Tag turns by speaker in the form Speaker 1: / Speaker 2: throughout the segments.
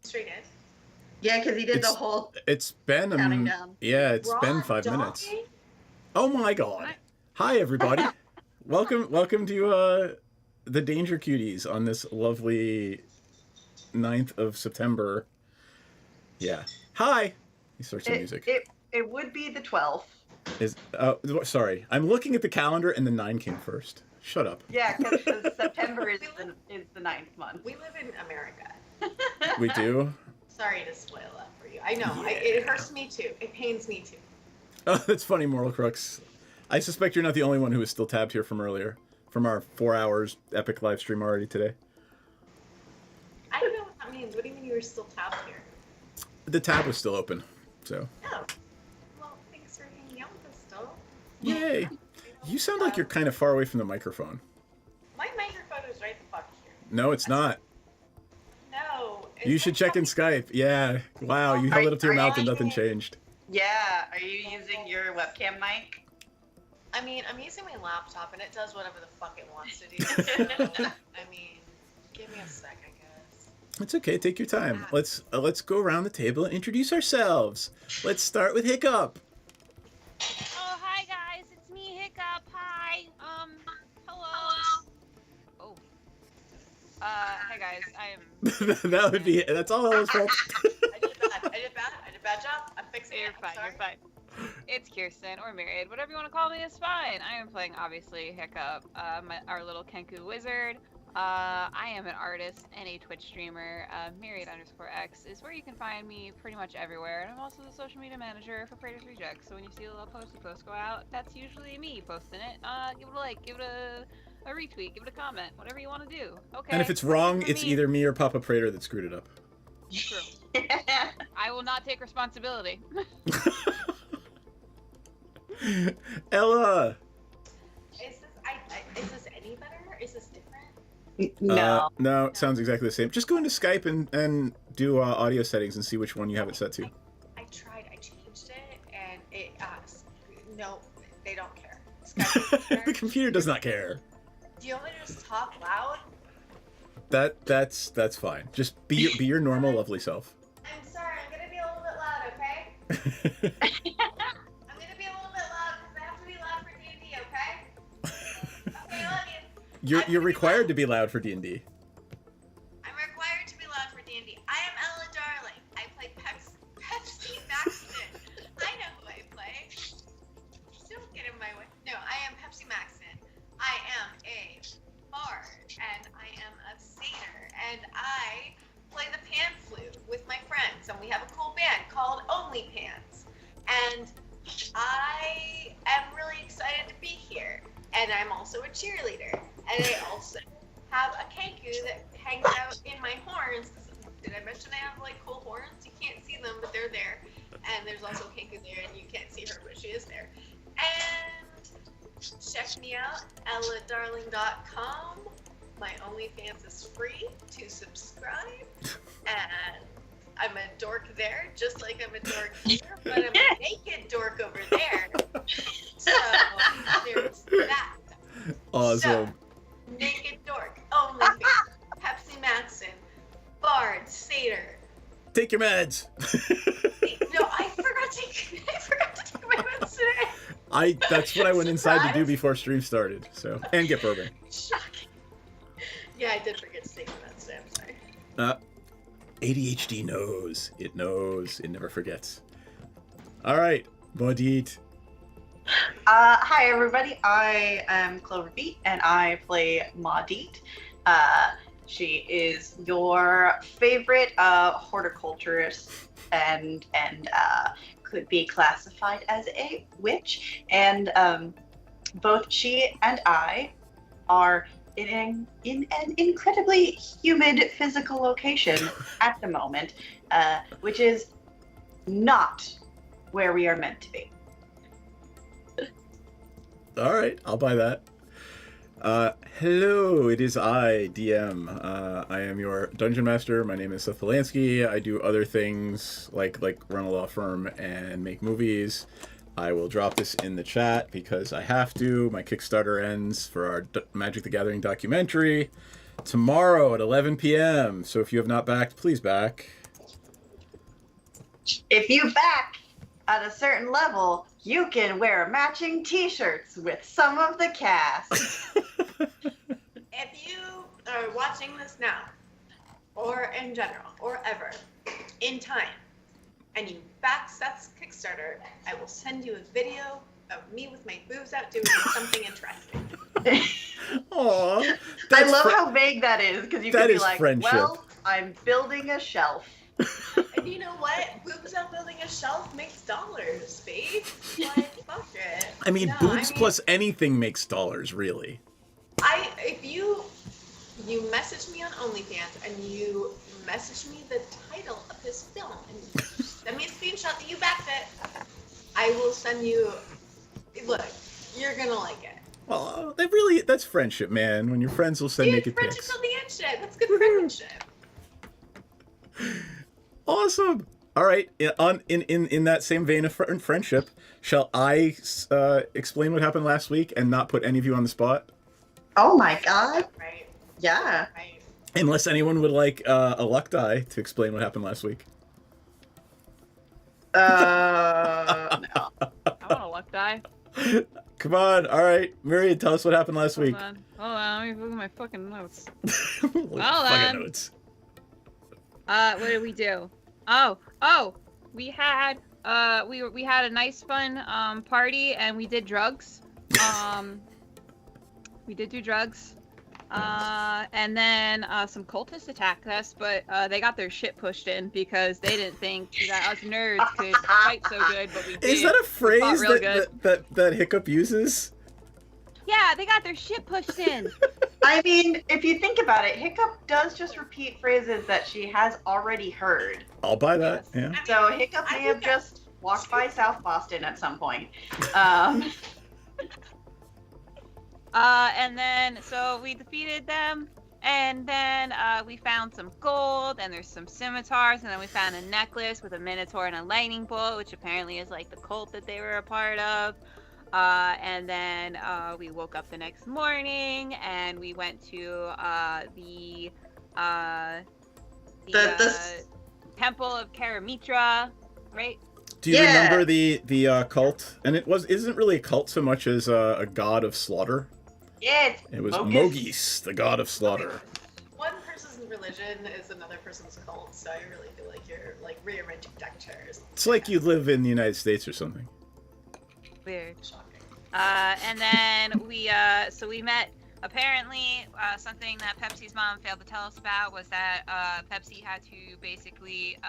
Speaker 1: Straight in.
Speaker 2: Yeah, because he did the whole.
Speaker 3: It's been
Speaker 2: counting down.
Speaker 3: Yeah, it's
Speaker 1: Raw
Speaker 3: been 5
Speaker 1: dog
Speaker 3: minutes.
Speaker 1: day?
Speaker 3: Oh my god! Hi everybody. welcome to the Danger Cuties on this lovely 9th of September. Yeah. Hi. You start some music.
Speaker 2: It would be the 12th.
Speaker 3: Sorry. I'm looking at the calendar and the 9 came first. Shut up.
Speaker 2: Yeah, because September is the 9th month.
Speaker 1: We live in America.
Speaker 3: We do?
Speaker 1: Sorry to spoil that for you. I know.
Speaker 3: Yeah.
Speaker 1: It hurts me too. It pains me too.
Speaker 3: Oh, that's funny, Moral Crux. I suspect you're not the only one who is still tabbed here from earlier. From our 4 hours epic live stream already today.
Speaker 1: I don't know what that means. What do you mean you were still tabbed here?
Speaker 3: The tab was still open, so.
Speaker 1: Oh. Well, thanks for hanging out with us still.
Speaker 3: Yay! You sound like you're kind of far away from the microphone.
Speaker 1: My microphone is right the fuck here.
Speaker 3: No, it's not.
Speaker 1: No.
Speaker 3: You should check in Skype. Yeah. Wow, you held it up to your mouth and nothing changed.
Speaker 2: Yeah, are you using your webcam mic?
Speaker 1: I mean, I'm using my laptop and it does whatever the fuck it wants to do. So, I mean, give me a sec, I guess.
Speaker 3: It's okay. Take your time. Let's go around the table and introduce ourselves. Let's start with Hiccup.
Speaker 4: Oh, hi guys, it's me, Hiccup. Hi. Hello. Oh. Hey guys,
Speaker 3: That would be it. That's all I was folks.
Speaker 1: I did a bad job. I'm fixing
Speaker 4: You're
Speaker 1: it.
Speaker 4: fine, you're fine. It's Kirsten, or Myriad, whatever you want to call me is fine. I am playing, obviously, Hiccup, our little Kenku wizard. I am an artist and a Twitch streamer. Myriad_X is where you can find me pretty much everywhere. And I'm also the social media manager for Praetor's Rejects. So when you see a little post go out, that's usually me posting it. Give it a like, give it a retweet, give it a comment, whatever you want to do. Okay.
Speaker 3: And if it's wrong, it's either me or Papa Praetor that screwed it up.
Speaker 4: True. I will not take responsibility.
Speaker 3: Ella.
Speaker 1: Is this any better? Is this different?
Speaker 2: No.
Speaker 3: No, it sounds exactly the same. Just go into Skype and do audio settings and see which one you have it set to.
Speaker 1: I tried. I changed it, and it no, they don't care. Skype doesn't care.
Speaker 3: The computer does not care.
Speaker 1: Do you want me to just talk loud?
Speaker 3: That's fine. Just be your normal, lovely self.
Speaker 1: I'm sorry. I'm gonna be a little bit loud, okay? I'm gonna be a little bit loud because I have to be loud for D&D, okay? Okay, I love you.
Speaker 3: You're required to be loud for D&D.
Speaker 1: I'm required to be loud for D&D. I am Ella Darling. I play Pepsi Maxton. I know who I play. Don't get in my way. No, I am Pepsi Maxton. I am a bard, and I am a satyr, and I play the pan flute with my friends, and we have a cool band called Only Pans. And I am really excited to be here. And I'm also a cheerleader. And I also have a Kenku that hangs out in my horns. Did I mention I have like cool horns? You can't see them, but they're there. And there's also Kenku there, and you can't see her, but she is there. And check me out, elladarling.com. My OnlyFans is free to subscribe. And I'm a dork there, just like I'm a dork here, but I'm a naked dork over there. So there's that.
Speaker 3: Awesome.
Speaker 1: So, naked dork, OnlyFans, Pepsi Maxson, bard, satyr.
Speaker 3: Take your meds.
Speaker 1: No, I forgot to take my meds today.
Speaker 3: That's what I went inside to do before stream started. So, and get bourbon.
Speaker 1: Shocking. Yeah, I did forget to take my meds today. I'm sorry.
Speaker 3: ADHD knows. It knows. It never forgets. All right, Maudit.
Speaker 2: Hi everybody, I am Cloverbeat and I play Maudit. She is your favorite horticulturist and could be classified as a witch. And both she and I are in an incredibly humid physical location at the moment, which is not where we are meant to be.
Speaker 3: All right, I'll buy that. Hello, it is I, DM. I am your dungeon master. My name is Seth Polanski. I do other things like run a law firm and make movies. I will drop this in the chat because I have to. My Kickstarter ends for our Magic the Gathering documentary tomorrow at 11 p.m. So if you have not backed, please back.
Speaker 2: If you back at a certain level, you can wear matching t-shirts with some of the cast.
Speaker 1: If you are watching this now, or in general, or ever, in time, and you back Seth's Kickstarter, I will send you a video of me with my boobs out doing something interesting.
Speaker 3: Aw.
Speaker 2: I love how vague that is, because you
Speaker 3: that
Speaker 2: can be
Speaker 3: is
Speaker 2: like,
Speaker 3: friendship.
Speaker 2: well, I'm building a shelf.
Speaker 1: And you know what? Boobs out building a shelf makes dollars, babe. Like, fuck it.
Speaker 3: I mean,
Speaker 1: No,
Speaker 3: boobs plus anything makes dollars, really.
Speaker 1: If you message me on OnlyFans and you message me the title of this film and send me a screenshot that you backed it, I will send you. Look, you're gonna like it.
Speaker 3: Well, that's friendship, man. When your friends will send
Speaker 1: Dude,
Speaker 3: naked
Speaker 1: friendship's
Speaker 3: pics.
Speaker 1: on the internet. That's good friendship.
Speaker 3: Awesome. All right. In that same vein of friendship, shall I explain what happened last week and not put any of you on the spot?
Speaker 2: Oh my god.
Speaker 1: Right.
Speaker 2: Yeah.
Speaker 1: Right.
Speaker 3: Unless anyone would like a luck die to explain what happened last week.
Speaker 2: No.
Speaker 4: I want a luck die.
Speaker 3: Come on. All right. Myriad, tell us what happened last week.
Speaker 4: Hold on. Let me look at my fucking notes.
Speaker 3: Fucking
Speaker 4: on.
Speaker 3: notes.
Speaker 4: What did we do? Oh, we had we had a nice fun party and we did drugs. We did do drugs. And then some cultists attacked us, but they got their shit pushed in because they didn't think that us nerds could fight so good, but we did.
Speaker 3: Is that a phrase
Speaker 4: real good.
Speaker 3: that Hiccup uses?
Speaker 4: Yeah, they got their shit pushed in.
Speaker 2: I mean, if you think about it, Hiccup does just repeat phrases that she has already heard.
Speaker 3: I'll buy that.
Speaker 4: Yes.
Speaker 3: Yeah.
Speaker 1: I mean,
Speaker 2: So Hiccup
Speaker 1: I
Speaker 2: may
Speaker 1: think
Speaker 2: have just walked by South Boston at some point. Um,
Speaker 4: And then so we defeated them, and then we found some gold, and there's some scimitars, and then we found a necklace with a minotaur and a lightning bolt, which apparently is like the cult that they were a part of. And then we woke up the next morning, and we went to the Temple of Karamitra, right?
Speaker 3: Do you
Speaker 2: Yeah.
Speaker 3: remember the cult? And isn't really a cult so much as a god of slaughter.
Speaker 2: yeah,
Speaker 3: It was
Speaker 2: Mogis.
Speaker 3: Mogis, the god of slaughter.
Speaker 1: one person's religion is another person's cult, so I really feel like you're like rearranging deck chairs.
Speaker 3: It's like you live in the United States or something.
Speaker 4: Weird.
Speaker 1: Shocking.
Speaker 4: And then we met. Apparently, something that Pepsi's mom failed to tell us about was that Pepsi had to basically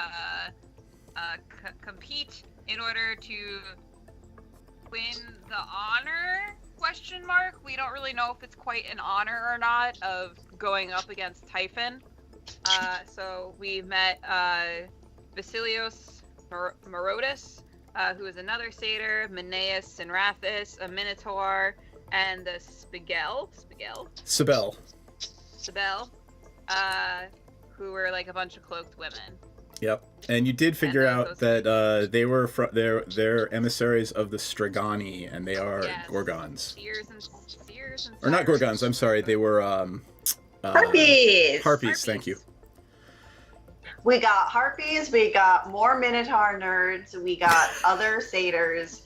Speaker 4: compete in order to win the honor ? We don't really know if it's quite an honor or not of going up against Typhon. So we met Vasilios Morotis, who is another satyr, Menaeus Sinrathis, a minotaur, and the Sibel, who were like a bunch of cloaked women.
Speaker 3: Yep. And you did figure
Speaker 4: And
Speaker 3: out that they were they're emissaries of the Strigani, and they are
Speaker 4: Yes.
Speaker 3: Gorgons.
Speaker 4: Seers and
Speaker 3: Or not
Speaker 4: Sires.
Speaker 3: Gorgons, I'm sorry, they were
Speaker 2: Harpies.
Speaker 3: Harpies, thank you.
Speaker 2: We got harpies. We got more Minotaur nerds. We got other satyrs,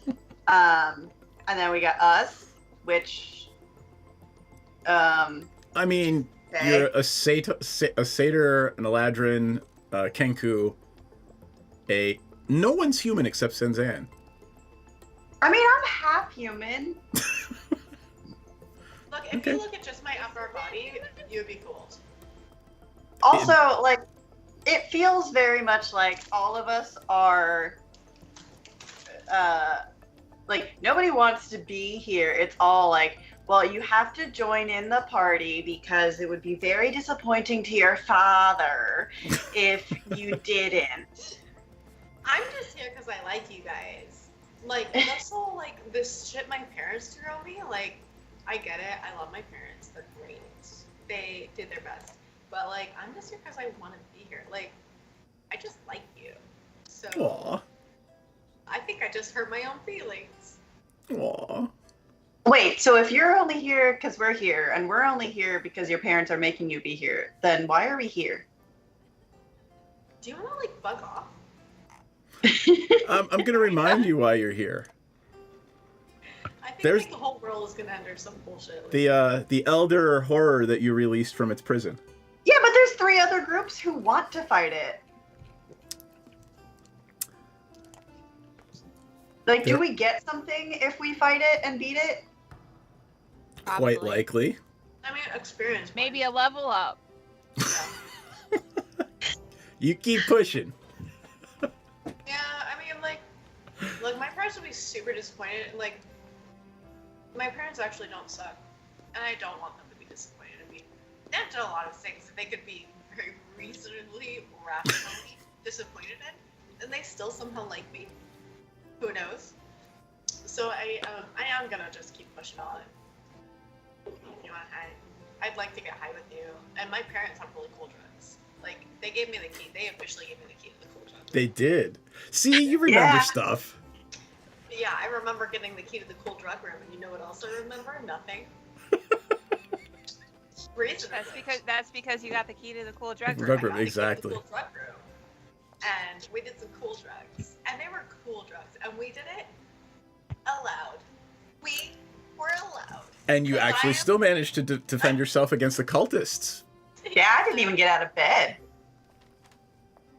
Speaker 2: and then we got us, which,
Speaker 3: I mean,
Speaker 2: okay.
Speaker 3: you're a satyr, an Eladrin, Kenku, no one's human except Senzan.
Speaker 2: I mean, I'm half human.
Speaker 1: Look, if you look at just my upper body, you'd be fooled.
Speaker 2: Also, like, it feels very much like all of us are, like, nobody wants to be here. It's all like, well, you have to join in the party because it would be very disappointing to your father if you didn't.
Speaker 1: I'm just here because I like you guys. Like, that's all, like, this shit my parents threw on me. Like, I get it. I love my parents. They're great. They did their best. But, like, I'm just here because I want to be here. Like, I just like you. So,
Speaker 3: Aw.
Speaker 1: I think I just hurt my own feelings.
Speaker 3: Aw.
Speaker 2: Wait, so if you're only here because we're here, and we're only here because your parents are making you be here, then why are we here?
Speaker 1: Do you want to, like, bug off?
Speaker 3: I'm going to remind you why you're here.
Speaker 2: I think
Speaker 3: There's-
Speaker 2: like, the whole world is gonna end or some bullshit. Like,
Speaker 3: The elder horror that you released from its prison.
Speaker 2: yeah, but there's 3 other groups who want to fight it. Like,
Speaker 3: There-
Speaker 2: do we get something if we fight it and beat it?
Speaker 3: Quite
Speaker 4: Probably.
Speaker 3: likely.
Speaker 2: I mean, experience.
Speaker 4: Maybe a level up.
Speaker 3: You keep pushing.
Speaker 2: Yeah, I mean, like, my parents would be super disappointed. Like, my parents actually don't suck, and I don't want them to be disappointed in me. They've done a lot of things that they could be very reasonably, rationally disappointed in, and they still somehow like me. Who knows? So I am gonna just keep pushing on. You want high? I'd like to get high with you. And my parents have really cool drugs. Like, they gave me the key. They officially gave me the key to the cool drugs.
Speaker 3: They did. See, you remember
Speaker 2: Yeah.
Speaker 3: stuff.
Speaker 2: Yeah, I remember getting the key to the cool drug room, and you know what else I remember? Nothing. Reasonably.
Speaker 4: That's because you got the key to the cool drug room.
Speaker 3: Drug room,
Speaker 2: I got the key to the
Speaker 3: exactly.
Speaker 2: cool drug room. And we did some cool drugs. And they were cool drugs. And we did it allowed. We were allowed.
Speaker 3: And you
Speaker 2: Because
Speaker 3: actually
Speaker 2: I am-
Speaker 3: still managed to defend yourself against the cultists.
Speaker 2: Yeah, I didn't even get out of bed.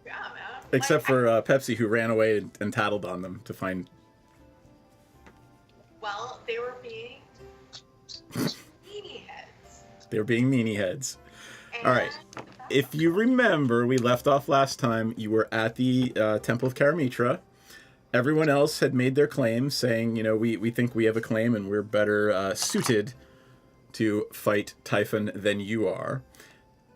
Speaker 2: Yeah, man.
Speaker 3: Except for Pepsi, who ran away and tattled on them to find...
Speaker 2: Well, they were being meanie heads.
Speaker 3: They were being meanie heads.
Speaker 2: And
Speaker 3: All right. If you remember, we left off last time. You were at the Temple of Karamitra. Everyone else had made their claims, saying, you know, we think we have a claim and we're better suited to fight Typhon than you are.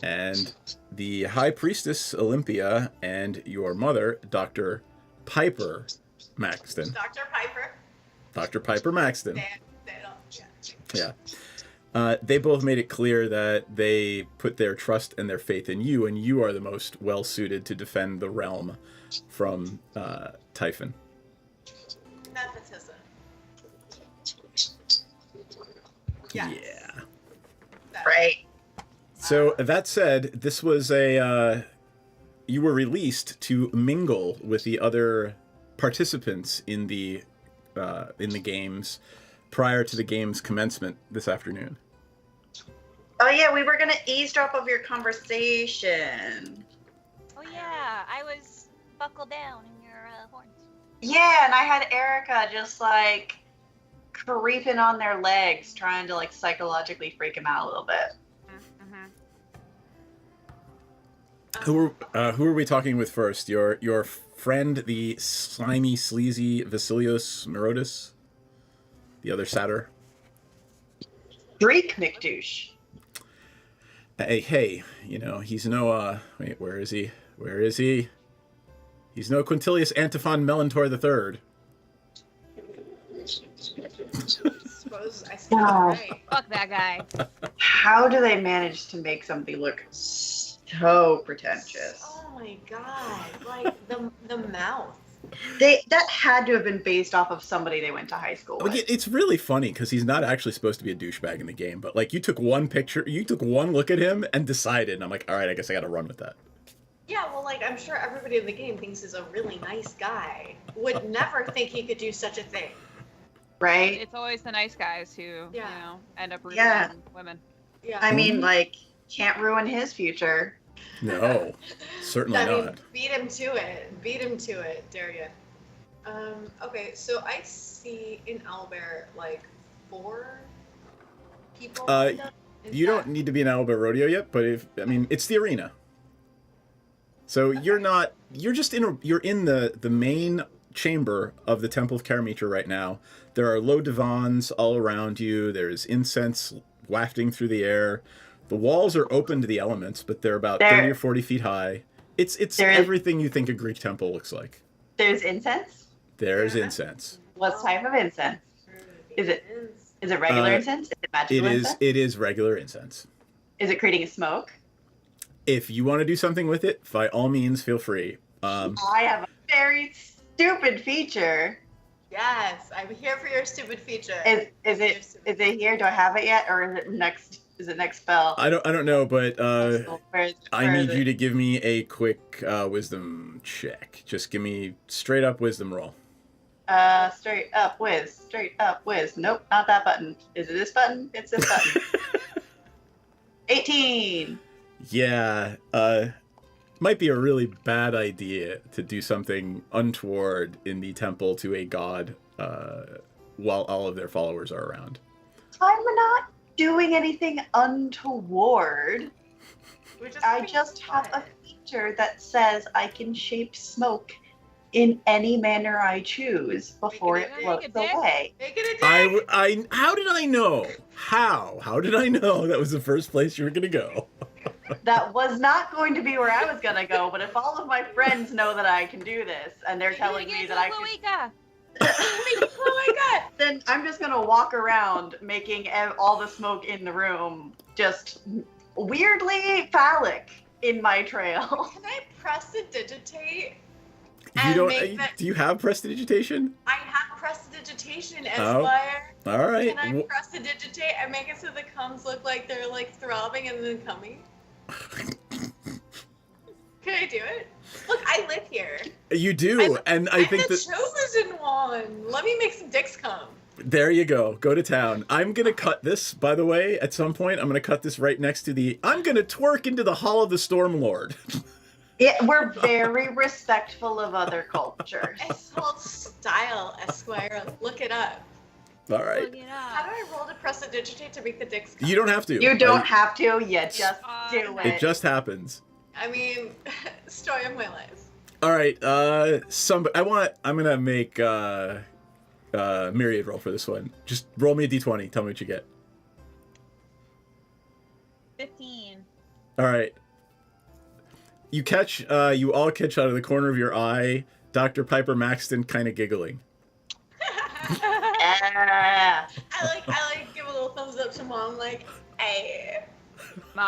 Speaker 3: And the High Priestess Olympia and your mother, Dr. Piper Maxton.
Speaker 2: Dr. Piper,
Speaker 3: Dr. Piper Maxton.
Speaker 2: they don't, yeah.
Speaker 3: Yeah. They both made it clear that they put their trust and their faith in you, and you are the most well-suited to defend the realm from Typhon.
Speaker 2: Nepotism. Yes.
Speaker 3: Yeah.
Speaker 2: Right.
Speaker 3: So that said, this was a you were released to mingle with the other participants in the games prior to the game's commencement this afternoon.
Speaker 2: Oh yeah, we were gonna eavesdrop of your conversation.
Speaker 4: Oh yeah, I was buckled down in your horns.
Speaker 2: Yeah, and I had Erica just like creeping on their legs, trying to like psychologically freak him out a little bit.
Speaker 3: Who are we talking with first? Your friend, the slimy, sleazy Vasilios Merodis? The other satyr?
Speaker 2: Drake McDouche.
Speaker 3: Hey, you know, he's no, wait, where is he? Where is he? He's no Quintilius Antiphon Melantor III.
Speaker 2: Suppose I see
Speaker 5: Wow.
Speaker 2: right.
Speaker 4: Fuck that guy.
Speaker 5: How do they manage to make something look so pretentious?
Speaker 2: Oh my god! Like the mouth.
Speaker 5: That had to have been based off of somebody they went to high school with.
Speaker 3: Like, it's really funny because he's not actually supposed to be a douchebag in the game, but like you took one picture, you took one look at him and decided, and I'm like, all right, I guess I got to run with that.
Speaker 2: Yeah, well, like I'm sure everybody in the game thinks he's a really nice guy. Would never think he could do such a thing.
Speaker 5: Right?
Speaker 4: It's always the nice guys who, you
Speaker 2: Yeah.
Speaker 4: know, end up ruining
Speaker 5: Yeah.
Speaker 4: women.
Speaker 2: Yeah.
Speaker 5: I mean, like, can't ruin his future.
Speaker 3: No, certainly
Speaker 2: I mean,
Speaker 3: not.
Speaker 2: beat him to it. Beat him to it, dare ya. Okay, so I see in Owlbear like 4 people. lined up. Is
Speaker 3: You
Speaker 2: that-
Speaker 3: don't need to be an Owlbear Rodeo yet, but it's the arena. So you're not, you're just you're in the main chamber of the Temple of Karamitra right now. There are low divans all around you. There's incense wafting through the air. The walls are open to the elements, but they're about 30 or 40 feet high. It's
Speaker 5: There is-
Speaker 3: everything you think a Greek temple looks like.
Speaker 5: There's incense?
Speaker 3: There's
Speaker 2: Yeah.
Speaker 3: incense.
Speaker 5: What type of incense? Is it regular incense? Is it magical incense?
Speaker 3: It is regular incense.
Speaker 5: Is it creating a smoke?
Speaker 3: If you want to do something with it, by all means, feel free.
Speaker 5: I have a very stupid feature.
Speaker 2: Yes, I'm here for your stupid feature.
Speaker 5: Is it here? Do I have it yet, or is it next
Speaker 2: Is it next spell?
Speaker 3: I don't know, but
Speaker 2: Where
Speaker 3: I
Speaker 2: is
Speaker 3: need you to give me a quick wisdom check. Just give me straight up wisdom roll.
Speaker 2: Straight up whiz. Nope, not that button. Is it this button? It's this button. 18.
Speaker 3: Yeah, might be a really bad idea to do something untoward in the temple to a god while all of their followers are around.
Speaker 2: I'm not doing anything untoward. I just have a feature that says I can shape smoke in any manner I choose before it floats away.
Speaker 1: Make it a dick.
Speaker 3: How did I know? How did I know that was the first place you were gonna go?
Speaker 2: That was not going to be where I was gonna go, but if all of my friends know that I can do this and they're telling me that I can,
Speaker 1: Oh my god!
Speaker 2: then I'm just gonna walk around making all the smoke in the room just weirdly phallic in my trail.
Speaker 1: Can I prestidigitate?
Speaker 3: You
Speaker 1: And
Speaker 3: don't.
Speaker 1: make that-
Speaker 3: Do you have prestidigitation?
Speaker 1: I have prestidigitation,
Speaker 3: Oh.
Speaker 1: Esquire.
Speaker 3: All right.
Speaker 1: Can I prestidigitate and make it so the cums look like they're like throbbing and then coming? Can I do it? Look, I live here.
Speaker 3: You do, and I think
Speaker 1: I'm the
Speaker 3: that
Speaker 1: chosen one. Let me make some dicks come.
Speaker 3: there you go. Go to town. I'm gonna cut this, by the way. At some point, I'm gonna cut this right next to the. I'm gonna twerk into the Hall of the Stormlord.
Speaker 2: Yeah, we're very respectful of other cultures.
Speaker 1: It's called style, Esquire. Look it up.
Speaker 3: All right.
Speaker 4: Look it
Speaker 1: How
Speaker 4: up.
Speaker 1: do I roll to prestidigitate to make the dicks come?
Speaker 3: You don't have to.
Speaker 2: You don't have to, you just do
Speaker 4: It
Speaker 2: it.
Speaker 3: It just happens.
Speaker 1: I mean, story of my life.
Speaker 3: All right. I'm gonna make myriad roll for this one. Just roll me a d20. Tell me what you get.
Speaker 4: 15.
Speaker 3: All right. You all catch out of the corner of your eye, Dr. Piper Maxton kind of giggling.
Speaker 2: Ah.
Speaker 1: I like give a little thumbs up to mom, like, hey.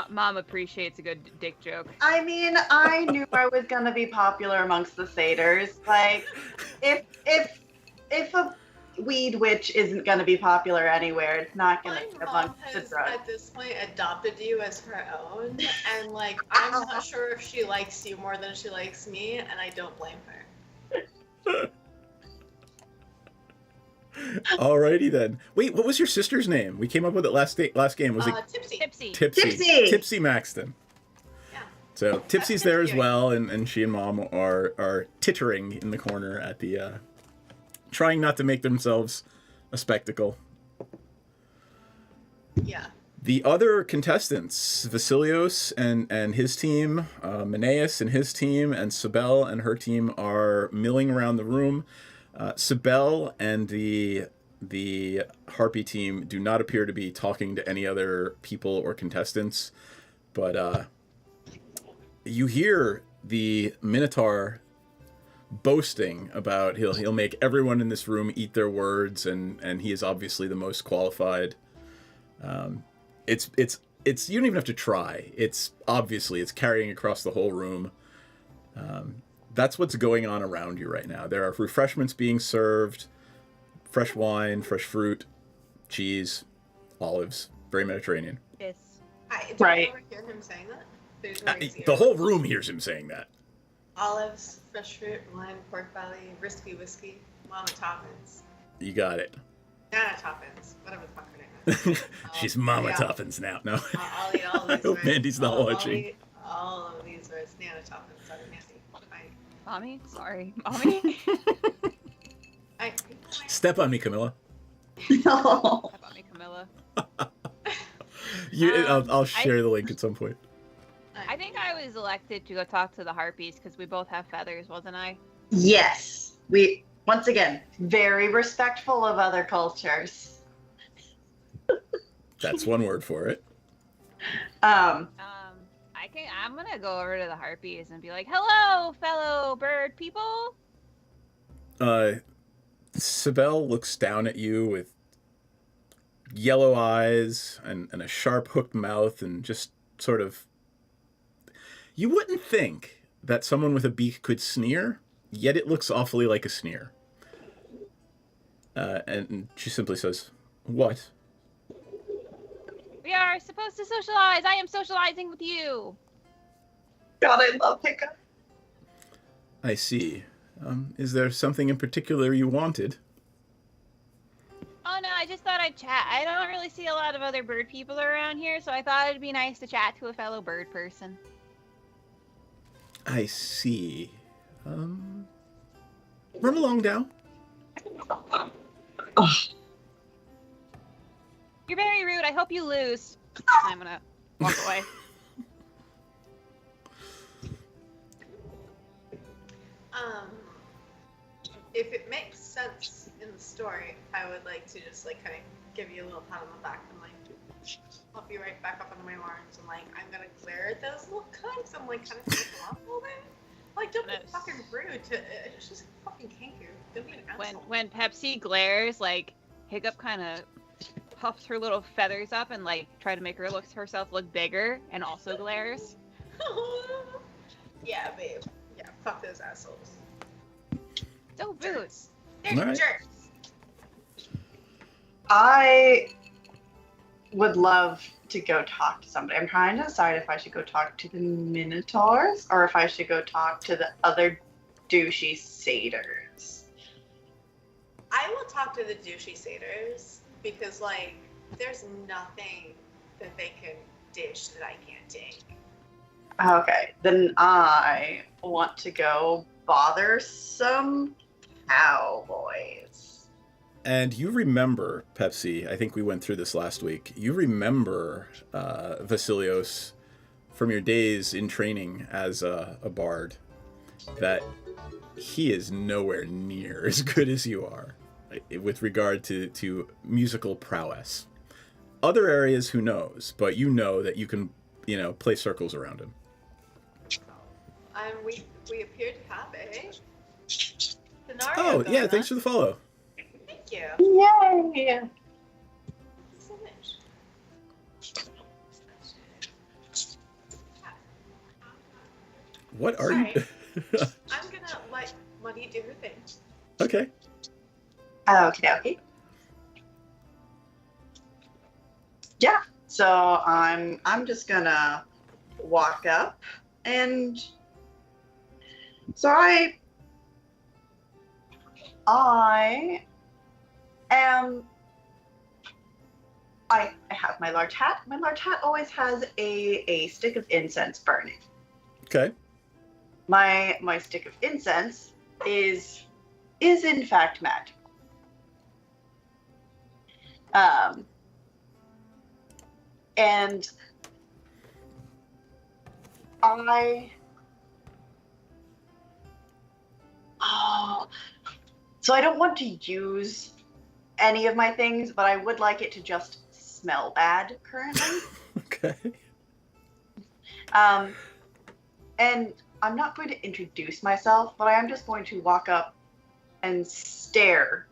Speaker 4: Mom appreciates a good dick joke.
Speaker 2: I mean, I knew I was gonna be popular amongst the satyrs. Like, if a weed witch isn't gonna be popular anywhere, it's not gonna be
Speaker 1: My mom
Speaker 2: amongst the
Speaker 1: has,
Speaker 2: drugs.
Speaker 1: at this point, adopted you as her own, and like, I'm not sure if she likes you more than she likes me, and I don't blame her.
Speaker 3: Alrighty then. Wait, what was your sister's name? We came up with it last game. Was it
Speaker 1: Tipsy.
Speaker 4: Tipsy.
Speaker 2: Tipsy.
Speaker 3: Tipsy Maxton.
Speaker 1: Yeah.
Speaker 3: So Tipsy's there as
Speaker 1: Tipsy.
Speaker 3: well, and she and Mom are tittering in the corner at the trying not to make themselves a spectacle.
Speaker 1: Yeah.
Speaker 3: The other contestants, Vasilios and his team, Menaeus and his team, and Sibel and her team are milling around the room. Sibel and the Harpy team do not appear to be talking to any other people or contestants, but you hear the Minotaur boasting about he'll make everyone in this room eat their words, and he is obviously the most qualified. It's you don't even have to try. It's carrying across the whole room. That's what's going on around you right now. There are refreshments being served, fresh wine, fresh fruit, cheese, olives, very Mediterranean.
Speaker 4: Yes.
Speaker 1: Do
Speaker 2: Right.
Speaker 1: you ever hear him saying that? There's no easy
Speaker 3: The whole room hears him saying that.
Speaker 1: Olives, fresh fruit, wine, pork belly, risky whiskey, mama toppins.
Speaker 3: You got it.
Speaker 1: Nana toppins. Whatever the fuck her name is.
Speaker 3: She's Mama
Speaker 1: yeah.
Speaker 3: Toppins now. No.
Speaker 1: I'll eat all
Speaker 3: I
Speaker 1: these
Speaker 3: hope
Speaker 1: words.
Speaker 3: Mandy's not watching.
Speaker 1: I'll eat all of these words. Nana toppins. Sorry, Mandy.
Speaker 4: Mommy? Sorry. Mommy?
Speaker 1: I
Speaker 3: Step on me, Camilla.
Speaker 2: No.
Speaker 4: Step on me, Camilla.
Speaker 3: I'll share the link at some point.
Speaker 4: I think I was elected to go talk to the Harpies because we both have feathers, wasn't I?
Speaker 2: Yes. We, once again, very respectful of other cultures.
Speaker 3: That's one word for it.
Speaker 4: I'm gonna go over to the Harpies and be like, "Hello, fellow bird people."
Speaker 3: Sibel looks down at you with yellow eyes and a sharp hooked mouth and just sort of... You wouldn't think that someone with a beak could sneer, yet it looks awfully like a sneer. And she simply says, "What?"
Speaker 4: We are supposed to socialize. I am socializing with you.
Speaker 2: God, I love Hiccup.
Speaker 3: I see. Is there something in particular you wanted?
Speaker 4: Oh no, I just thought I'd chat. I don't really see a lot of other bird people around here, so I thought it'd be nice to chat to a fellow bird person.
Speaker 3: I see. Run along now.
Speaker 4: You're very rude. I hope you lose. I'm gonna walk away.
Speaker 1: If it makes sense in the story, I would like to just like kind of give you a little pat on the back and like help you right back up onto my arms and like I'm gonna glare at those little cunts and like kind of take them off a little bit. Like don't be
Speaker 4: Nice.
Speaker 1: fucking rude to it's just fucking Kenku. Don't be an asshole.
Speaker 4: When Pepsi glares, like Hiccup kind of puffs her little feathers up and like try to make herself look bigger, and also glares.
Speaker 1: Yeah, babe. Yeah, fuck those assholes.
Speaker 4: So rude.
Speaker 1: Jerks. They're
Speaker 3: Alright.
Speaker 1: jerks.
Speaker 2: I would love to go talk to somebody. I'm trying to decide if I should go talk to the Minotaurs or if I should go talk to the other douchey satyrs.
Speaker 1: I will talk to the douchey satyrs because like there's nothing that they can dish that I can't take.
Speaker 2: Okay, then I want to go bother some cowboys.
Speaker 3: And you remember, Pepsi, I think we went through this last week, you remember Vasilios from your days in training as a bard, that he is nowhere near as good as you are with regard to musical prowess. Other areas, who knows, but you know that you can, play circles around him.
Speaker 1: We appear to have a scenario.
Speaker 3: Oh,
Speaker 1: going
Speaker 3: yeah,
Speaker 1: on.
Speaker 3: thanks for the follow.
Speaker 1: Thank you.
Speaker 2: Yay!
Speaker 1: So much.
Speaker 3: What are you?
Speaker 1: I'm gonna let Muddy do her thing.
Speaker 3: Okay.
Speaker 2: Okay. Yeah. So I'm just gonna walk up and so I have my large hat. My large hat always has a stick of incense burning.
Speaker 3: Okay.
Speaker 2: My stick of incense is in fact magical. And so I don't want to use any of my things, but I would like it to just smell bad currently.
Speaker 3: Okay.
Speaker 2: And I'm not going to introduce myself, but I am just going to walk up and stare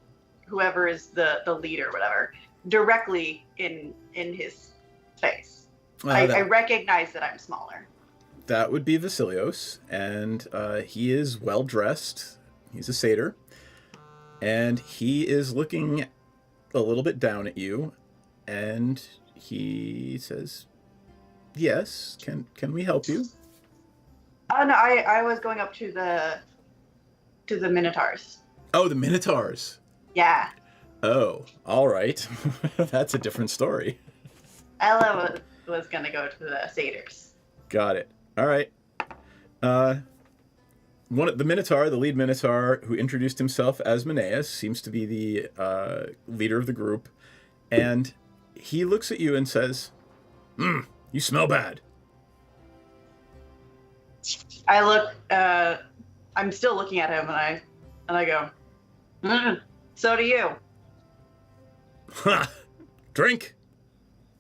Speaker 2: whoever is the leader or whatever directly in his face. I recognize that I'm smaller.
Speaker 3: That would be Vasilios, and he is well dressed. He's a satyr, and he is looking a little bit down at you, and he says, "Yes, can we help you?"
Speaker 2: Oh no, I was going up to the Minotaurs.
Speaker 3: Oh, the Minotaurs.
Speaker 2: Yeah,
Speaker 3: Oh, all right. That's a different story.
Speaker 2: Ella was gonna go to the satyrs.
Speaker 3: Got it. All right. The lead Minotaur, who introduced himself as Meneas, seems to be the leader of the group, and he looks at you and says, "You smell bad."
Speaker 2: I look. I'm still looking at him, and I go, "So do you."
Speaker 3: Ha! Drink.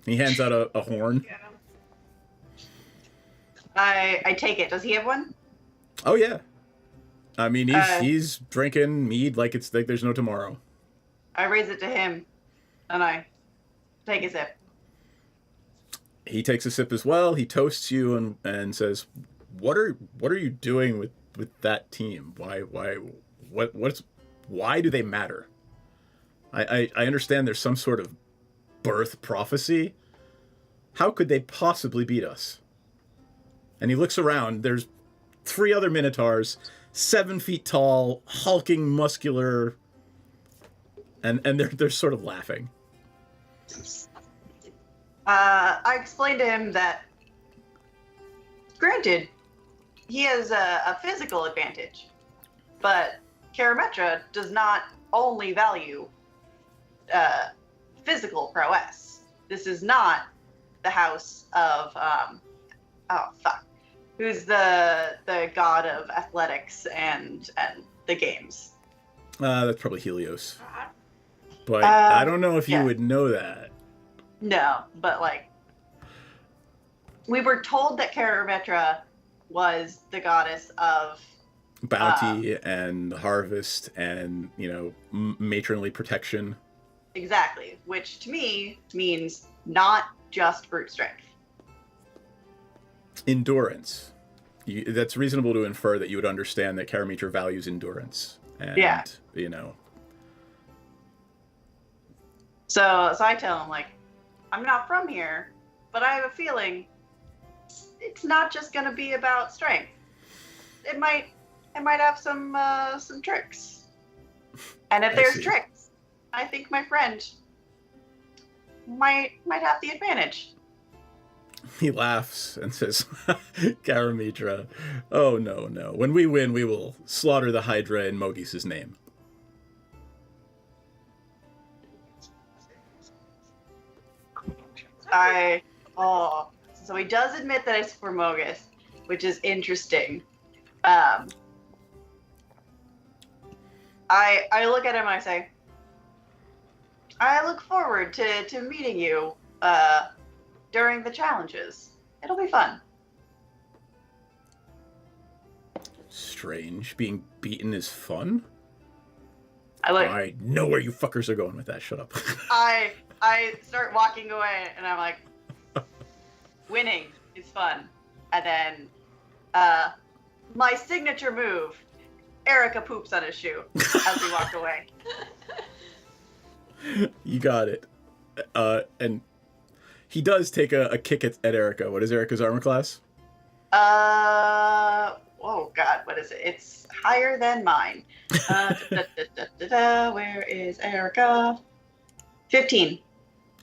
Speaker 3: He hands out a horn.
Speaker 1: Get him.
Speaker 2: I take it. Does he have one?
Speaker 3: Oh yeah. I mean, he's drinking mead like it's like there's no tomorrow.
Speaker 2: I raise it to him, and I take a sip.
Speaker 3: He takes a sip as well. He toasts you and says, "What are you doing with that team? Why do they matter? I understand there's some sort of birth prophecy, How could they possibly beat us? And he looks around. There's 3 other Minotaurs, 7 feet tall, hulking, muscular, and they're sort of laughing.
Speaker 2: I explained to him that, granted, he has a physical advantage, but Karametra does not only value physical prowess. This is not the house of who's the god of athletics and the games.
Speaker 3: That's probably Helios. But I don't know if you would know that.
Speaker 2: No, but like, we were told that Karametra was the goddess of
Speaker 3: Bounty and harvest and, matronly protection.
Speaker 2: Exactly, which to me means not just brute strength.
Speaker 3: Endurance. That's reasonable to infer that you would understand that Karametra values endurance. And,
Speaker 2: Yeah. So I tell him, like, I'm not from here, but I have a feeling it's not just going to be about strength. It might have some tricks. And if there's
Speaker 3: see.
Speaker 2: tricks, I think my friend might have the advantage.
Speaker 3: He laughs and says, Karametra, oh no. When we win, we will slaughter the Hydra in Mogis's name.
Speaker 2: So he does admit that it's for Mogus, which is interesting. I look at him and I say, I look forward to meeting you during the challenges. It'll be fun.
Speaker 3: Strange. Being beaten is fun?
Speaker 2: I
Speaker 3: know where you fuckers are going with that. Shut up.
Speaker 2: I start walking away and I'm like, winning is fun. And then my signature move, Erica poops on his shoe as we walk away.
Speaker 3: You got it. And he does take a kick at Erica. What is Erica's armor class?
Speaker 2: Oh god, what is it? It's higher than mine. Where is Erica? 15.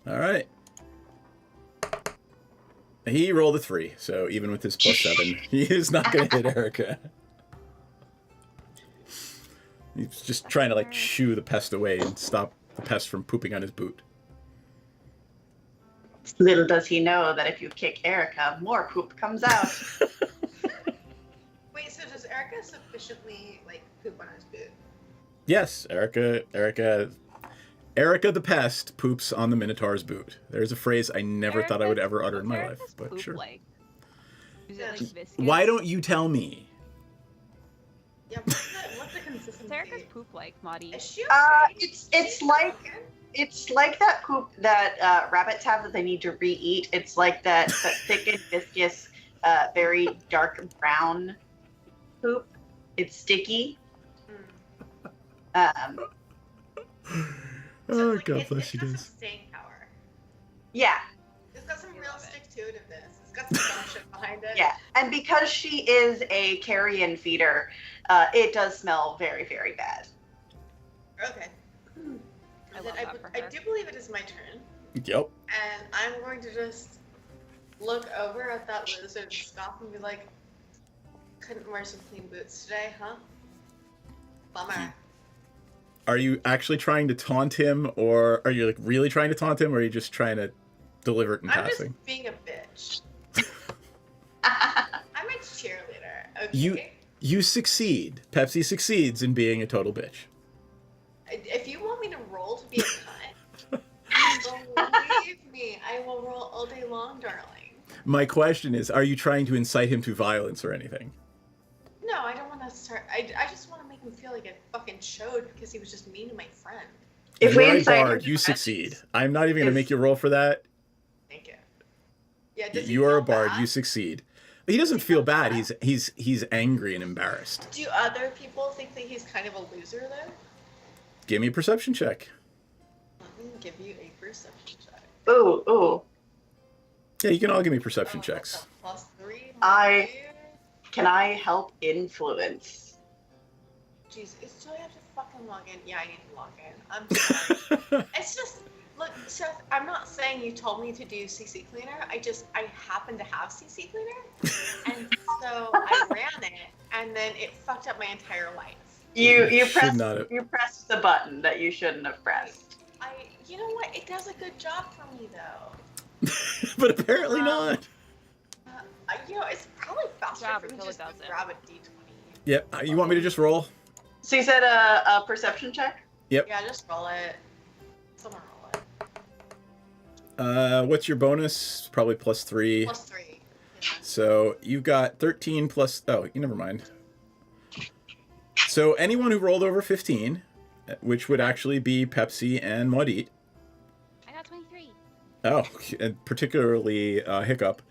Speaker 3: All right. He rolled a 3, so even with his +7, he is not going to hit Erica. He's just trying to, shoo the pest away and stop the pest from pooping on his boot.
Speaker 2: Little does he know that if you kick Erica, more poop comes out.
Speaker 1: Wait, so does Erica sufficiently poop on his boot?
Speaker 3: Yes, Erica the pest poops on the Minotaur's boot. There's a phrase I never thought I would ever utter in my life, but
Speaker 4: poop
Speaker 3: sure.
Speaker 4: Like? Is it viscous?
Speaker 3: Why don't you tell me?
Speaker 1: Yeah, what's the consistency?
Speaker 4: What's Erica's poop like, Maudie?
Speaker 1: Is she
Speaker 2: It's like that poop that rabbits have that they need to re-eat. It's like that thick and viscous, very dark brown poop. It's sticky.
Speaker 3: Oh, God bless you
Speaker 1: It's got
Speaker 3: guys.
Speaker 1: some staying power.
Speaker 2: Yeah,
Speaker 1: It's got some real stick-to-itiveness. It's got some gumption behind it.
Speaker 2: yeah. And because she is a carrion feeder, it does smell very, very bad.
Speaker 1: Okay.
Speaker 4: I love that for
Speaker 1: I
Speaker 4: her.
Speaker 1: do believe it is my turn,
Speaker 3: Yep.
Speaker 1: and I'm going to just look over at that lizard and scoff and be like, couldn't wear some clean boots today, huh? Bummer.
Speaker 3: Are you actually trying to taunt him, or are you really trying to taunt him, or are you just trying to deliver it in
Speaker 1: I'm
Speaker 3: passing?
Speaker 1: just being a bitch. I'm a cheerleader, okay?
Speaker 3: You succeed. Pepsi succeeds in being a total bitch.
Speaker 1: If you want me to roll to be a cunt, believe me, I will roll all day long, darling.
Speaker 3: My question is, are you trying to incite him to violence or anything?
Speaker 1: No, I don't want to start. I just want to make him feel like it fucking showed because he was just mean to my friend.
Speaker 2: If
Speaker 3: You're
Speaker 2: we
Speaker 3: a
Speaker 2: incite
Speaker 3: bard,
Speaker 2: him
Speaker 3: you
Speaker 2: to
Speaker 3: succeed. I'm not even going to make you roll for that.
Speaker 1: Thank you. Yeah, does he
Speaker 3: You are
Speaker 1: feel
Speaker 3: a bard.
Speaker 1: bad?
Speaker 3: You succeed. He doesn't feel bad. He's angry and embarrassed.
Speaker 1: Do other people think that he's kind of a loser, though?
Speaker 3: Give me a perception check.
Speaker 1: Let me give you a perception check.
Speaker 2: Ooh.
Speaker 3: Yeah, you can all give me perception checks.
Speaker 1: +3.
Speaker 5: I- Can I help influence?
Speaker 1: Jeez, do I have to fucking log in? Yeah, I need to log in. I'm sorry. It's just, look, Seth, I'm not saying you told me to do CC Cleaner. I happen to have CC Cleaner. And so I ran it, and then it fucked up my entire life.
Speaker 5: You
Speaker 3: Should
Speaker 5: pressed
Speaker 3: not have-
Speaker 5: you pressed the button that you shouldn't have pressed.
Speaker 1: You know what? It does a good job for me, though.
Speaker 3: But apparently not.
Speaker 1: It's probably faster
Speaker 4: Job
Speaker 1: for me
Speaker 4: until
Speaker 1: just
Speaker 4: it
Speaker 1: to
Speaker 4: doesn't.
Speaker 1: grab a D20.
Speaker 3: Yep. You want me to just roll?
Speaker 5: So you said a perception check?
Speaker 3: Yep.
Speaker 1: Yeah, just roll it. Someone roll it.
Speaker 3: What's your bonus? Probably +3.
Speaker 1: +3. Yeah.
Speaker 3: So you got 13 plus. Oh, you never mind. So anyone who rolled over 15, which would actually be Pepsi and Maudit.
Speaker 4: I got 23.
Speaker 3: Oh, and particularly Hiccup.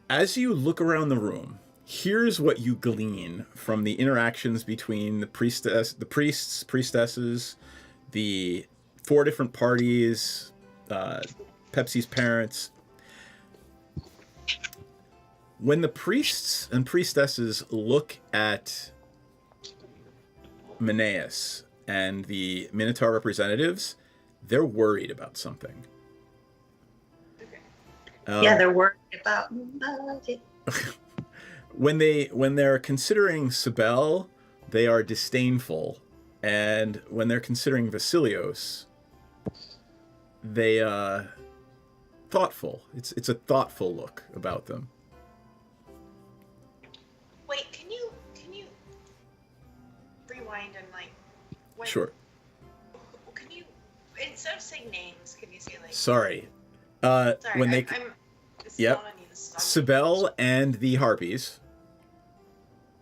Speaker 3: As you look around the room, here's what you glean from the interactions between the priests, priestesses, the 4 different parties, Pepsi's parents. When the priests and priestesses look at Menaeus and the Minotaur representatives, they're worried about something.
Speaker 5: Yeah, they're worried about money.
Speaker 3: When they're considering Sibel, they are disdainful, and when they're considering Vasilios, they thoughtful. It's a thoughtful look about them.
Speaker 1: Wait, can you rewind and when,
Speaker 3: Sure.
Speaker 1: Can you, instead of saying names, can you say
Speaker 3: Sorry.
Speaker 1: Sorry,
Speaker 3: When they
Speaker 1: it's
Speaker 3: Yep.
Speaker 1: not on you, this is on me.
Speaker 3: Sibel and the Harpies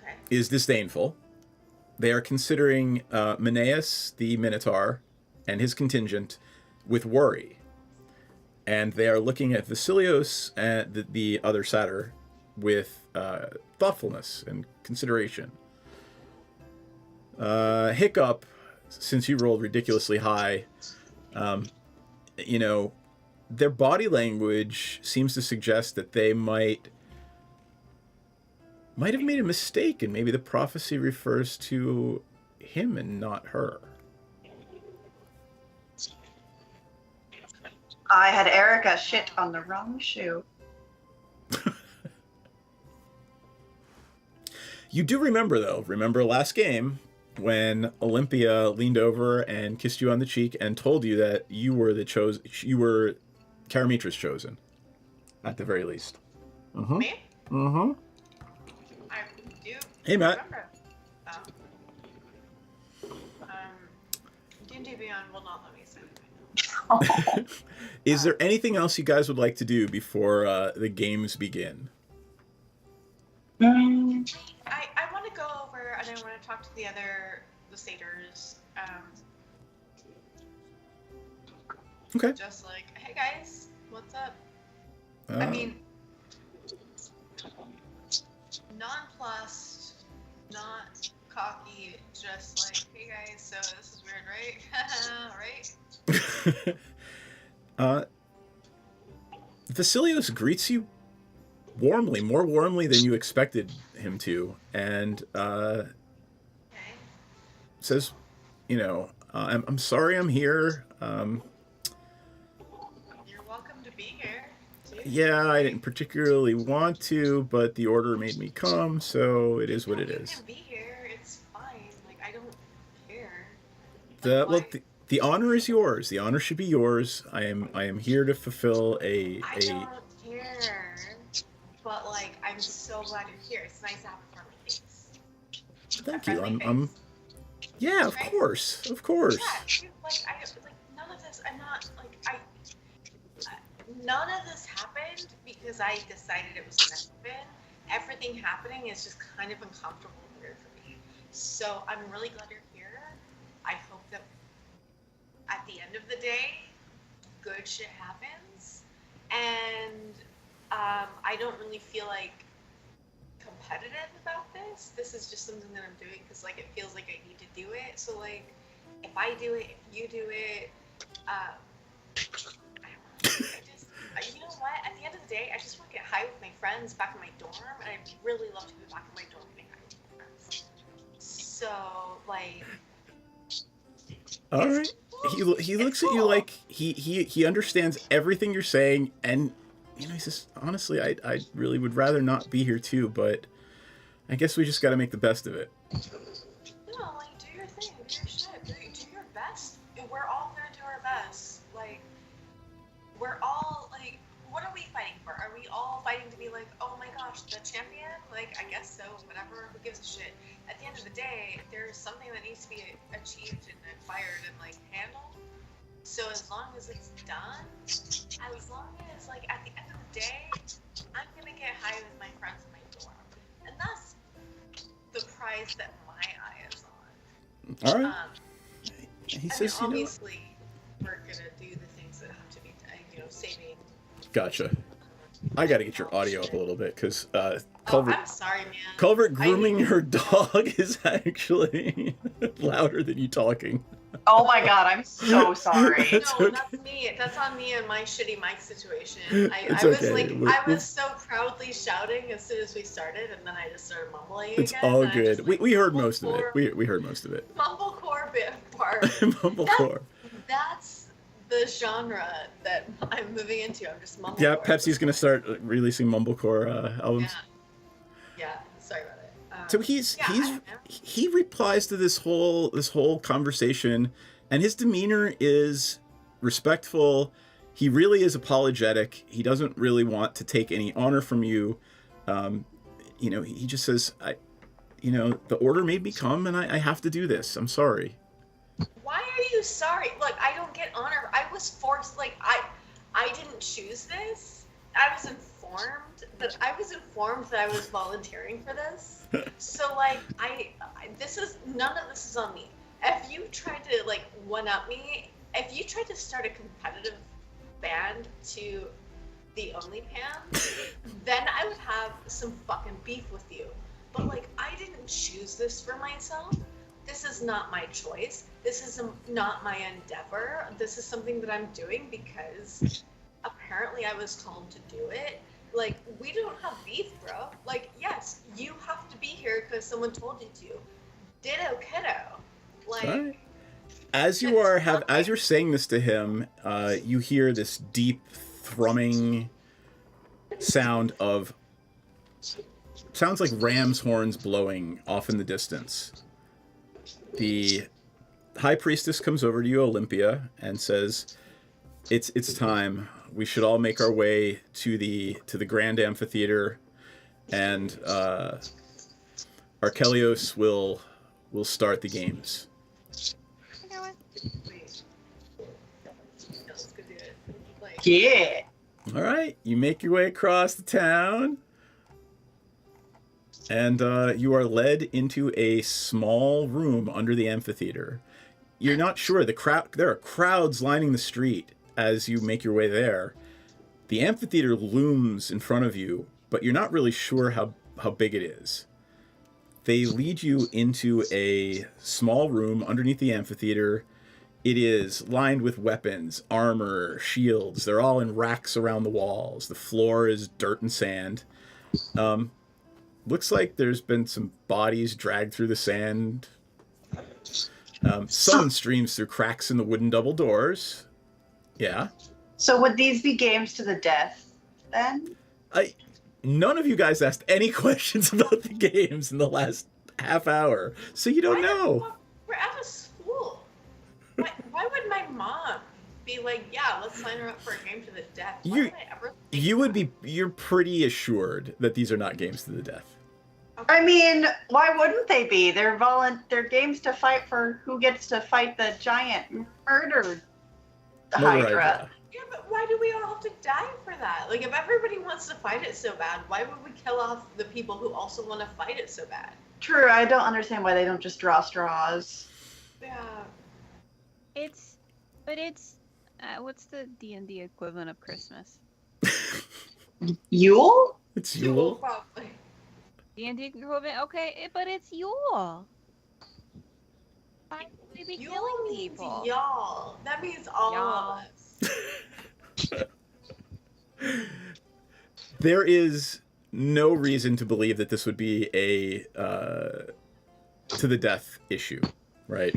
Speaker 1: Okay.
Speaker 3: is disdainful. They are considering Menaeus, the Minotaur, and his contingent with worry. And they are looking at Vasilios and the other satyr with thoughtfulness and consideration. Hiccup, since you rolled ridiculously high, their body language seems to suggest that they might have made a mistake, and maybe the prophecy refers to him and not her.
Speaker 5: I had Erica shit on the wrong shoe.
Speaker 3: You do remember, though. Remember last game when Olympia leaned over and kissed you on the cheek and told you that you were Karamitra's chosen, at the very least. Uh-huh.
Speaker 1: Me?
Speaker 3: Uh-huh.
Speaker 1: I do.
Speaker 3: Hey, Matt.
Speaker 1: Remember. D&D Beyond will not let me say it.
Speaker 3: Is there anything else you guys would like to do before the games begin?
Speaker 1: I want to go over and I want to talk to the satyrs.
Speaker 3: Okay.
Speaker 1: Just like, hey guys, what's up?
Speaker 3: Uh,
Speaker 1: I mean, nonplussed, not cocky, just like, hey guys, so this is weird, right? Right?
Speaker 3: Vasilios greets you warmly, more warmly than you expected him to, and
Speaker 1: Okay.
Speaker 3: says, I'm sorry I'm here.
Speaker 1: You're welcome to be here. Too.
Speaker 3: Yeah, I didn't particularly want to, but the order made me come, so it is what it
Speaker 1: You
Speaker 3: is.
Speaker 1: can be here. It's fine. Like, I don't care.
Speaker 3: The honor is yours. The honor should be yours. I am here to fulfill
Speaker 1: I don't care. But like, I'm so glad you're here. It's nice to have a friendly face.
Speaker 3: Thank
Speaker 1: A
Speaker 3: you.
Speaker 1: friendly
Speaker 3: I'm
Speaker 1: face.
Speaker 3: yeah, of
Speaker 1: Right?
Speaker 3: course.
Speaker 1: Yeah, dude, none of this. I'm not like none of this happened because I decided it was gonna happen. Everything happening is just kind of uncomfortable and weird for me. So I'm really glad you're here. I hope that at the end of the day, good shit happens, and I don't really feel like competitive about this. This is just something that I'm doing because like it feels like I need to do it. So like, if I do it, if you do it, I don't know. You know what? friends back in my dorm, and I'd really love to be back in my dorm getting high with my friends. So, like,
Speaker 3: All
Speaker 1: it's
Speaker 3: right.
Speaker 1: cool.
Speaker 3: He
Speaker 1: It's
Speaker 3: looks at you
Speaker 1: cool.
Speaker 3: like he understands everything you're saying, and he says, honestly, I really would rather not be here too, but I guess we just got to make the best of it.
Speaker 1: No, like, do your thing, do your shit, do your best. And we're all gonna do our best. Like, we're all, like, what are we fighting for? Are we all fighting to be like, oh my gosh, the champion? Like, I guess so, whatever, who gives a shit? At the end of the day, there's something that needs to be achieved and acquired and, like, handled. So as long as it's done, as long as, like, at the end of the day, I'm gonna get high with my friends in my dorm. And that's the prize that my eye is on.
Speaker 3: All right. He
Speaker 1: I
Speaker 3: says,
Speaker 1: mean, obviously, we're gonna do the things that have to be done, saving.
Speaker 3: Gotcha. I got to get your audio up a little bit because
Speaker 1: I'm sorry, man.
Speaker 3: Culvert grooming her dog is actually louder than you talking.
Speaker 5: Oh my god, I'm so sorry.
Speaker 3: It's
Speaker 1: No,
Speaker 3: okay.
Speaker 1: that's me. That's on me and my shitty mic situation.
Speaker 3: It's
Speaker 1: I was
Speaker 3: okay.
Speaker 1: like,
Speaker 3: We'll-
Speaker 1: I was so proudly shouting as soon as we started, and then I just started mumbling
Speaker 3: It's
Speaker 1: again.
Speaker 3: all
Speaker 1: and I
Speaker 3: good.
Speaker 1: just, like,
Speaker 3: We heard most of it.
Speaker 1: mumblecore-
Speaker 3: We heard most of it.
Speaker 1: Mumblecore bit part.
Speaker 3: Mumblecore.
Speaker 1: That's the genre that I'm moving into. I'm just mumblecore.
Speaker 3: Yeah, Pepsi's gonna start releasing mumblecore albums.
Speaker 1: Yeah. Sorry about it.
Speaker 3: So he's
Speaker 1: yeah, I don't know.
Speaker 3: he replies to this whole conversation, and his demeanor is respectful. He really is apologetic. He doesn't really want to take any honor from you. He just says, the order made me come, and I have to do this. I'm sorry.
Speaker 1: Why are you sorry? Look, I don't get honor. I was forced. Like, I didn't choose this. I was informed that I was volunteering for this. So, like, none of this is on me. If you tried to, like, one-up me, if you tried to start a competitive band to the OnlyPan, then I would have some fucking beef with you. But, like, I didn't choose this for myself. This is not my choice. This is not my endeavor. This is something that I'm doing because apparently I was told to do it. Like, we don't have beef, bro. Like, yes, you have to be here because someone told you to. Ditto, kiddo. Like,
Speaker 3: Right. As you're saying this to him, you hear this deep thrumming sounds like ram's horns blowing off in the distance. The high priestess comes over to you, Olympia, and says, "It's time. We should all make our way to the grand amphitheater, and Archelios will start the games."
Speaker 1: wait. Yeah, let's go do it. Like,
Speaker 5: Yeah.
Speaker 3: All right, you make your way across the town, and you are led into a small room under the amphitheater. You're not sure. There are crowds lining the street as you make your way there. The amphitheater looms in front of you, but you're not really sure how big it is. They lead you into a small room underneath the amphitheater. It is lined with weapons, armor, shields. They're all in racks around the walls. The floor is dirt and sand. Looks like there's been some bodies dragged through the sand. Sun streams through cracks in the wooden double doors. Yeah.
Speaker 5: So would these be games to the death then?
Speaker 3: None of you guys asked any questions about the games in the last half hour, so you don't know.
Speaker 1: We're at a school. Why would my mom be like, yeah, let's sign her up for a game to the death? Why would I ever think
Speaker 3: You're pretty assured that these are not games to the death.
Speaker 5: I mean, why wouldn't they be? They're games to fight for who gets to fight the giant murder Hydra.
Speaker 1: Yeah, but why do we all have to die for that? Like, if everybody wants to fight it so bad, why would we kill off the people who also want to fight it so bad?
Speaker 5: True, I don't understand why they don't just draw straws.
Speaker 1: Yeah.
Speaker 4: It's what's the D&D equivalent of Christmas?
Speaker 5: Yule?
Speaker 3: It's Yule.
Speaker 1: Probably.
Speaker 4: D&D equivalent, okay, but it's Yule. Why would we be
Speaker 1: Yule
Speaker 4: killing
Speaker 1: means
Speaker 4: people?
Speaker 1: y'all. That means all
Speaker 4: Y'all.
Speaker 1: of us.
Speaker 3: There is no reason to believe that this would be a to the death issue, right?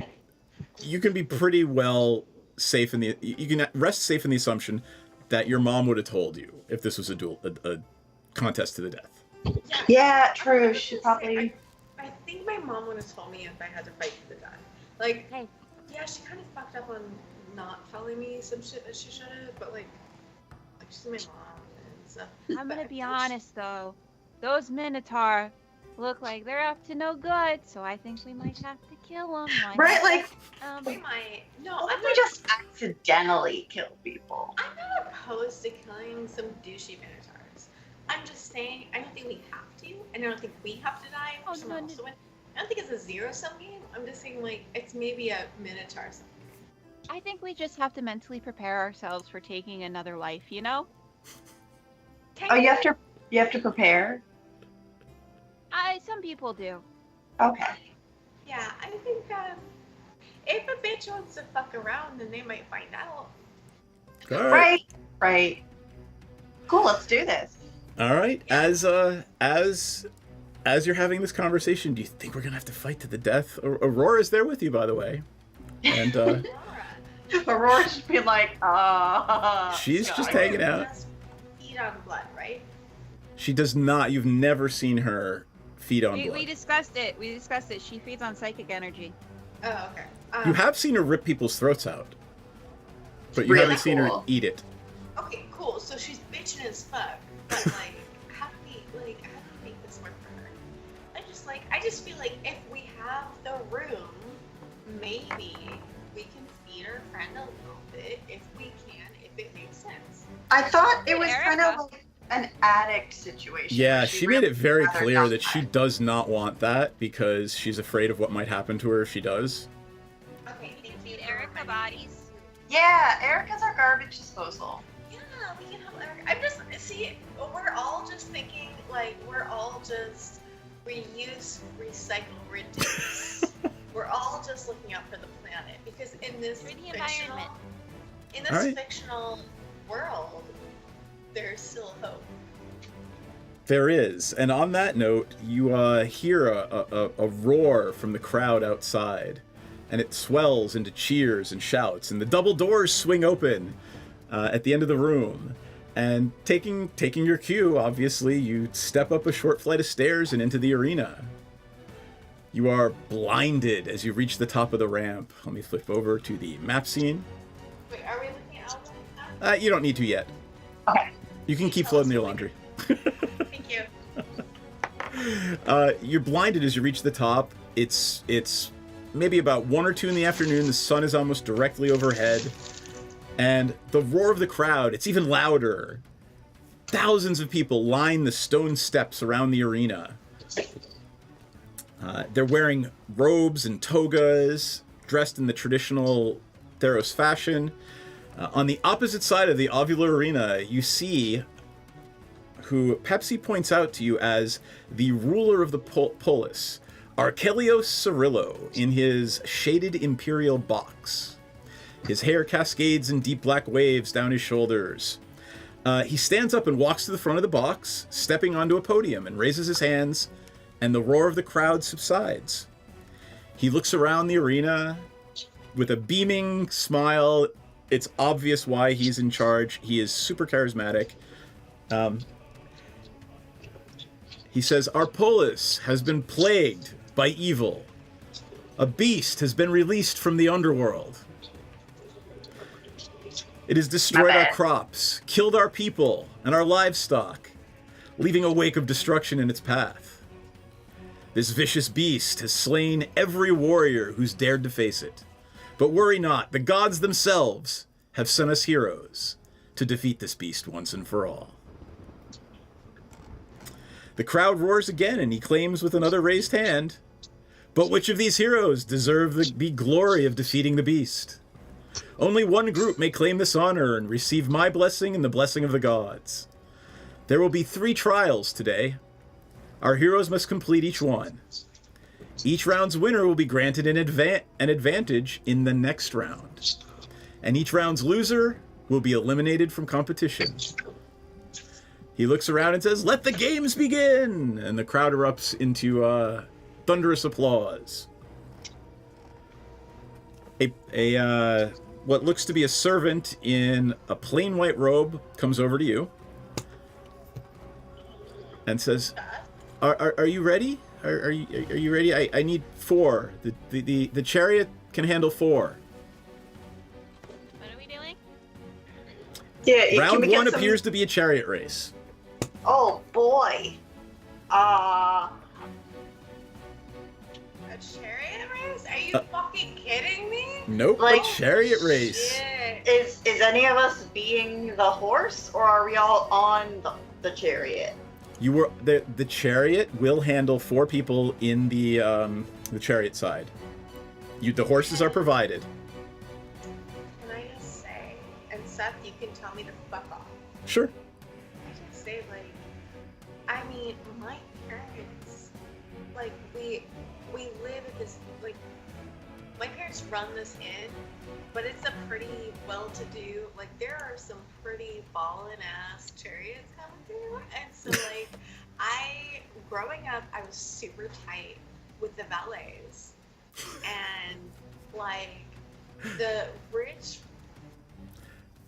Speaker 3: You can be pretty well safe in the you can rest safe in the assumption that your mom would have told you if this was a contest to the death.
Speaker 5: Yeah, true. She probably.
Speaker 1: I think my mom would have told me if I had to fight to the death. Like,
Speaker 4: Hey.
Speaker 1: yeah, she kind of fucked up on not telling me some shit that she should have, but like she's my mom and stuff.
Speaker 4: I'm gonna be honest though, those Minotaur look like they're up to no good, so I think we might have to kill them.
Speaker 5: Right, like,
Speaker 1: We might. No,
Speaker 5: what
Speaker 1: I'm
Speaker 5: if we
Speaker 1: not.
Speaker 5: just accidentally kill people?
Speaker 1: I'm not opposed to killing some douchey minotaurs. I'm just saying, I don't think we have to, and I don't think we have to die for
Speaker 4: Oh,
Speaker 1: someone
Speaker 4: no,
Speaker 1: else to win. I don't think it's a zero-sum game. I'm just saying, like, it's maybe a minotaur sum.
Speaker 4: I think we just have to mentally prepare ourselves for taking another life, you know?
Speaker 5: Oh, you have to prepare.
Speaker 4: Some people do.
Speaker 5: Okay.
Speaker 1: Yeah, I think if a bitch wants to fuck around, then they might find out.
Speaker 3: All right.
Speaker 5: Right. Cool. Let's do this.
Speaker 3: All right. As you're having this conversation, do you think we're gonna have to fight to the death? Aurora's there with you, by the way, and
Speaker 1: Laura.
Speaker 5: Aurora's just being like,
Speaker 3: she's just
Speaker 5: God.
Speaker 3: hanging out.
Speaker 1: Just feed on blood, right?
Speaker 3: She does not. You've never seen her feed on blood.
Speaker 4: We discussed it. We discussed it. She feeds on psychic energy.
Speaker 1: Oh, okay.
Speaker 3: You have seen her rip people's throats out, but you
Speaker 5: Really
Speaker 3: haven't seen her
Speaker 5: cool.
Speaker 3: eat it.
Speaker 1: Okay, cool. So she's bitching as fuck, but like, how do we make this work for her? I just feel like if we have the room, maybe we can feed our friend a little bit if we can, if it makes sense.
Speaker 5: I thought it was
Speaker 4: Erica.
Speaker 5: kind of like an addict situation.
Speaker 3: Yeah,
Speaker 5: where
Speaker 3: she
Speaker 5: really
Speaker 3: made it very
Speaker 5: rather
Speaker 3: clear
Speaker 5: not
Speaker 3: that she
Speaker 5: die.
Speaker 3: does not want that because she's afraid of what might happen to her if she does.
Speaker 1: Okay, thank you.
Speaker 4: Feed
Speaker 1: for
Speaker 4: Erica
Speaker 1: reminding me.
Speaker 4: bodies.
Speaker 5: Yeah, Erica's our garbage disposal.
Speaker 1: Yeah, we can help Erica. I'm just we're all just thinking like we're all just reuse, recycle, reduce. We're all just looking out for the planet because in this
Speaker 4: For the
Speaker 1: fictional,
Speaker 4: environment.
Speaker 1: in this
Speaker 3: Alright.
Speaker 1: fictional world, there's still hope.
Speaker 3: There is, and on that note, you hear a roar from the crowd outside, and it swells into cheers and shouts, and the double doors swing open at the end of the room. And taking your cue, obviously, you step up a short flight of stairs and into the arena. You are blinded as you reach the top of the ramp. Let me flip over to the map scene.
Speaker 1: Wait, are we looking at Alvin now?
Speaker 3: You don't need to yet.
Speaker 5: Okay.
Speaker 3: You can keep floating your laundry.
Speaker 1: Thank you.
Speaker 3: You're blinded as you reach the top. It's maybe about 1 or 2 in the afternoon. The sun is almost directly overhead. And the roar of the crowd, it's even louder. Thousands of people line the stone steps around the arena. They're wearing robes and togas, dressed in the traditional Theros fashion. On the opposite side of the ovular arena, you see who Pepsi points out to you as the ruler of the polis, Archelios Cirillo, in his shaded imperial box. His hair cascades in deep black waves down his shoulders. He stands up and walks to the front of the box, stepping onto a podium, and raises his hands, and the roar of the crowd subsides. He looks around the arena with a beaming smile. It's obvious why he's in charge. He is super charismatic. He says, "Our polis has been plagued by evil. A beast has been released from the underworld. It has destroyed our crops, killed our people and our livestock, leaving a wake of destruction in its path. This vicious beast has slain every warrior who's dared to face it. But worry not, the gods themselves have sent us heroes to defeat this beast once and for all." The crowd roars again, and he claims with another raised hand, "But which of these heroes deserve the glory of defeating the beast? Only one group may claim this honor and receive my blessing and the blessing of the gods. There will be 3 trials today. Our heroes must complete each one. Each round's winner will be granted an advantage in the next round. And each round's loser will be eliminated from competition. He looks around and says, "Let the games begin!" And the crowd erupts into thunderous applause. A what looks to be a servant in a plain white robe comes over to you and says, "Are you ready? Are you ready? I need 4. The chariot can handle 4."
Speaker 4: What are we doing?
Speaker 5: Yeah, can
Speaker 3: Round
Speaker 5: we get
Speaker 3: 1
Speaker 5: some...
Speaker 3: appears to be a chariot race.
Speaker 5: Oh boy.
Speaker 1: A chariot race? Are you fucking kidding me?
Speaker 3: Nope,
Speaker 5: Like-
Speaker 3: a chariot race.
Speaker 1: Shit.
Speaker 5: Is any of us being the horse, or are we all on the chariot?
Speaker 3: You were the chariot will handle 4 people in the chariot side. The horses are provided.
Speaker 1: Can I just say, and Seth, you can tell me to fuck off.
Speaker 3: Sure.
Speaker 1: I just say, like, I mean, my parents, like, we live at this, like, my parents run this inn, but it's a pretty well-to-do, like, there are some pretty ballin' ass chariots coming through, and so, like, growing up, I was super tight with the valets, and, like, the rich.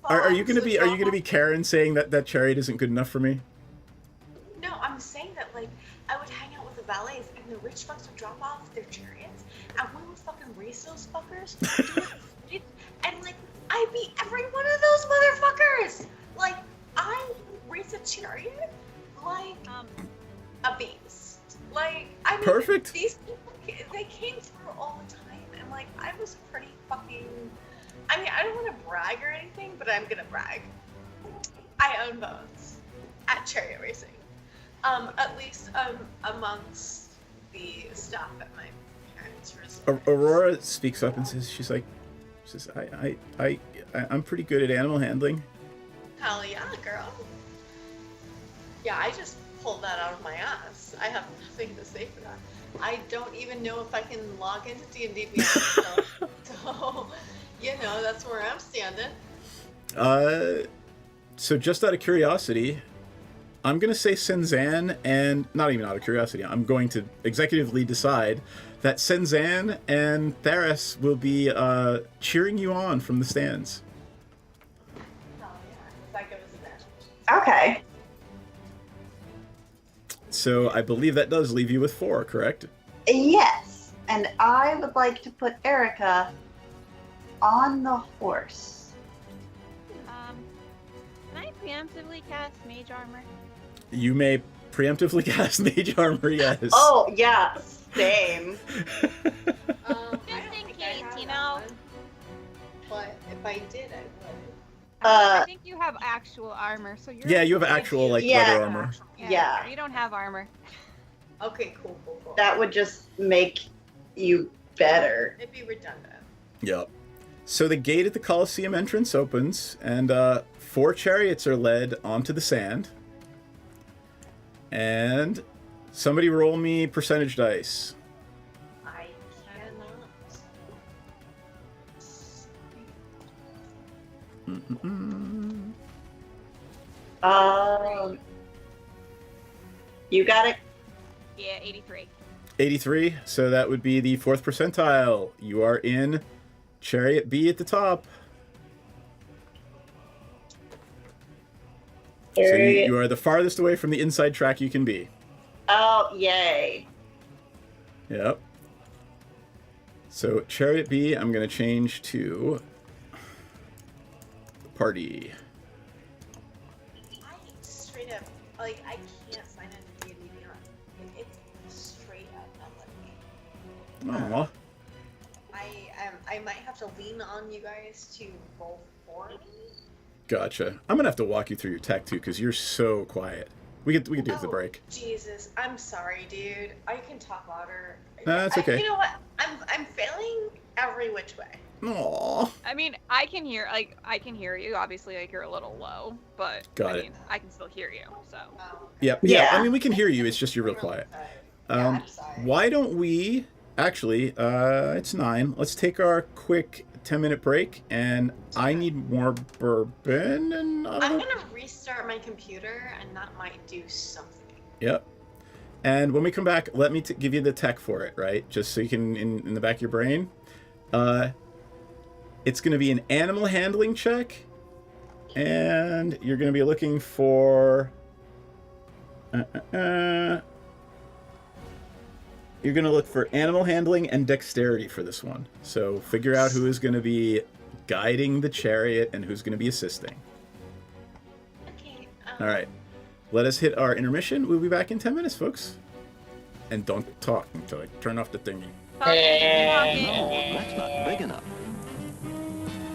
Speaker 3: Are you gonna
Speaker 1: fucks
Speaker 3: be
Speaker 1: would drop off-
Speaker 3: Karen saying that chariot isn't good enough for me?
Speaker 1: No, I'm saying that, like, I would hang out with the valets, and the rich fucks would drop off their chariots, and we would fucking race those fuckers, do it in the streets, and, like, I beat every one of those motherfuckers! Like, I race a chariot like a beast. Like, I mean,
Speaker 3: Perfect.
Speaker 1: these people, they came through all the time, and, like, I was pretty fucking, I mean, I don't want to brag or anything, but I'm gonna brag. I own bones at chariot racing. At least amongst the staff at my parents' resort.
Speaker 3: Aurora speaks up and says, I'm pretty good at animal handling.
Speaker 1: Hell yeah, girl. Yeah, I just pulled that out of my ass. I have nothing to say for that. I don't even know if I can log into D&D Beyond, so you know, that's where I'm standing.
Speaker 3: So just out of curiosity, I'm going to say Senzan, and not even out of curiosity, I'm going to executively decide that Senzan and Theras will be cheering you on from the stands.
Speaker 1: Hell yeah, that gives advantage.
Speaker 5: Okay.
Speaker 3: So I believe that does leave you with 4, correct?
Speaker 5: Yes, and I would like to put Erica on the horse.
Speaker 4: Can I preemptively cast Mage Armor?
Speaker 3: You may preemptively cast Mage Armor, yes.
Speaker 5: Oh, yeah, same.
Speaker 1: I don't
Speaker 4: in
Speaker 1: think I
Speaker 4: case,
Speaker 1: have
Speaker 4: you
Speaker 1: that
Speaker 4: know.
Speaker 1: one, but if I did, I would.
Speaker 4: I think you have actual armor, so you're.
Speaker 3: Yeah, you have actual, like,
Speaker 5: Yeah.
Speaker 3: leather armor.
Speaker 5: Yeah.
Speaker 4: You don't have armor.
Speaker 1: Okay, cool.
Speaker 5: That would just make you better.
Speaker 1: It'd be redundant.
Speaker 3: Yep. So the gate at the Colosseum entrance opens, and 4 chariots are led onto the sand. And somebody roll me percentage dice.
Speaker 1: I cannot.
Speaker 3: Mm-mm-mm.
Speaker 5: You got it.
Speaker 4: Yeah, 83.
Speaker 3: 83, so that would be the 4th percentile. You are in Chariot B at the top. So you are the farthest away from the inside track you can be.
Speaker 5: Oh, yay.
Speaker 3: Yep. So Chariot B, I'm going to change to the party.
Speaker 1: I straight up, like, I can't sign into D&D Beyond. Like, it's straight up not letting me.
Speaker 3: Aw.
Speaker 1: I might have to lean on you guys to roll for me.
Speaker 3: Gotcha. I'm gonna have to walk you through your tech too, because you're so quiet. We could do it at the break.
Speaker 1: Jesus, I'm sorry, dude. I can talk louder.
Speaker 3: No, that's okay.
Speaker 1: You know what? I'm failing every which way.
Speaker 3: Aww.
Speaker 4: I mean, I can hear you. Obviously, like, you're a little low, but
Speaker 3: Got it.
Speaker 4: I can still hear you. So.
Speaker 1: Oh,
Speaker 3: Yep.
Speaker 5: Yeah.
Speaker 3: Yeah. I mean, we can hear you. It's just you're real quiet.
Speaker 1: I'm sorry.
Speaker 3: Why don't we actually? It's 9. Let's take our quick 10-minute break, and I need more bourbon. And
Speaker 1: I'm gonna restart my computer, and that might do something.
Speaker 3: Yep. And when we come back, let me give you the tech for it, right? Just so you can, in the back of your brain. It's going to be an animal handling check, and you're going to be looking for... You're going to look for animal handling and dexterity for this one. So figure out who is going to be guiding the chariot and who's going to be assisting.
Speaker 1: Okay.
Speaker 3: All right. Let us hit our intermission. We'll be back in 10 minutes, folks. And don't talk until I turn off the thingy.
Speaker 4: Talking.
Speaker 6: No, that's not big enough.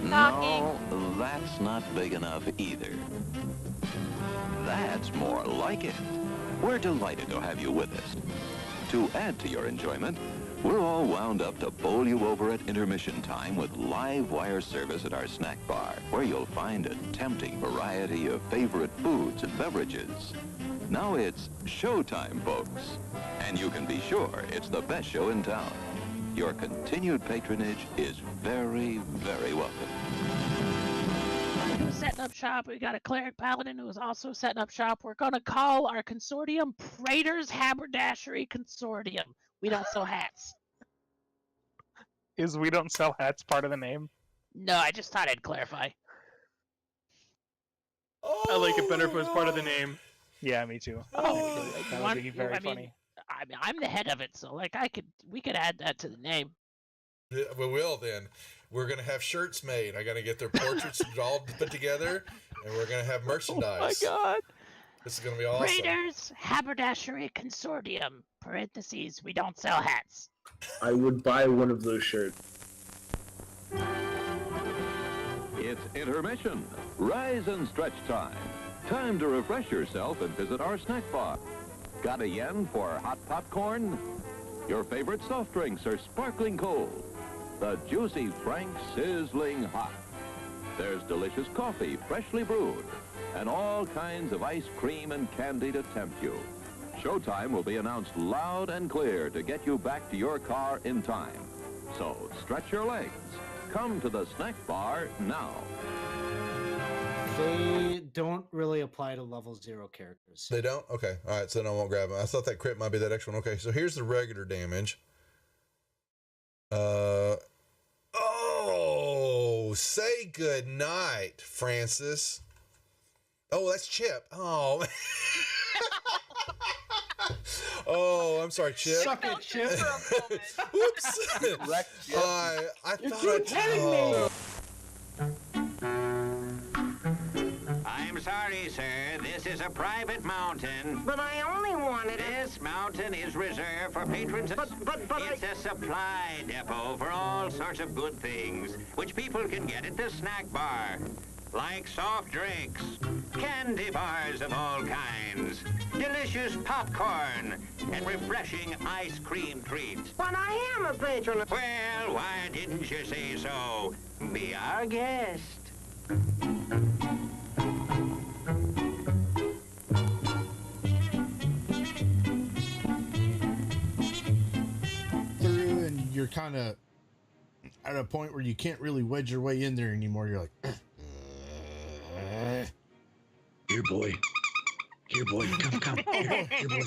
Speaker 6: No, that's not big enough either. That's more like it. We're delighted to have you with us. To add to your enjoyment, we're all wound up to bowl you over at intermission time with live wire service at our snack bar, where you'll find a tempting variety of favorite foods and beverages. Now it's showtime, folks. And you can be sure it's the best show in town. Your continued patronage is very, very welcome.
Speaker 7: Setting up shop. We got a cleric paladin who is also setting up shop. We're going to call our consortium Praetor's Haberdashery Consortium. We don't sell hats.
Speaker 8: Is we don't sell hats part of the name?
Speaker 7: No, I just thought I'd clarify.
Speaker 8: I like it better if it was part of the name. Yeah, me too.
Speaker 7: Oh,
Speaker 8: That would be very funny.
Speaker 7: I'm the head of it, so like we could add that to the name.
Speaker 9: Yeah, we will then. We're gonna have shirts made. I gotta get their portraits all put together, and we're gonna have merchandise.
Speaker 8: Oh my god!
Speaker 9: This is gonna be awesome.
Speaker 7: Praetor's Haberdashery Consortium. Parentheses. We don't sell hats.
Speaker 10: I would buy one of those shirts.
Speaker 6: It's intermission. Rise and stretch time. Time to refresh yourself and visit our snack bar. Got a yen for hot popcorn? Your favorite soft drinks are sparkling cold. The juicy Frank sizzling hot. There's delicious coffee, freshly brewed, and all kinds of ice cream and candy to tempt you. Showtime will be announced loud and clear to get you back to your car in time. So stretch your legs. Come to the snack bar now.
Speaker 11: They don't really apply to level 0 characters.
Speaker 9: They don't? Okay. All right. So then I won't grab them. I thought that crit might be that extra one. Okay. So here's the regular damage. Oh, say good night, Francis. Oh, that's Chip. Oh. Oh, I'm sorry, Chip.
Speaker 11: Suck it, Chip.
Speaker 9: Whoops. I thought
Speaker 11: kidding
Speaker 12: I'm sorry, sir. This is a private mountain.
Speaker 13: But I only wanted it.
Speaker 12: This mountain is reserved for patrons.
Speaker 13: But
Speaker 12: it's a supply depot for all sorts of good things, which people can get at the snack bar. Like soft drinks, candy bars of all kinds, delicious popcorn, and refreshing ice cream treats.
Speaker 13: But I am a patron.
Speaker 12: Well, why didn't you say so? Be our guest.
Speaker 14: Through, and you're kind of at a point where you can't really wedge your way in there anymore. You're like,
Speaker 10: Here, boy. Here, boy. Come. Here, boy.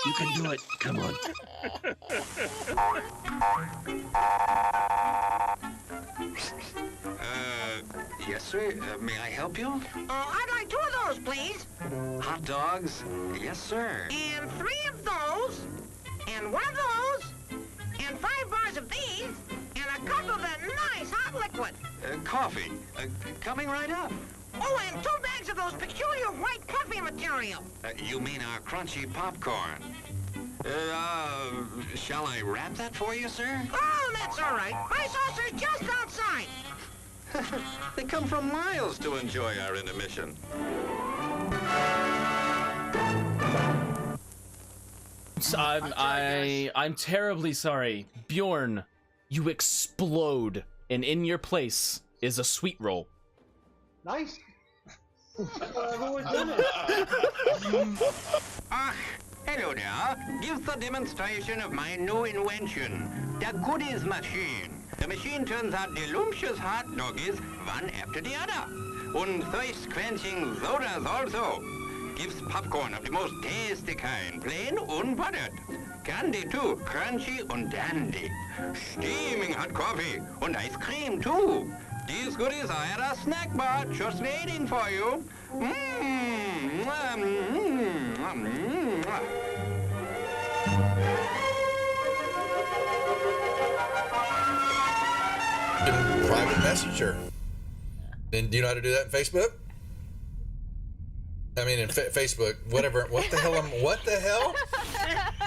Speaker 10: You can do it. Come on.
Speaker 12: Yes, sir. May I help you?
Speaker 13: I'd like 2 of those, please.
Speaker 12: Hot dogs? Yes, sir.
Speaker 13: And 3 of those. And 1 of those. And 5 bars of these. And a cup of that nice hot liquid.
Speaker 12: Coffee. Coming right up.
Speaker 13: Oh, and 2 bags of those peculiar white puffy material.
Speaker 12: You mean our crunchy popcorn? Shall I wrap that for you, sir?
Speaker 13: Oh, that's all right. My saucer's just outside.
Speaker 12: They come from miles to enjoy our intermission.
Speaker 15: I'm terribly sorry. Bjorn, you explode, and in your place is a sweet roll.
Speaker 11: Nice.
Speaker 12: Hello there. Give the demonstration of my new invention, the goodies machine. The machine turns out delicious hot doggies one after the other. And thirst-quenching sodas also. Gives popcorn of the most tasty kind, plain unbuttered. Candy too, crunchy and dandy. Steaming hot coffee and ice cream too. These goodies are at our snack bar, just waiting for you.
Speaker 9: Private messenger. And do you know how to do that in Facebook? I mean, in Facebook, whatever. What the hell? What the hell?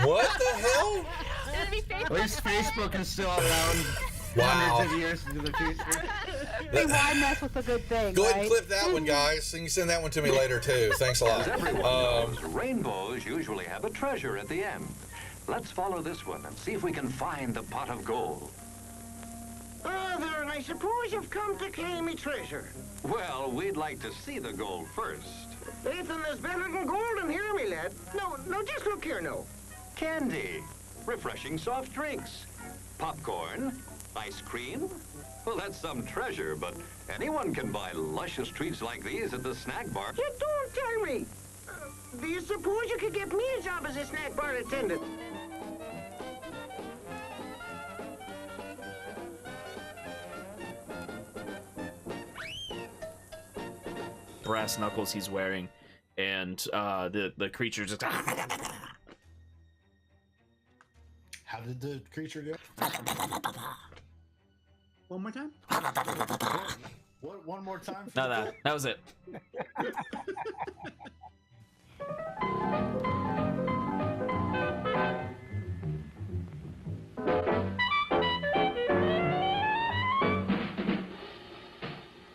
Speaker 9: What the hell?
Speaker 11: At least Facebook is still around
Speaker 9: Wow.
Speaker 11: hundreds of years into the future.
Speaker 16: Hey, why mess with a good thing,
Speaker 9: Go ahead
Speaker 16: right?
Speaker 9: and clip that one, guys. And you send that one to me later, too. Thanks a lot.
Speaker 6: As everyone knows, rainbows usually have a treasure at the end. Let's follow this one and see if we can find the pot of gold.
Speaker 13: Then I suppose you've come to claim me treasure.
Speaker 6: Well, we'd like to see the gold first.
Speaker 13: Ethan, there's better than gold in here, me lad. No, just look here, no.
Speaker 6: Candy, refreshing soft drinks, popcorn, ice cream. Well, that's some treasure, but anyone can buy luscious treats like these at the snack bar.
Speaker 13: You don't tell me. Do you suppose you could get me a job as a snack bar attendant?
Speaker 15: Brass knuckles he's wearing, and the creature just.
Speaker 14: How did the creature go?
Speaker 11: One more time?
Speaker 14: What? One more time?
Speaker 15: No, that was it.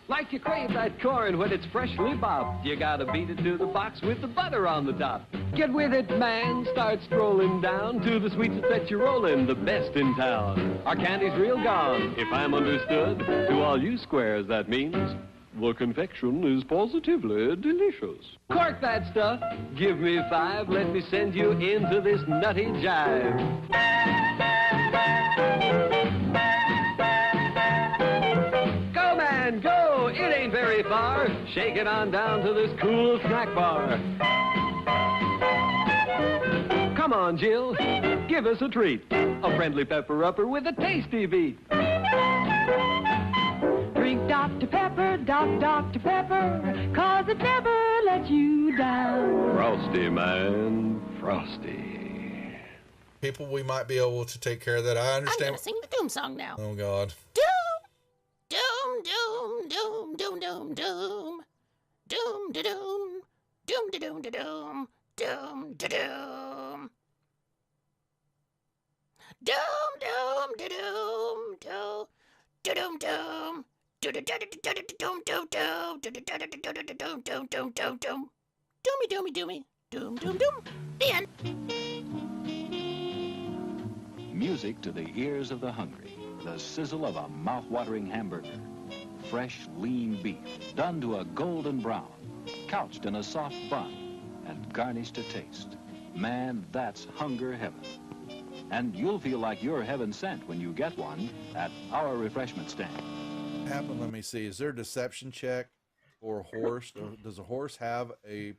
Speaker 17: Like you crave that corn when it's freshly bobbed. You gotta beat it to the box with the butter on the top. Get with it, man. Start strolling down to the sweets that you're rolling, the best in town. Our candy's real gone, if I'm understood. To all you squares, that means the confection is positively delicious. Cork that stuff. Give me 5. Let me send you into this nutty jive. Go, man, go! It ain't very far. Shake it on down to this cool snack bar. Come on, Jill. Give us a treat. A friendly pepper-upper with a tasty beat.
Speaker 16: Drink Dr. Pepper, Dr. Pepper, 'cause it never lets you down.
Speaker 17: Frosty, man. Frosty.
Speaker 9: People, we might be able to take care of that. I
Speaker 7: I'm
Speaker 9: understand.
Speaker 7: gonna sing the Doom song now.
Speaker 9: Oh, God.
Speaker 7: Doom, doom, doom, doom, doom, doom, doom, doom, da doom, doom, da doom, da doom, doom, da doom, doom, doom, da doom, doom, da doom, doom. Doomy doomy, doom doom doom. The end.
Speaker 18: Music to the ears of the hungry. The sizzle of a mouth-watering hamburger. Fresh, lean beef, done to a golden brown, couched in a soft bun, and garnished to taste. Man, that's hunger heaven. And you'll feel like you're heaven sent when you get one at our refreshment stand.
Speaker 9: Happen. Let me see. Is there a deception check for a horse? Does a horse have a?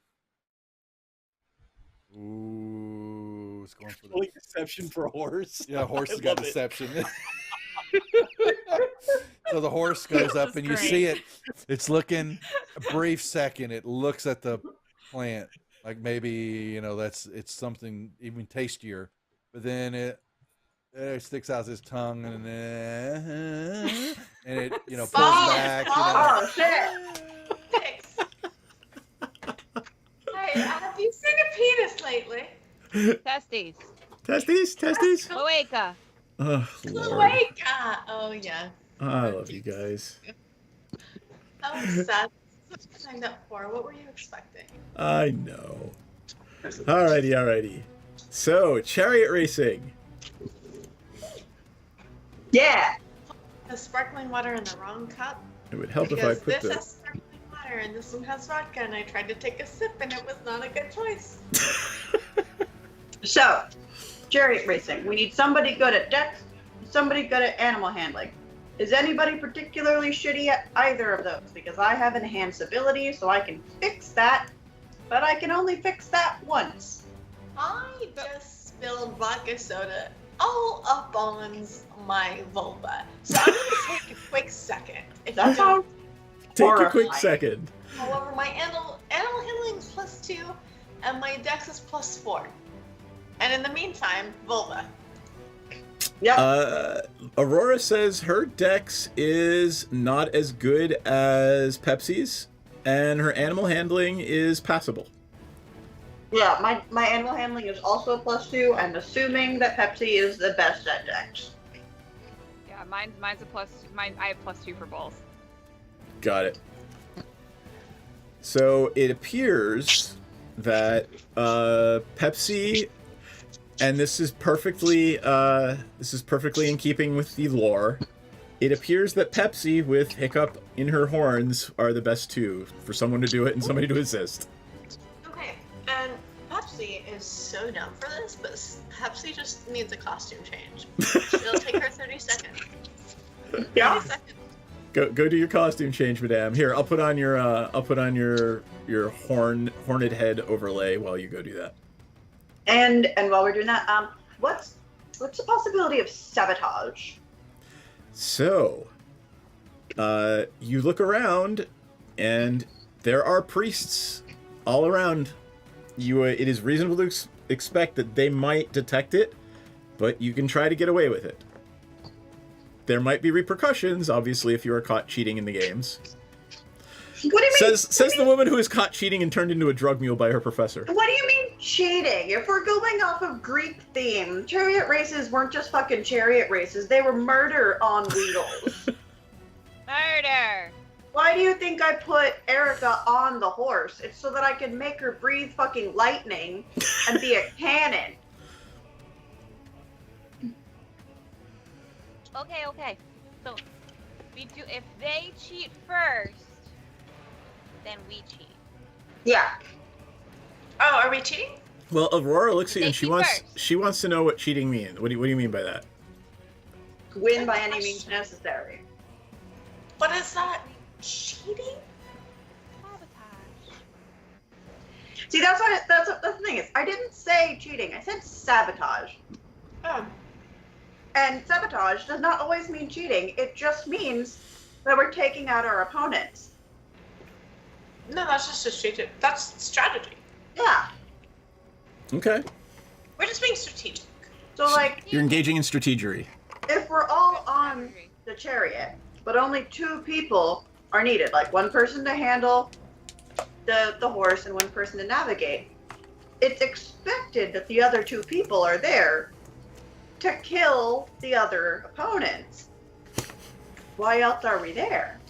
Speaker 9: Ooh, it's going for the
Speaker 3: deception for a horse.
Speaker 9: Yeah, a horse has
Speaker 3: I
Speaker 9: got
Speaker 3: love it.
Speaker 9: deception. So the horse goes up and you see it. It's looking a brief second. It looks at the plant like maybe it's something even tastier, but then it sticks out his tongue and it pulls back.
Speaker 2: Oh, shit.
Speaker 1: Thanks. Hey, have you seen a penis lately?
Speaker 4: Testes.
Speaker 3: Testes.
Speaker 4: Cloaca.
Speaker 3: Oh, Lord.
Speaker 1: Cloaca. Oh, yeah.
Speaker 3: I love you guys.
Speaker 1: That was sad. That's what I signed up for. What were you expecting?
Speaker 3: I know. Alrighty. So, chariot racing.
Speaker 2: Yeah.
Speaker 1: The sparkling water in the wrong cup.
Speaker 3: It would help if I
Speaker 1: Because
Speaker 3: put
Speaker 1: this
Speaker 3: the.
Speaker 1: has sparkling water and this one has vodka, and I tried to take a sip and it was not a good choice.
Speaker 2: So, chariot racing. We need somebody good at dex, somebody good at animal handling. Is anybody particularly shitty at either of those? Because I have enhanced ability, so I can fix that, but I can only fix that once.
Speaker 1: I just spilled vodka soda all up on my vulva. So I'm gonna take a quick second. If you don't-
Speaker 3: Take a quick second.
Speaker 1: However, my animal handling is +2, and my dex is +4. And in the meantime, vulva.
Speaker 3: Aurora says her dex is not as good as Pepsi's, and her animal handling is passable.
Speaker 2: Yeah, my animal handling is also +2. I'm assuming that Pepsi is the best at dex.
Speaker 4: Yeah, mine's a plus. I have +2 for both.
Speaker 3: Got it. So it appears that Pepsi, and this is perfectly in keeping with the lore. It appears that Pepsi with Hiccup in her horns are the best two for someone to do it and somebody to assist.
Speaker 1: Okay, and Pepsi is so dumb for this, but Pepsi just needs a costume change. It'll take her 30 seconds.
Speaker 2: Yeah.
Speaker 1: 30 seconds.
Speaker 3: Go do your costume change, madame. Here, I'll put on your horned head overlay while you go do that.
Speaker 2: And while we're doing that, what's the possibility of sabotage?
Speaker 3: So, you look around, and there are priests all around. It is reasonable to expect that they might detect it, but you can try to get away with it. There might be repercussions, obviously, if you are caught cheating in the games.
Speaker 2: What do you mean?
Speaker 3: Says the woman who is caught cheating and turned into a drug mule by her professor.
Speaker 2: What do you mean cheating? If we're going off of Greek theme, chariot races weren't just fucking chariot races. They were murder on wheels.
Speaker 4: Murder!
Speaker 2: Why do you think I put Erica on the horse? It's so that I can make her breathe fucking lightning and be a cannon.
Speaker 4: Okay. So if they cheat first, then we cheat.
Speaker 2: Yeah.
Speaker 1: Oh, are we cheating?
Speaker 3: Well, Aurora looks at you and
Speaker 4: They cheat
Speaker 3: she wants to know what cheating means. What do you mean by that?
Speaker 2: Win by any means necessary.
Speaker 1: What is that? Cheating?
Speaker 2: See, that's the thing is, I didn't say cheating. I said sabotage.
Speaker 1: Oh.
Speaker 2: And sabotage does not always mean cheating. It just means that we're taking out our opponents.
Speaker 1: No, that's just a strategy. That's strategy.
Speaker 2: Yeah.
Speaker 3: Okay.
Speaker 1: We're just being strategic.
Speaker 2: So, like,
Speaker 3: You're engaging in strategery.
Speaker 2: if we're all on the chariot, but only 2 people are needed, like one person to handle the horse and one person to navigate, it's expected that the other 2 people are there to kill the other opponents. Why else are we there?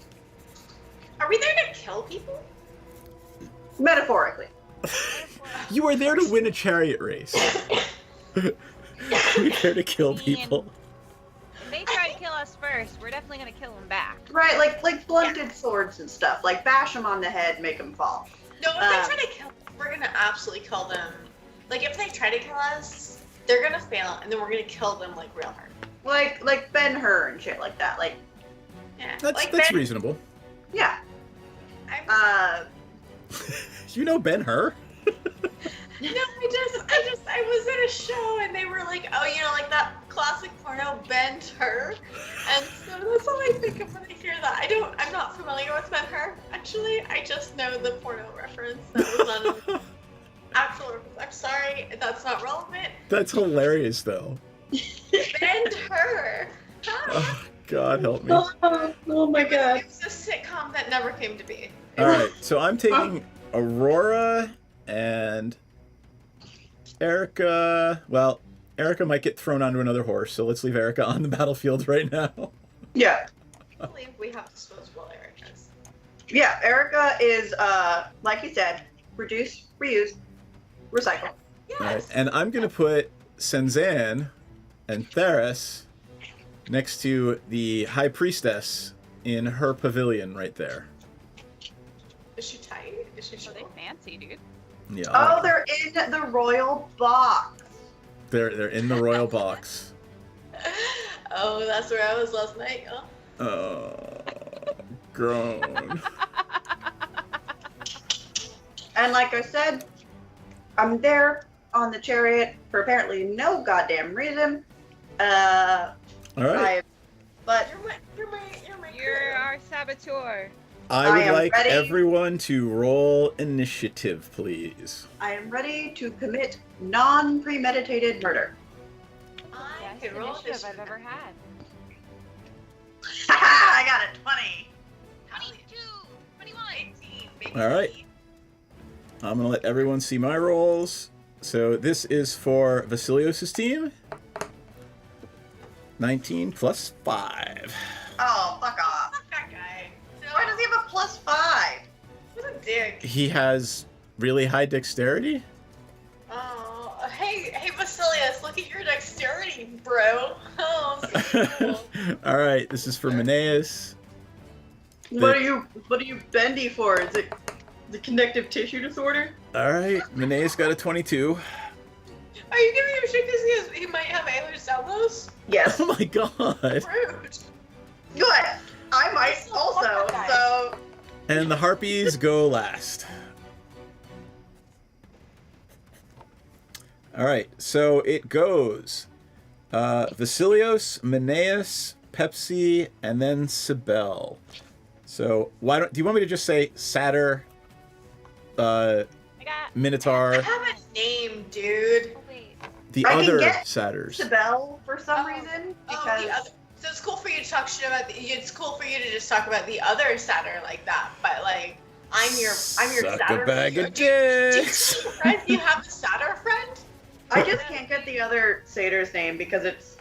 Speaker 1: Are we there to kill people?
Speaker 2: Metaphorically.
Speaker 3: You are there to win a chariot race. You're there to kill people.
Speaker 4: If they try to kill us first, we're definitely gonna kill them back.
Speaker 2: Right, like blunted swords and stuff. Like bash them on the head, make them fall.
Speaker 1: No, if they try to kill us, we're gonna absolutely kill them. Like, if they try to kill us, they're gonna fail, and then we're gonna kill them, like, real hard.
Speaker 2: Like Ben-Hur and shit like that. Like,
Speaker 1: yeah.
Speaker 3: That's reasonable.
Speaker 2: Yeah.
Speaker 3: You know Ben-Hur?
Speaker 1: No, I was at a show and they were like, oh, you know, like that classic porno Ben-Hur, and so that's all I think of when I hear that. I'm not familiar with Ben-Hur, actually. I just know the porno reference. That was not an actual reference. I'm sorry, that's not relevant.
Speaker 3: That's hilarious, though.
Speaker 1: Ben-Hur.
Speaker 3: Oh, God help me.
Speaker 2: Oh my God.
Speaker 1: It was a sitcom that never came to be.
Speaker 3: All right, so I'm taking Aurora and Erica. Well, Erica might get thrown onto another horse, so let's leave Erica on the battlefield right now.
Speaker 2: Yeah.
Speaker 1: I believe we have disposable Ericas.
Speaker 2: Yeah, Erica is, like you said, reduce, reuse, recycle.
Speaker 1: Yes.
Speaker 3: All right, and I'm going to put Senzan and Theris next to the High Priestess in her pavilion right there.
Speaker 1: Is she tight? Is she
Speaker 4: So they fancy, dude.
Speaker 3: Yeah.
Speaker 2: Oh, they're in the royal box.
Speaker 3: They're in the royal box.
Speaker 1: Oh, that's where I was last night. Oh.
Speaker 3: Groan.
Speaker 2: And like I said, I'm there on the chariot for apparently no goddamn reason.
Speaker 3: All right.
Speaker 2: But
Speaker 4: You're our saboteur.
Speaker 3: I would
Speaker 2: am
Speaker 3: like
Speaker 2: ready.
Speaker 3: everyone to roll initiative, please.
Speaker 2: I am ready to commit non-premeditated murder.
Speaker 4: Best
Speaker 1: can roll
Speaker 4: initiative
Speaker 1: this.
Speaker 4: I've ever had.
Speaker 2: I got a 20.
Speaker 1: 22, 21, 18, baby.
Speaker 3: All right. I'm going to let everyone see my rolls. So this is for Vasilios' team. 19 plus 5.
Speaker 2: Oh, fuck off.
Speaker 1: Fuck that guy.
Speaker 2: Why does he have a +5?
Speaker 1: What a dick.
Speaker 3: He has really high dexterity.
Speaker 1: Oh, hey, Vasilius, look at your dexterity, bro. Oh, so cool.
Speaker 3: All right, this is for Menaeus.
Speaker 2: What are you bendy for? Is it the connective tissue disorder?
Speaker 3: All right, Menaeus got a 22.
Speaker 1: Are you giving him shit because he might have Ehlers-Danlos?
Speaker 2: Yes.
Speaker 3: Oh my god.
Speaker 1: Rude.
Speaker 2: Good. I might also, so...
Speaker 3: And the harpies go last. All right, so it goes Vasilios, Menaeus, Pepsi, and then Sibel. So do you want me to just say Satyr, Minotaur,
Speaker 1: I have a name, dude.
Speaker 3: the
Speaker 2: I can
Speaker 3: other
Speaker 2: get
Speaker 3: Satyrs?
Speaker 2: Sibel for some reason because
Speaker 1: the other. So it's cool for you to talk shit about. It's cool for you to just talk about the other Satyr like that. But like, I'm your
Speaker 3: Suck
Speaker 1: Satyr.
Speaker 3: a bag of
Speaker 1: Do you
Speaker 3: dicks.
Speaker 1: have a friend? You have a Satyr friend?
Speaker 2: I just can't get the other satyr's name because it's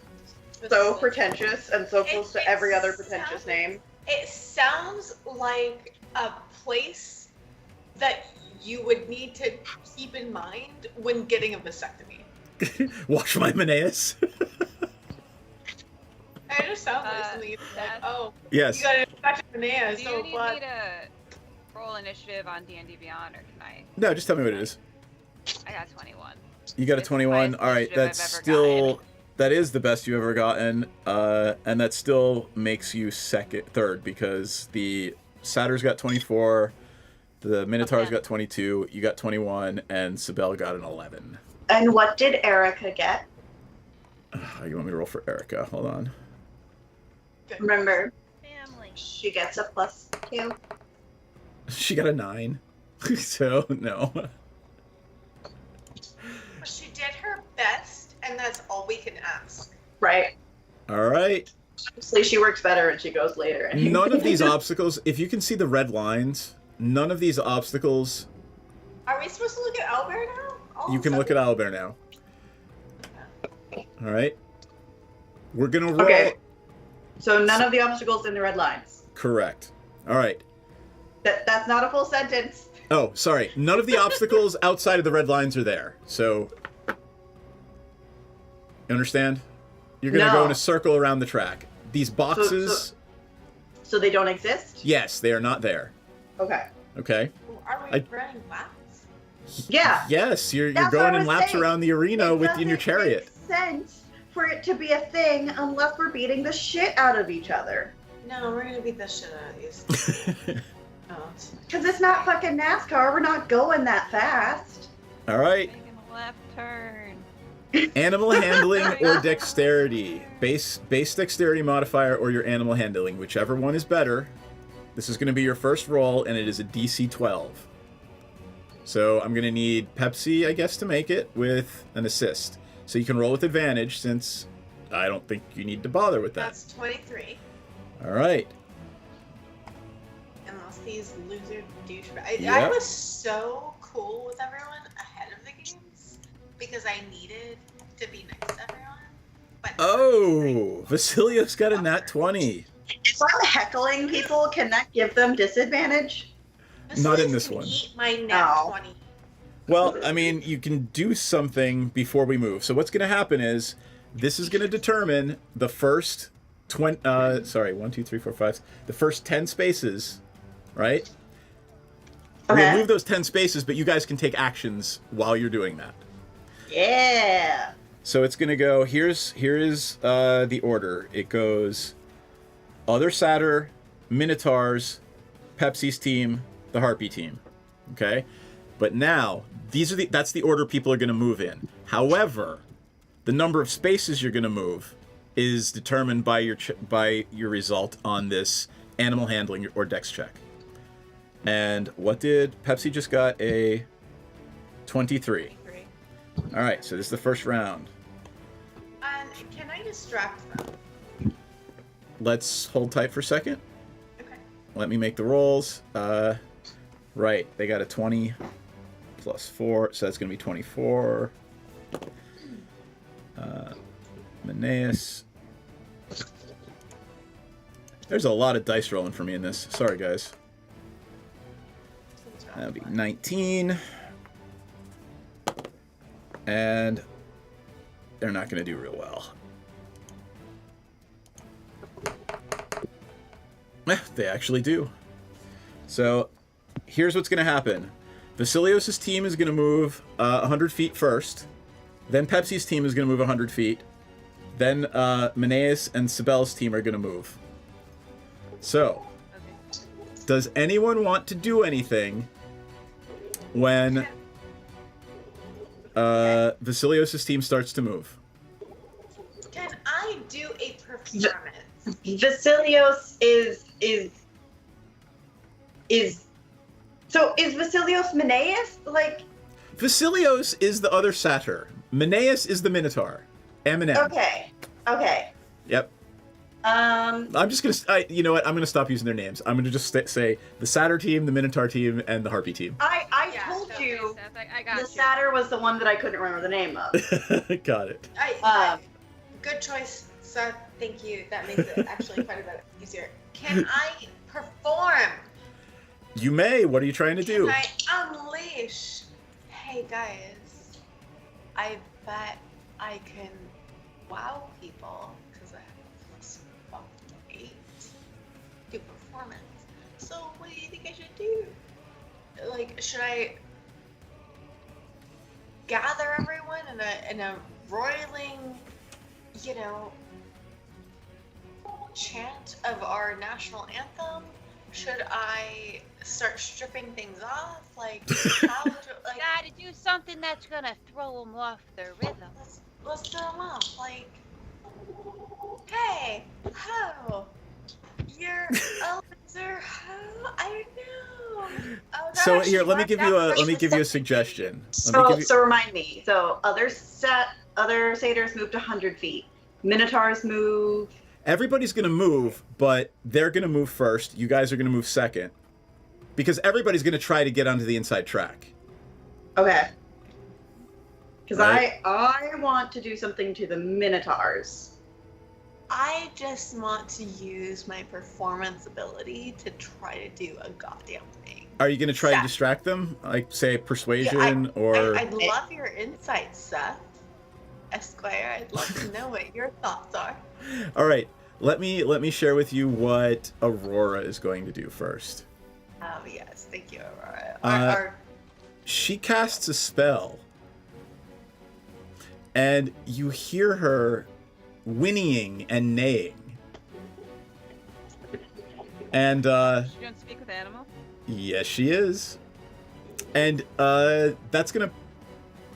Speaker 2: so pretentious and so close to every other pretentious name.
Speaker 1: It sounds like a place that you would need to keep in mind when getting a vasectomy.
Speaker 3: Wash my Menaeus.
Speaker 1: It just sounds like something you'd be like, oh,
Speaker 3: Yes.
Speaker 1: you got an infection banana,
Speaker 4: Do
Speaker 1: so
Speaker 4: you need
Speaker 1: what?
Speaker 4: me to roll initiative on D&D Beyond, or can I?
Speaker 3: No, just tell me what it is.
Speaker 4: I got 21.
Speaker 3: You got a 21. All right, that's still that is the best you've ever gotten, and that still makes you third because the Satyr's got 24, the Minotaur's got 22, you got 21, and Sibel got an 11.
Speaker 2: And what did Erica get?
Speaker 3: You want me to roll for Erica? Hold on.
Speaker 2: Remember, she gets a +2.
Speaker 3: She got a 9, so no.
Speaker 1: She did her best, and that's all we can ask.
Speaker 2: Right.
Speaker 3: All right.
Speaker 2: Obviously, she works better and she goes later.
Speaker 3: None of these obstacles, if you can see the red lines, none of these obstacles.
Speaker 1: Are we supposed to look at Owlbear now?
Speaker 3: You can look at Owlbear now. All right. We're gonna roll.
Speaker 2: Okay. So none of the obstacles in the red lines.
Speaker 3: Correct. All right.
Speaker 2: That's not a full sentence.
Speaker 3: Oh, sorry. None of the obstacles outside of the red lines are there. So, you understand? You're gonna go in a circle around the track. These boxes.
Speaker 2: So they don't exist?
Speaker 3: Yes, they are not there.
Speaker 2: Okay.
Speaker 3: Okay.
Speaker 1: Are we running laps?
Speaker 2: Yeah.
Speaker 3: Yes, you're
Speaker 2: That's what
Speaker 3: going
Speaker 2: I
Speaker 3: in
Speaker 2: was
Speaker 3: laps
Speaker 2: saying.
Speaker 3: around the arena in your
Speaker 2: Doesn't
Speaker 3: chariot.
Speaker 2: make sense for it to be a thing unless we're beating the shit out of each other.
Speaker 1: No, we're gonna beat the shit out of these.
Speaker 2: Because it's not fucking NASCAR. We're not going that fast.
Speaker 3: All right.
Speaker 4: Left turn.
Speaker 3: Animal handling or dexterity. Base dexterity modifier or your animal handling, whichever one is better. This is going to be your first roll, and it is a DC 12. So I'm going to need Pepsi, I guess, to make it with an assist. So you can roll with advantage, since I don't think you need to bother with that.
Speaker 1: That's 23.
Speaker 3: All right.
Speaker 1: Unless these loser douchebags.
Speaker 3: Yep.
Speaker 1: I was so cool with everyone ahead of the games because I needed to be nice to everyone.
Speaker 3: Oh, Vasilios got a nat 20.
Speaker 2: If I'm heckling people, can that give them disadvantage?
Speaker 3: Not in this one.
Speaker 1: Eat my nat 20.
Speaker 3: Well, I mean, you can do something before we move. So what's going to happen is this is going to determine the first 20. Sorry, 1, 2, 3, 4, 5. The first 10 spaces, right?
Speaker 2: Okay.
Speaker 3: We'll move those 10 spaces, but you guys can take actions while you're doing that.
Speaker 2: Yeah.
Speaker 3: So it's going to go. Here is the order. It goes other satyr, minotaurs, Pepsi's team, the harpy team. Okay? But now, that's the order people are going to move in. However, the number of spaces you're going to move is determined by your result on this animal handling or dex check. And what did Pepsi just got? A 23. All right, so this is the first round.
Speaker 1: Can I distract them?
Speaker 3: Let's hold tight for a second.
Speaker 1: Okay.
Speaker 3: Let me make the rolls. Right, they got a 20 plus 4, so that's going to be 24. Menaeus. There's a lot of dice rolling for me in this. Sorry, guys. That'll be 19. And they're not going to do real well. They actually do. So here's what's going to happen. Vasilios' team is going to move 100 feet first. Then Pepsi's team is going to move 100 feet. Then Menaeus and Sibel's team are going to move. So, does anyone want to do anything when Vasilios' team starts to move?
Speaker 1: Can I do a performance?
Speaker 5: Vasilios is so is Vasilios Menaeus? Like,
Speaker 3: Vasilios is the other satyr. Menaeus is the minotaur. M&M.
Speaker 5: Okay.
Speaker 3: Yep. I'm just gonna. You know what? I'm gonna stop using their names. I'm gonna just say the satyr team, the minotaur team, and the harpy team.
Speaker 5: I told you the satyr was the one that I couldn't remember the name of.
Speaker 3: Got it.
Speaker 1: Good choice, Seth. Thank you. That makes it actually quite a bit easier. Can I perform?
Speaker 3: You may. What are you trying to do?
Speaker 1: Can I unleash? Hey guys, I bet I can wow people because I have +8 to performance. So what do you think I should do? Like, should I gather everyone in a roiling, chant of our national anthem? Should I start stripping things off? Like, how would you, like,
Speaker 19: Gotta do something that's gonna throw them off their rhythm.
Speaker 1: let's throw them off. Like, hey, ho, you're Elzer, ho, I don't know. Oh,
Speaker 3: So here, let me give you a suggestion.
Speaker 5: So remind me. So other satyrs moved 100 feet. Minotaurs move.
Speaker 3: Everybody's going to move, but they're going to move first. You guys are going to move second. Because everybody's going to try to get onto the inside track.
Speaker 5: Okay. Because
Speaker 3: Right.
Speaker 5: I want to do something to the Minotaurs.
Speaker 1: I just want to use my performance ability to try to do a goddamn thing.
Speaker 3: Are you going to try to distract them? Like, say, persuasion or...
Speaker 1: I'd love your insights, Seth. Esquire, I'd love to know what your thoughts are.
Speaker 3: All right. Let me share with you what Aurora is going to do first.
Speaker 1: Oh, yes. Thank you, Aurora.
Speaker 3: She casts a spell. And you hear her whinnying and neighing. And,
Speaker 4: She don't speak with animals?
Speaker 3: yes, she is. And, that's gonna...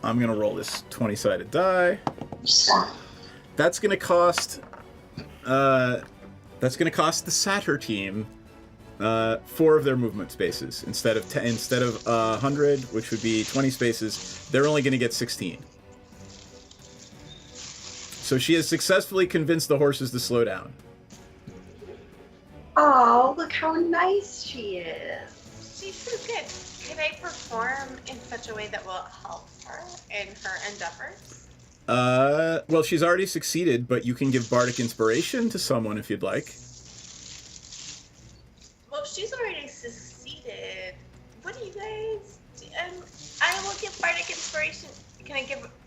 Speaker 3: I'm gonna roll this 20-sided die. That's gonna cost... that's gonna cost the satyr team 4 of their movement spaces instead of 100, which would be 20 spaces. They're only gonna get 16. So she has successfully convinced the horses to slow down.
Speaker 5: Oh, look how nice she is.
Speaker 1: She's so good. Can I perform in such a way that will help her in her endeavors?
Speaker 3: Well, she's already succeeded, but you can give bardic inspiration to someone if you'd like.
Speaker 1: Well, she's already succeeded. What do you guys? I will give bardic inspiration.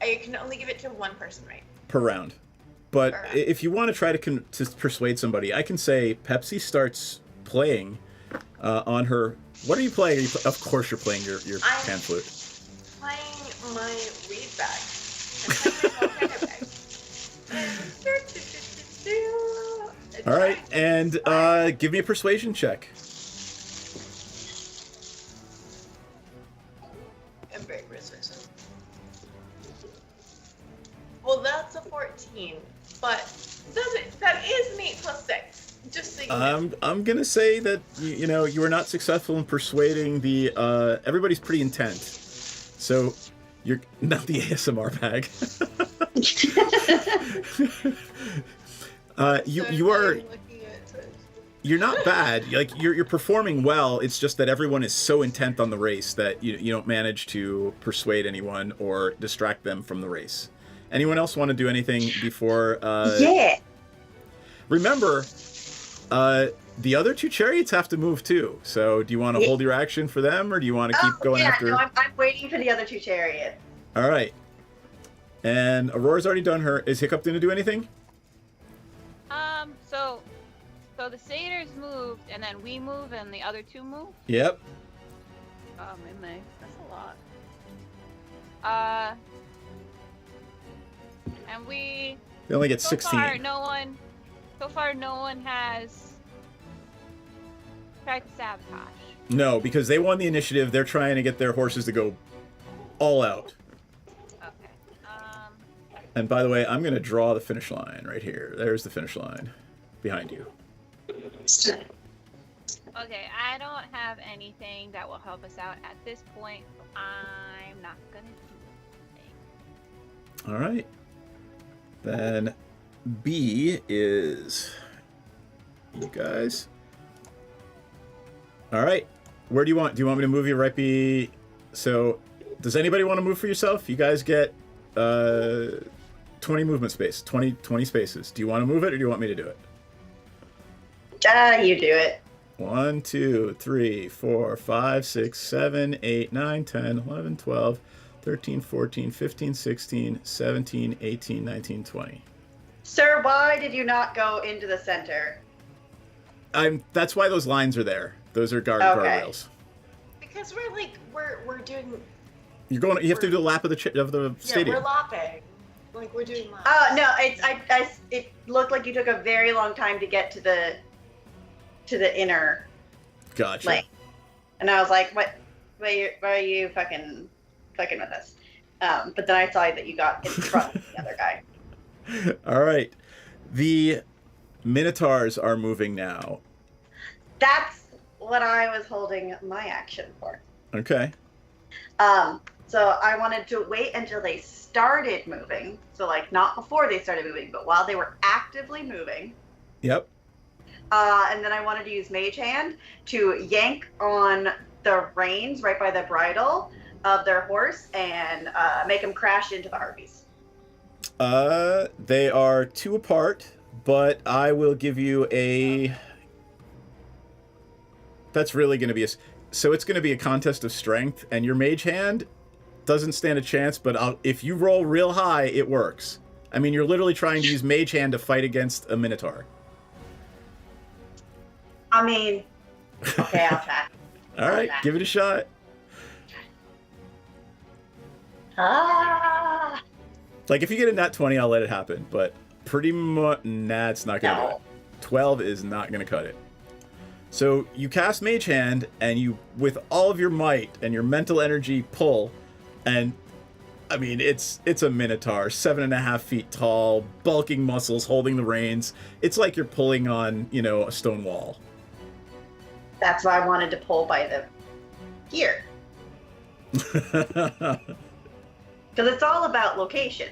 Speaker 1: I can only give it to one person, right?
Speaker 3: Per round. But if you want to try to persuade somebody, I can say Pepsi starts playing on her... What are you playing? Of course you're playing your pan flute.
Speaker 1: Playing my reed bag. I'm playing my volcano bag.
Speaker 3: All right, and give me a persuasion check.
Speaker 1: I'm very persuasive. Well, that's a 14, but that is an 8 plus 6. Just so you know.
Speaker 3: I'm gonna say that you know you were not successful in persuading the. Everybody's pretty intent, so you're not the ASMR bag. You are. You're not bad. Like you're performing well. It's just that everyone is so intent on the race that you don't manage to persuade anyone or distract them from the race. Anyone else want to do anything before?
Speaker 5: Yeah.
Speaker 3: Remember, the other 2 chariots have to move too. So do you want to hold your action for them, or do you want to keep going after?
Speaker 5: No, I'm waiting for the other 2 chariots.
Speaker 3: All right. And Aurora's already done her. Is Hiccup going to do anything?
Speaker 4: So the satyrs moved, and then we move, and the other 2 move.
Speaker 3: Yep.
Speaker 4: Midnight. That's a lot. And we.
Speaker 3: They only get
Speaker 4: so
Speaker 3: 16.
Speaker 4: So far, no one has tried to sabotage.
Speaker 3: No, because they won the initiative. They're trying to get their horses to go all out.
Speaker 4: Okay.
Speaker 3: And by the way, I'm going to draw the finish line right here. There's the finish line behind you.
Speaker 4: Okay, I don't have anything that will help us out at this point, so I'm not gonna do anything.
Speaker 3: All right. Then B is you guys. All right. Where do you want? Do you want me to move you right be? So, does anybody want to move for yourself? You guys get 20 movement space, 20 spaces. Do you want to move it, or do you want me to do it?
Speaker 5: You do it.
Speaker 3: 1, 2, 3, 4, 5, 6, 7, 8, 9, 10, 11, 12, 13, 14, 15, 16, 17, 18, 19, 20.
Speaker 5: Sir, why did you not go into the center?
Speaker 3: That's why those lines are there. Those are guardrails.
Speaker 1: Because we're doing.
Speaker 3: You have to do a lap of the stadium.
Speaker 1: Yeah, we're lapping. Like we're doing laps.
Speaker 5: Oh no! It looked like you took a very long time to get to the inner.
Speaker 3: Gotcha.
Speaker 5: Lane. And I was like, what? Why are you fucking with us? But then I saw that you got in front of the other guy.
Speaker 3: All right. The Minotaurs are moving now.
Speaker 5: That's what I was holding my action for.
Speaker 3: Okay.
Speaker 5: So I wanted to wait until they started moving. So like not before they started moving, but while they were actively moving.
Speaker 3: Yep.
Speaker 5: And then I wanted to use Mage Hand to yank on the reins right by the bridle of their horse and make them crash into the harpies.
Speaker 3: They are 2 apart, but I will give you a... That's really going to be a... So it's going to be a contest of strength, and your Mage Hand doesn't stand a chance, but if you roll real high, it works. I mean, you're literally trying to use Mage Hand to fight against a Minotaur.
Speaker 5: I mean, okay, I'll try.
Speaker 3: All right, give it a shot. Like, if you get a nat 20, I'll let it happen, but pretty much, nah, it's not going to do it. 12 is not going to cut it. So you cast Mage Hand, and you, with all of your might and your mental energy, pull, and I mean, it's a Minotaur, 7.5 feet tall, bulking muscles, holding the reins. It's like you're pulling on, a stone wall.
Speaker 5: That's why I wanted to pull by the gear. Because it's all about location.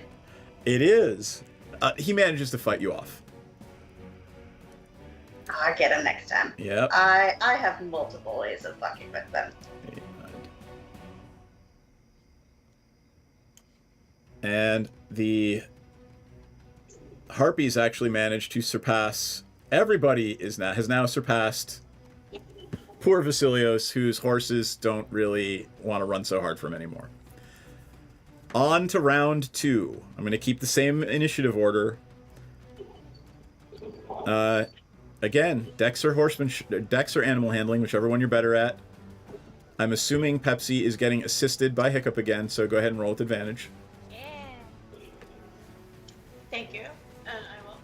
Speaker 3: It is. He manages to fight you off.
Speaker 5: I'll get him next time.
Speaker 3: Yep.
Speaker 5: I have multiple ways of fucking with them.
Speaker 3: And the Harpies actually managed to surpass... Everybody has now surpassed poor Vasilios, whose horses don't really want to run so hard for him anymore. On to round 2. I'm going to keep the same initiative order. Again, Dex or Dex or animal handling, whichever one you're better at. I'm assuming Pepsi is getting assisted by Hiccup again, so go ahead and roll with advantage.
Speaker 1: Thank you. And I will.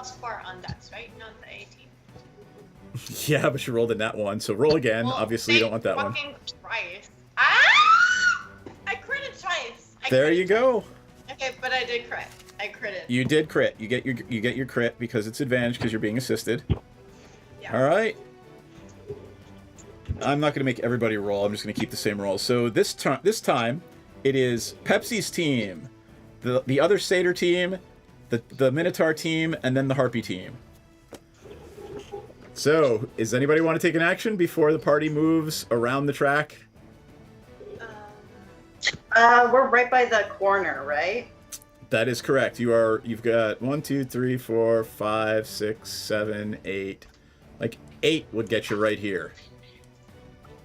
Speaker 1: +4 on dex, right? Not the 18.
Speaker 3: Yeah, but you rolled a nat 1, so roll again.
Speaker 1: Well,
Speaker 3: Obviously, you don't want that one.
Speaker 1: Fucking Christ. Ah! I critted twice.
Speaker 3: There you go.
Speaker 1: Okay, but I did crit. I critted.
Speaker 3: You did crit. You get your crit because it's advantage because you're being assisted.
Speaker 1: Yeah.
Speaker 3: All right. I'm not going to make everybody roll. I'm just going to keep the same rolls. So this time, it is Pepsi's team, the other Satyr team, the Minotaur team, and then the Harpy team. So, does anybody want to take an action before the party moves around the track?
Speaker 5: We're right by the corner, right?
Speaker 3: That is correct. You've got 1, 2, 3, 4, 5, 6, 7, 8. Like 8 would get you right here.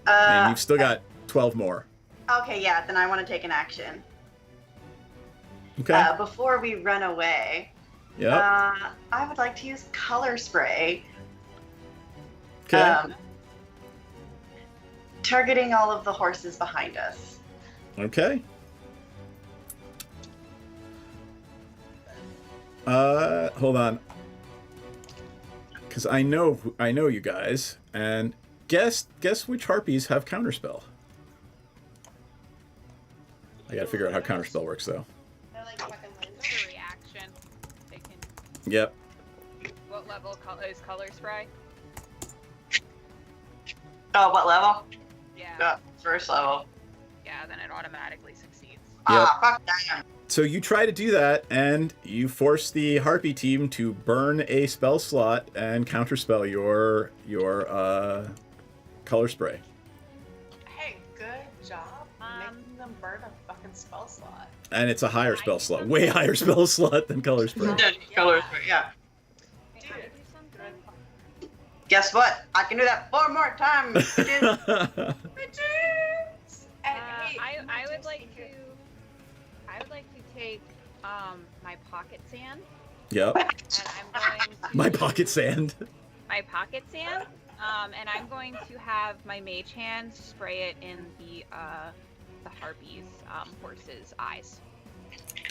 Speaker 3: And you've still got 12 more.
Speaker 5: Okay, yeah, then I want to take an action.
Speaker 3: Okay.
Speaker 5: Before we run away,
Speaker 3: Yep.
Speaker 5: I would like to use color spray.
Speaker 3: Okay.
Speaker 5: Targeting all of the horses behind us.
Speaker 3: Okay. Hold on. Because I know you guys, and guess which harpies have counterspell. I gotta figure out how counterspell works though.
Speaker 4: It's a reaction. They can...
Speaker 3: Yep.
Speaker 4: What level is color spray?
Speaker 5: Oh, what level?
Speaker 4: Yeah.
Speaker 5: First level.
Speaker 4: Yeah, then it automatically succeeds.
Speaker 3: Yep.
Speaker 5: Fuck that.
Speaker 3: So you try to do that, and you force the Harpy team to burn a spell slot and counterspell your color spray.
Speaker 1: Hey, good job making them burn a fucking spell slot.
Speaker 3: And it's a higher spell slot, way higher spell slot than color spray.
Speaker 5: Color spray, yeah. Guess what? I can do that 4 more times. bitches.
Speaker 4: I would like to take my pocket sand.
Speaker 3: Yep.
Speaker 4: And I'm going to
Speaker 3: My pocket sand.
Speaker 4: my pocket sand. And I'm going to have my mage hand spray it in the harpy's horse's eyes.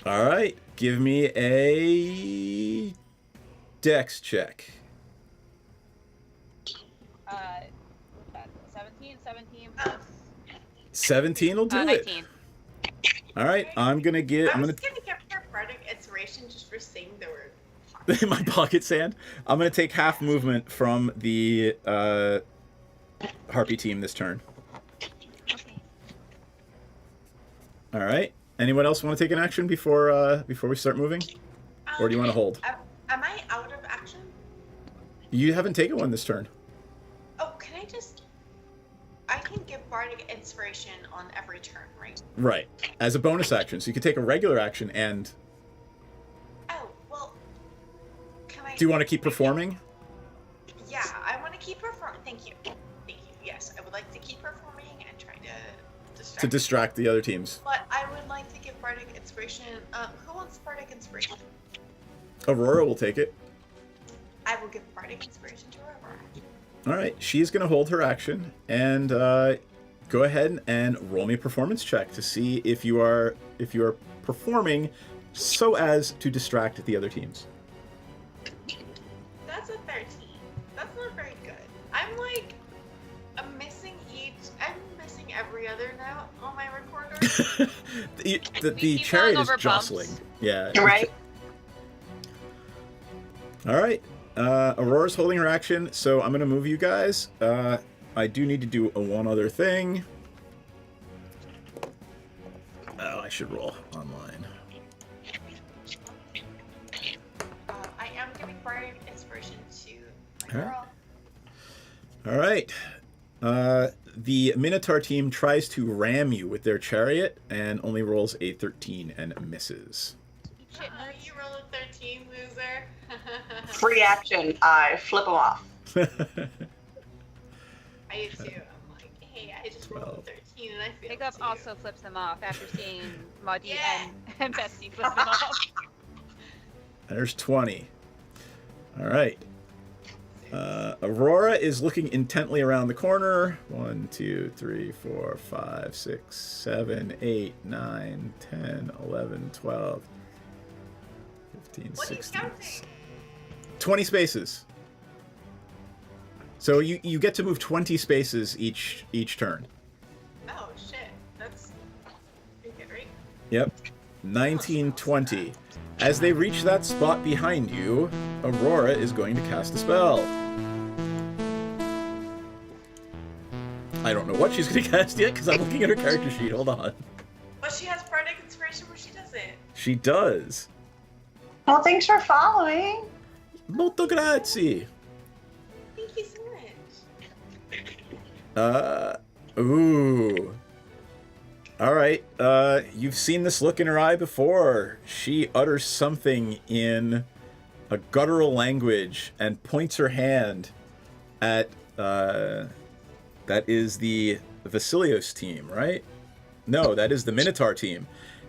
Speaker 3: All right, give me a dex check.
Speaker 4: 17.
Speaker 3: 17 will do it.
Speaker 4: 19.
Speaker 3: All right, I'm gonna
Speaker 1: I'm gonna give her bardic inspiration just for saying the word.
Speaker 3: my pocket sand. I'm gonna take half movement from the Harpy team this turn. All right. Anyone else want to take an action before we start moving, or do you want to hold?
Speaker 1: Am I out of action?
Speaker 3: You haven't taken one this turn.
Speaker 1: Oh, can I just? I can give bardic inspiration on every turn, right?
Speaker 3: Right. As a bonus action, so you could take a regular action and.
Speaker 1: Oh well. Can I?
Speaker 3: Do you want to keep performing?
Speaker 1: Yeah, I want to keep performing. Thank you. Thank you. Yes, I would like to keep performing and try to
Speaker 3: distract the other teams.
Speaker 1: But I would like to give bardic inspiration. Who wants bardic inspiration?
Speaker 3: Aurora will take it.
Speaker 1: I will give bardic inspiration to Aurora.
Speaker 3: All right, she's going to hold her action and go ahead and roll me a performance check to see if you are performing so as to distract the other teams.
Speaker 1: That's a 13. That's not very good. I'm missing every other note on my recorder.
Speaker 3: the chariot is jostling. Yeah.
Speaker 5: Right.
Speaker 3: All right. Aurora's holding her action, so I'm going to move you guys. I do need to do one other thing. Oh, I should roll online.
Speaker 1: I am giving bardic inspiration to my girl.
Speaker 3: All right. The Minotaur team tries to ram you with their chariot and only rolls a 13 and misses.
Speaker 1: You roll a 13, loser.
Speaker 5: Free action. I flip them off.
Speaker 1: I do too. I'm like, hey, I just rolled a 13 and I feel
Speaker 4: Hiccup
Speaker 1: too.
Speaker 4: also flips them off after seeing Maudie and Betsy flip them off.
Speaker 3: There's 20. All right. Aurora is looking intently around the corner. 1, 2, 3, 4, 5, 6, 7, 8, 9, 10, 11, 12, 15, 16. 20 spaces. So you get to move 20 spaces each turn.
Speaker 1: Oh shit, that's pretty good, right?
Speaker 3: Yep. 1920. As they reach that spot behind you, Aurora is going to cast a spell. I don't know what she's going to cast yet because I'm looking at her character sheet. Hold on.
Speaker 1: But she has Bardic Inspiration where she does it.
Speaker 3: She does.
Speaker 2: Well, thanks for following.
Speaker 3: Molto grazie.
Speaker 1: Thank you so much.
Speaker 3: Ooh. Alright, you've seen this look in her eye before. She utters something in a guttural language and points her hand at, that is the Vasilios team, right? No, that is the Minotaur team.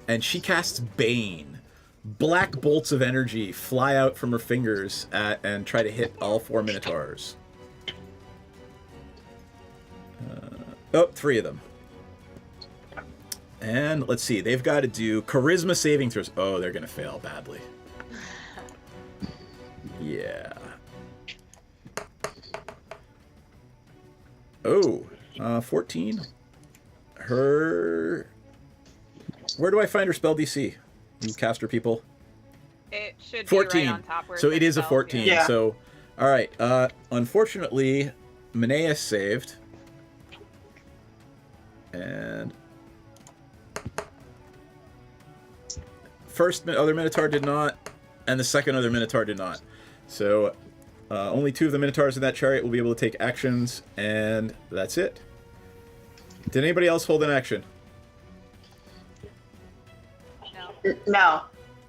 Speaker 3: And she casts Bane. Black bolts of energy fly out from her fingers and try to hit all 4 Minotaurs. Oh, 3 of them. And let's see, they've got to do charisma saving throws. Oh, they're going to fail badly. Yeah. Oh, 14. Her... Where do I find her spell DC? You caster people?
Speaker 4: It should
Speaker 3: 14.
Speaker 4: be right on top where
Speaker 3: So
Speaker 4: says
Speaker 3: it is a
Speaker 4: spell,
Speaker 3: 14.
Speaker 4: yeah.
Speaker 3: So, all right. Unfortunately, Menaeus saved. And first other Minotaur did not, and the second other Minotaur did not. So only 2 of the Minotaurs in that chariot will be able to take actions, and that's it. Did anybody else hold an action?
Speaker 2: No.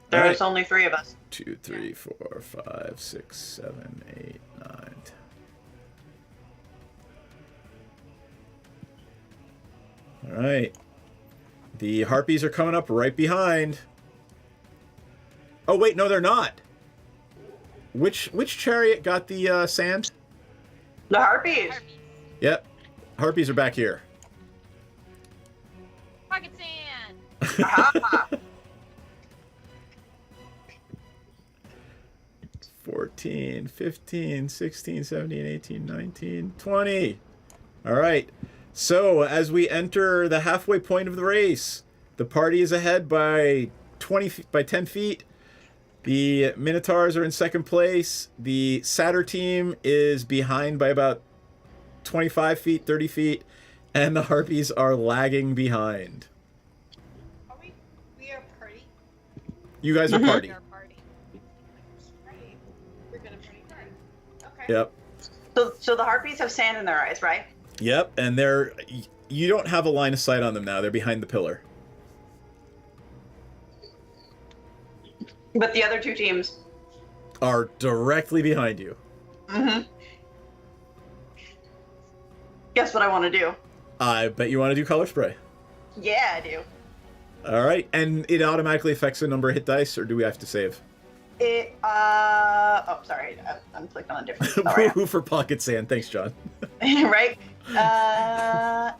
Speaker 2: There's
Speaker 3: Alright.
Speaker 2: only 3 of us.
Speaker 3: 2, 3, 4, 5, 6, 7, 8, 9. All right. The Harpies are coming up right behind. Oh wait, no, they're not. Which chariot got the sand?
Speaker 2: The Harpies.
Speaker 3: Yep. Harpies are back here.
Speaker 4: Pocket sand.
Speaker 3: 14, 15, 16, 17, 18, 19, 20. All right. So as we enter the halfway point of the race, the party is ahead by 10 feet. The Minotaurs are in second place. The Satyr team is behind by about 25 feet, 30 feet, and the Harpies are lagging behind.
Speaker 1: We are party.
Speaker 3: You guys are party.
Speaker 1: Right. We're gonna party hard. Okay.
Speaker 3: Yep.
Speaker 2: So the Harpies have sand in their eyes, right?
Speaker 3: Yep, and you don't have a line of sight on them now. They're behind the pillar.
Speaker 2: But the other 2 teams
Speaker 3: Are directly behind you.
Speaker 2: Mm-hmm. Guess what I want to do?
Speaker 3: I bet you want to do color spray.
Speaker 2: Yeah, I do.
Speaker 3: All right, and it automatically affects the number of hit dice, or do we have to save?
Speaker 2: It, oh, sorry. I'm clicking on a different. Sorry.
Speaker 3: Woohoo for pocket sand. Thanks, John.
Speaker 2: Right?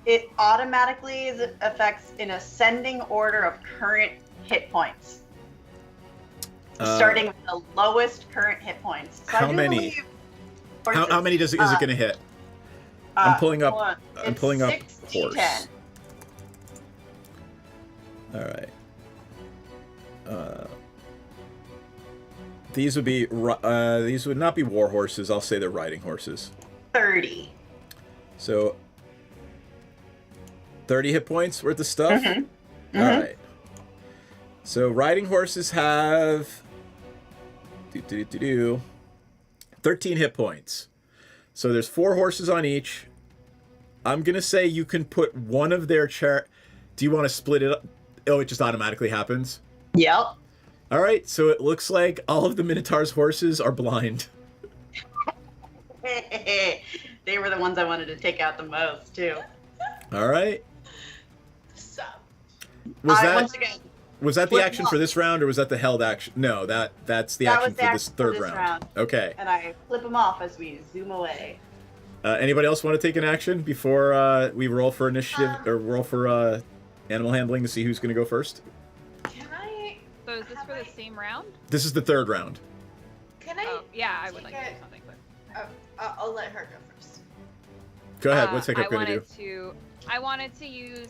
Speaker 2: It automatically affects in ascending order of current hit points. Starting with the lowest current hit points. So
Speaker 3: How many? How many is it going to hit? I'm pulling up. I'm pulling up horse.
Speaker 2: D10.
Speaker 3: All right. These would be. These would not be war horses. I'll say they're riding horses.
Speaker 2: 30.
Speaker 3: So 30 hit points worth of stuff?
Speaker 2: Mm-hmm.
Speaker 3: All right. So riding horses have 13 hit points. So there's 4 horses on each. I'm going to say you can put one of their Do you want to split it up? Oh, it just automatically happens?
Speaker 2: Yep.
Speaker 3: All right. So it looks like all of the Minotaur's horses are blind.
Speaker 2: They were the ones I wanted to take out the most, too.
Speaker 3: All right.
Speaker 1: So.
Speaker 3: Was that the action for this round, or was that the held action? No, that's the action for this third round. Okay.
Speaker 2: And I flip them off as we zoom away.
Speaker 3: Anybody else want to take an action before we roll for initiative or roll for animal handling to see who's going to go first?
Speaker 1: Can I?
Speaker 4: So is this for the same round?
Speaker 3: This is the third round.
Speaker 1: Can I
Speaker 4: Yeah, I would like to do something quick.
Speaker 1: I'll let her go first.
Speaker 3: Go ahead. What's Hiccup gonna do?
Speaker 4: I wanted to use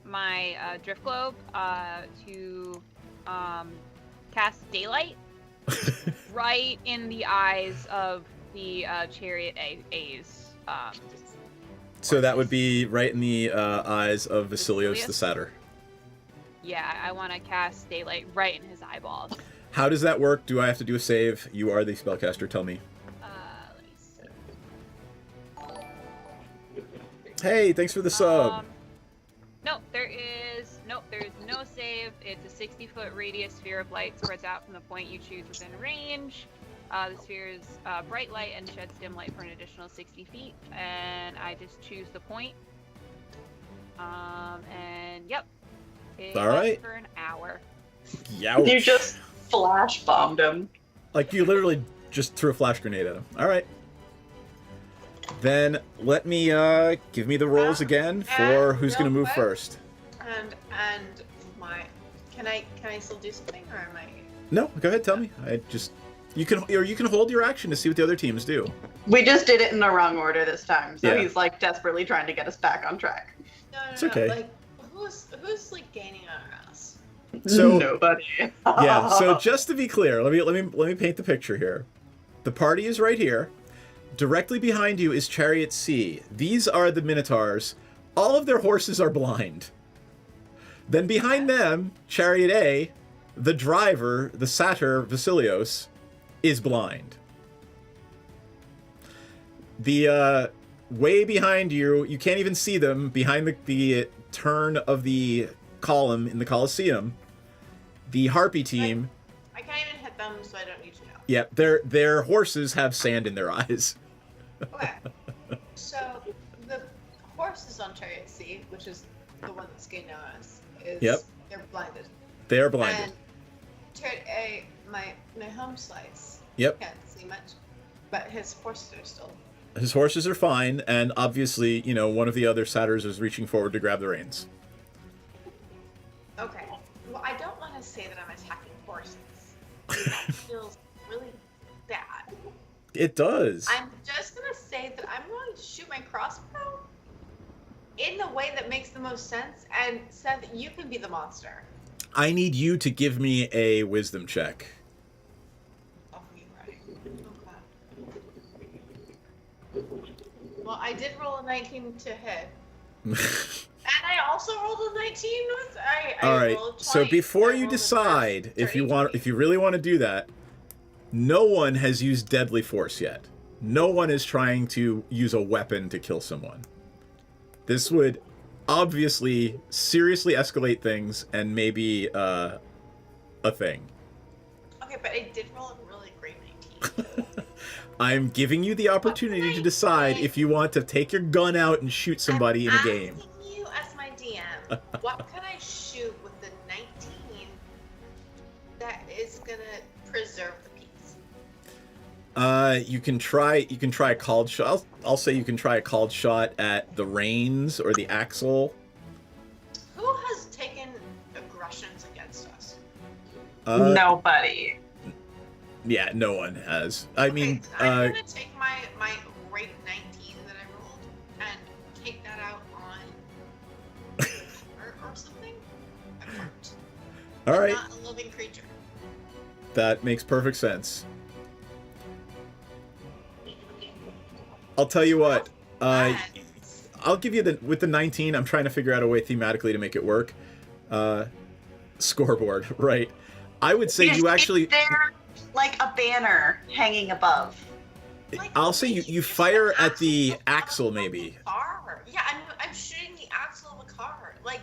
Speaker 4: my drift globe to cast daylight right in the eyes of the chariot A's.
Speaker 3: So that would be right in the eyes of Vasilios the Satyr.
Speaker 4: Yeah, I want to cast daylight right in his eyeballs.
Speaker 3: How does that work? Do I have to do a save? You are the spellcaster. Tell me.
Speaker 4: Let me see.
Speaker 3: Hey, thanks for the sub.
Speaker 4: There's no save. It's a 60-foot radius sphere of light spreads out from the point you choose within range. The sphere is bright light and sheds dim light for an additional 60 feet, and I just choose the point. And yep, it
Speaker 3: All
Speaker 4: lasts
Speaker 3: right.
Speaker 4: for an hour.
Speaker 3: Youch.
Speaker 2: You just flash bombed him.
Speaker 3: Like you literally just threw a flash grenade at him. All right. Then let me give me the rolls again for who's
Speaker 1: real
Speaker 3: gonna move
Speaker 1: quick.
Speaker 3: first.
Speaker 1: And my, can I still do something, or am I?
Speaker 3: No, go ahead. Tell me. You can hold your action to see what the other teams do.
Speaker 2: We just did it in the wrong order this time, so
Speaker 3: Yeah.
Speaker 2: he's like desperately trying to get us back on track.
Speaker 1: No,
Speaker 3: It's okay.
Speaker 1: Like, who's like gaining on us?
Speaker 3: So
Speaker 2: nobody.
Speaker 3: Yeah. So just to be clear, let me paint the picture here. The party is right here. Directly behind you is Chariot C. These are the Minotaurs. All of their horses are blind. Then behind them, Chariot A, the driver, the satyr Vasilios, is blind. The way behind you, you can't even see them, behind the turn of the column in the Colosseum, the Harpy team.
Speaker 1: I can't even hit them, so I don't need to know.
Speaker 3: Yeah, their horses have sand in their eyes.
Speaker 1: Okay. So the horses on Chariot C, which is the one that's gaining on us, is they're blinded.
Speaker 3: They are blinded.
Speaker 1: And Chariot A, my home slice.
Speaker 3: Yep.
Speaker 1: Can't see much, but his horses are still.
Speaker 3: His horses are fine, and obviously, one of the other satyrs is reaching forward to grab the reins.
Speaker 1: Okay. Well, I don't want to say that I'm attacking horses. That feels really bad.
Speaker 3: It does.
Speaker 1: I'm just gonna say that I'm going to shoot my crossbow in the way that makes the most sense, and Seth, you can be the monster.
Speaker 3: I need you to give me a wisdom check.
Speaker 1: Oh, you're right. Okay. Well, I did roll a 19 to hit. And I also rolled a 19 with
Speaker 3: All right.
Speaker 1: rolled 20.
Speaker 3: So before you decide if you really want to do that, no one has used deadly force yet. No one is trying to use a weapon to kill someone. This would obviously seriously escalate things and maybe a thing.
Speaker 1: Okay, but I did roll a really great 19.
Speaker 3: I'm giving you the opportunity to decide if you want to take your gun out and shoot somebody in a game.
Speaker 1: Asking you as my DM, what can I shoot with the 19 that is gonna preserve the peace?
Speaker 3: You can try a called shot. I'll say you can try a called shot at the reins or the axle.
Speaker 1: Who has taken aggressions against us?
Speaker 2: Nobody.
Speaker 3: Yeah, no one has. I mean,
Speaker 1: I'm gonna take my great 19 that I rolled and take that out on or something. A cart.
Speaker 3: all right,
Speaker 1: Not a living creature.
Speaker 3: that makes perfect sense. I'll tell you what. I'll give you with the 19. I'm trying to figure out a way thematically to make it work. Scoreboard, right? I would say you actually.
Speaker 2: Is there like a banner hanging above?
Speaker 3: I'll say you fire at the axle maybe.
Speaker 1: Car. Yeah, I'm shooting the axle of a car. Like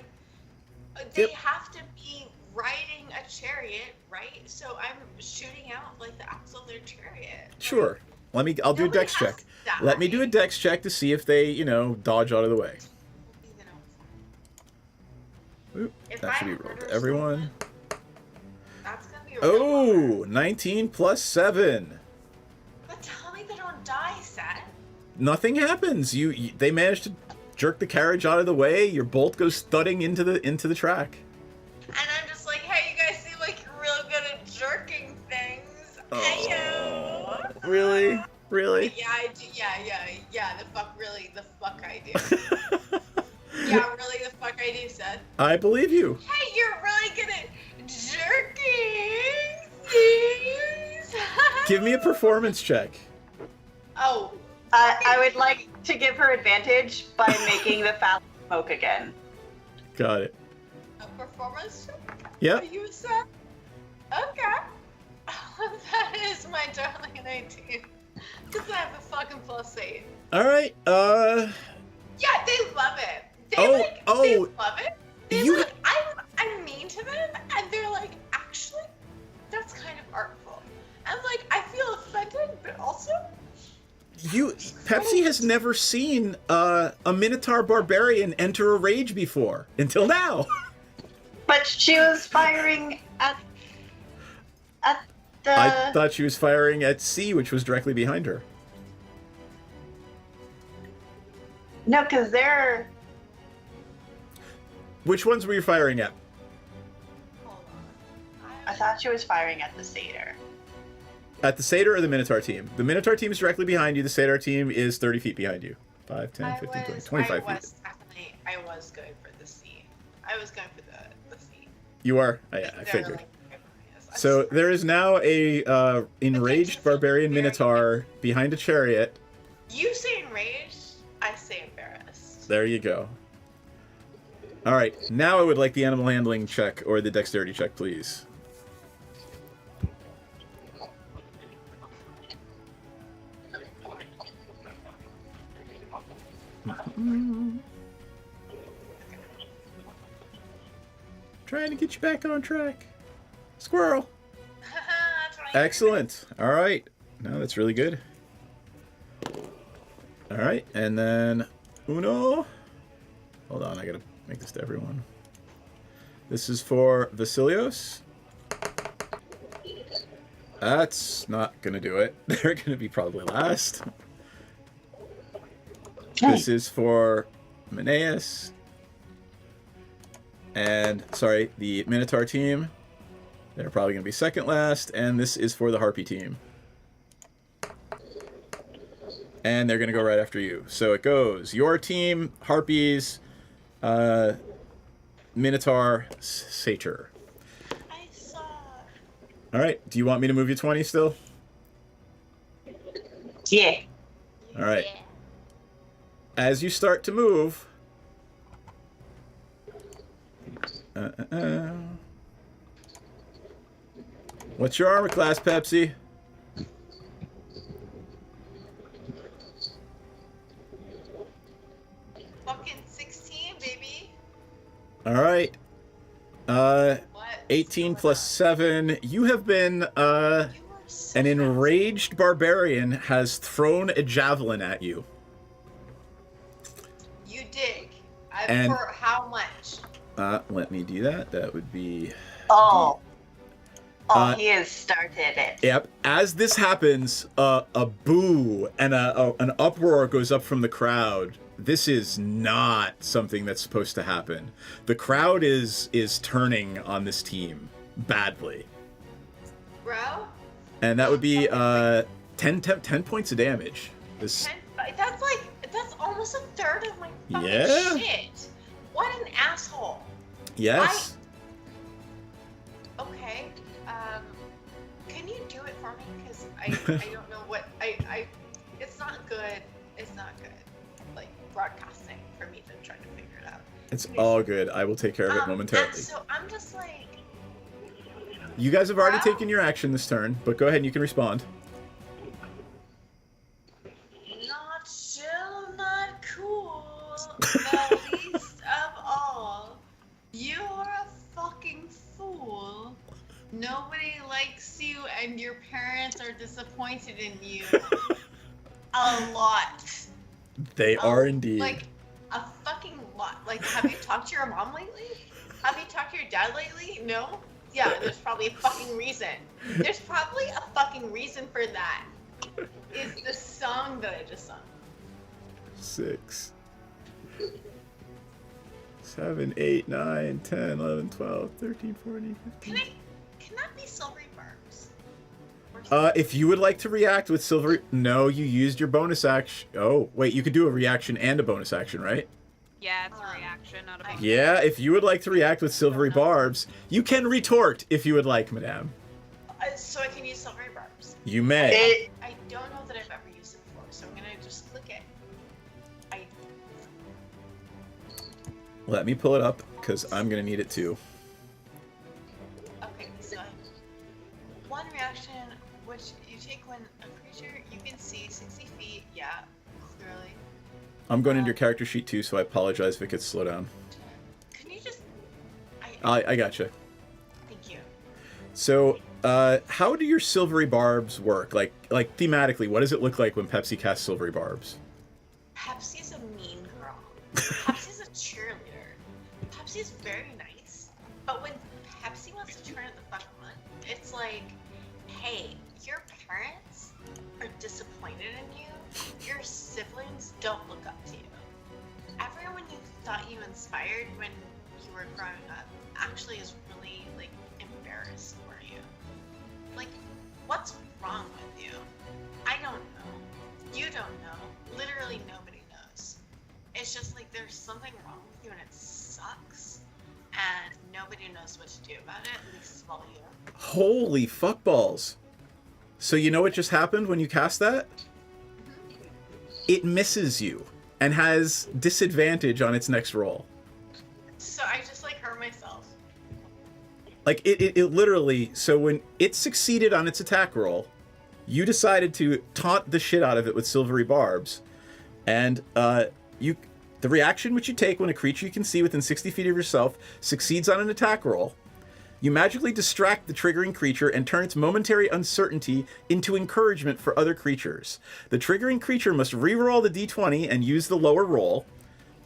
Speaker 1: they have to be riding a chariot, right? So I'm shooting out like the axle of their chariot.
Speaker 3: Sure. I'll do a dex check. Let me do a dex check to see if they, dodge out of the way. Oop, that should be rolled to everyone.
Speaker 1: That's gonna be
Speaker 3: Oh, 19 plus 7.
Speaker 1: But tell me they don't die, Seth.
Speaker 3: Nothing happens. They managed to jerk the carriage out of the way. Your bolt goes thudding into the track.
Speaker 1: And I'm just like, hey, you guys seem like you're real good at jerking things. Heyo.
Speaker 3: Really? Really?
Speaker 1: Yeah, I do. Yeah. The fuck, really, the fuck I do. Yeah, really, the fuck I do, Seth.
Speaker 3: I believe you.
Speaker 1: Hey, you're really good at jerking things.
Speaker 3: Give me a performance check.
Speaker 1: Oh.
Speaker 5: I would like to give her advantage by making the foul smoke again.
Speaker 3: Got it.
Speaker 1: A performance check?
Speaker 3: Yep.
Speaker 1: Are you Seth? Okay. That is my darling 19. Because I have a fucking +8.
Speaker 3: All right.
Speaker 1: Yeah, they love it. They they love it. They're
Speaker 3: You-
Speaker 1: like, I'm mean to them, and they're like, actually, that's kind of artful. I'm like, I feel offended, but also,
Speaker 3: Pepsi has never seen a Minotaur barbarian enter a rage before until now.
Speaker 5: But she was firing at the.
Speaker 3: I thought she was firing at C, which was directly behind her.
Speaker 5: No, because they're.
Speaker 3: Which ones were you firing at?
Speaker 5: I thought she was firing at the satyr.
Speaker 3: At the Satyr or the Minotaur team? The Minotaur team is directly behind you. The Satyr team is 30 feet behind you. 5, 10, 15, 20, 25 feet.
Speaker 1: I was going for the C. I was going for the C.
Speaker 3: You are? Oh, yeah, I figured. So there is now a enraged barbarian Minotaur behind a chariot.
Speaker 1: You say enraged, I say embarrassed.
Speaker 3: There you go. All right, now I would like the animal handling check or the dexterity check, please. Trying to get you back on track. Squirrel. Excellent. All right. No, that's really good. All right, and then Uno. Hold on, I gotta make this to everyone. This is for Vasilios. That's not gonna do it. They're gonna be probably last. This is for Meneas. And, sorry, the Minotaur team. They're probably going to be second last. And this is for the Harpy team. And they're going to go right after you. So it goes your team, Harpies, Minotaur, Satyr.
Speaker 1: I saw.
Speaker 3: All right. Do you want me to move you 20 still?
Speaker 5: Yeah.
Speaker 3: All right. As you start to move... What's your armor class, Pepsi?
Speaker 1: Fucking 16, baby.
Speaker 3: All right. 18 plus 7. You have been an enraged barbarian has thrown a javelin at you.
Speaker 1: You dig.
Speaker 3: And-
Speaker 1: For how much?
Speaker 3: Let me do that. That would be...
Speaker 5: He has started it.
Speaker 3: Yep. As this happens, a boo and an uproar goes up from the crowd. This is not something that's supposed to happen. The crowd is turning on this team badly.
Speaker 1: Bro?
Speaker 3: And that would be 10 points of damage. This...
Speaker 1: That's almost a third of my fucking
Speaker 3: Yeah.
Speaker 1: shit. What an asshole.
Speaker 3: Yes.
Speaker 1: Okay. Can you do it for me? Because I don't know what it's not good. It's not good. Like broadcasting for me to try to figure it out.
Speaker 3: It's all good. I will take care of it momentarily.
Speaker 1: And so I'm just like,
Speaker 3: You guys have already taken your action this turn, but go ahead and you can respond.
Speaker 1: not chill, not cool. The least of all. You are a fucking fool. Nobody likes you, and your parents are disappointed in you. A lot.
Speaker 3: They are indeed.
Speaker 1: Like, a fucking lot. Like, have you talked to your mom lately? Have you talked to your dad lately? No? Yeah, there's probably a fucking reason. There's probably a fucking reason for that. Is the song that I just sung.
Speaker 3: 6, 7, 8, 9, 10, 11, 12, 13, 14, 15.
Speaker 1: Can that be silvery barbs? Or
Speaker 3: If you would like to react with silvery... No, you used your bonus action. Oh, wait, you could do a reaction and a bonus action, right?
Speaker 4: Yeah, it's a reaction, not a bonus.
Speaker 3: Yeah, if you would like to react with silvery barbs, you can retort if you would like, madame.
Speaker 1: So I can use silvery barbs.
Speaker 3: You may.
Speaker 1: I don't know that I've ever used it before, so I'm gonna just click it.
Speaker 3: Let me pull it up, because I'm going to need it too.
Speaker 1: Okay, so one reaction, which you take when a creature you can see 60 feet, yeah, clearly.
Speaker 3: I'm going into your character sheet too, so I apologize if it gets slow down.
Speaker 1: Can you just...
Speaker 3: I gotcha.
Speaker 1: Thank you.
Speaker 3: So, how do your silvery barbs work? Like thematically, what does it look like when Pepsi casts silvery barbs?
Speaker 1: Pepsi's a mean girl. Pepsi's a cheerleader. Pepsi's very nice, but when Pepsi wants to turn it the fuck on, it's like, hey, your parents are disappointed in you. Your siblings don't look up to you. Everyone you thought you inspired when you were growing up actually is really, like, embarrassed for you. Like, what's wrong with you? I don't know. You don't know. Literally nobody knows. It's just like there's something wrong with you and it sucks. And nobody knows what to do about it, at least well you.
Speaker 3: Holy fuckballs. So you know what just happened when you cast that? It misses you and has disadvantage on its next roll.
Speaker 1: So I just like hurt myself.
Speaker 3: Like it literally, so when it succeeded on its attack roll, you decided to taunt the shit out of it with silvery barbs. And the reaction which you take when a creature you can see within 60 feet of yourself succeeds on an attack roll, you magically distract the triggering creature and turn its momentary uncertainty into encouragement for other creatures. The triggering creature must re-roll the d20 and use the lower roll.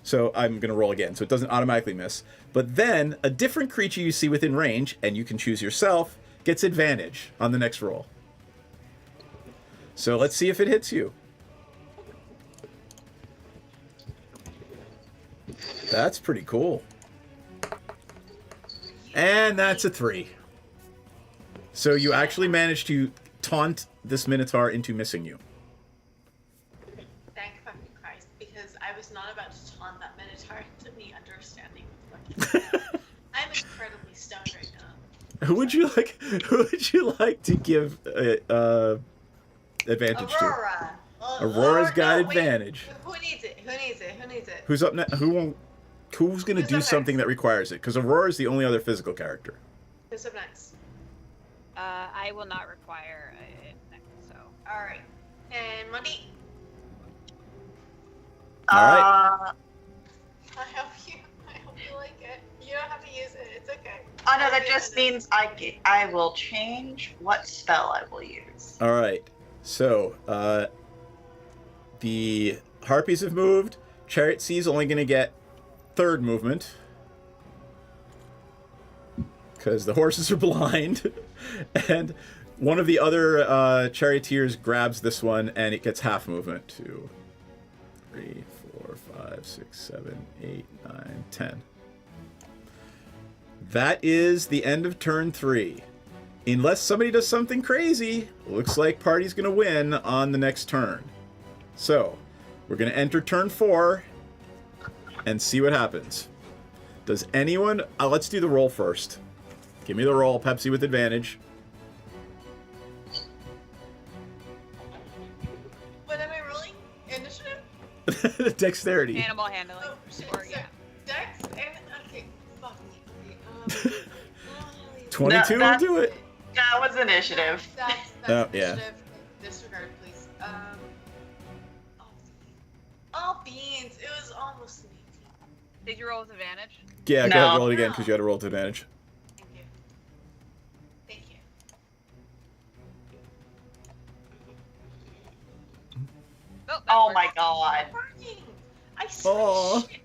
Speaker 3: So I'm going to roll again, so it doesn't automatically miss. But then a different creature you see within range, and you can choose yourself, gets advantage on the next roll. So let's see if it hits you. That's pretty cool. And that's a 3. So you actually managed to taunt this Minotaur into missing you.
Speaker 1: Thank fucking Christ, because I was not about to taunt that Minotaur into me understanding what the fuck he's saying. I'm incredibly stoned right now.
Speaker 3: Who would you like to give advantage
Speaker 1: Aurora.
Speaker 3: to? Aurora's got advantage.
Speaker 1: Who needs it? Who needs it? Who needs it?
Speaker 3: Who's up next? Who's going to do something that requires it? Because Aurora is the only other physical character.
Speaker 1: Who's up next?
Speaker 4: I will not require it next, so.
Speaker 1: Alright. And Money.
Speaker 3: Alright.
Speaker 1: I hope you like it. You don't have to use it. It's okay.
Speaker 5: Oh no, that just means I will change what spell I will use.
Speaker 3: Alright. So, the Harpies have moved. Chariot Sea is only going to get third movement. Because the horses are blind. And one of the other charioteers grabs this one and it gets half movement. 2, 3, 4, 5, 6, 7, 8, 9, 10. That is the end of turn 3. Unless somebody does something crazy, looks like party's going to win on the next turn. So, we're going to enter turn 4 and see what happens. Does anyone... let's do the roll first. Give me the roll, Pepsi with advantage.
Speaker 1: What am I rolling? Initiative?
Speaker 3: Dexterity.
Speaker 4: Animal handling.
Speaker 1: Oh, shit.
Speaker 4: Or,
Speaker 1: So,
Speaker 4: yeah.
Speaker 1: Dex and... Okay. Fuck me. Okay.
Speaker 3: 22 will do it.
Speaker 5: That was initiative.
Speaker 1: That's
Speaker 3: Oh, yeah.
Speaker 1: initiative. Disregard, please. Oh, beans. It was almost an 18.
Speaker 4: Did you roll with advantage?
Speaker 3: Yeah, go ahead, roll it again because you had to roll with advantage.
Speaker 1: Thank you. Thank you.
Speaker 5: Oh my god.
Speaker 1: I swear
Speaker 3: Aw.
Speaker 1: to shit.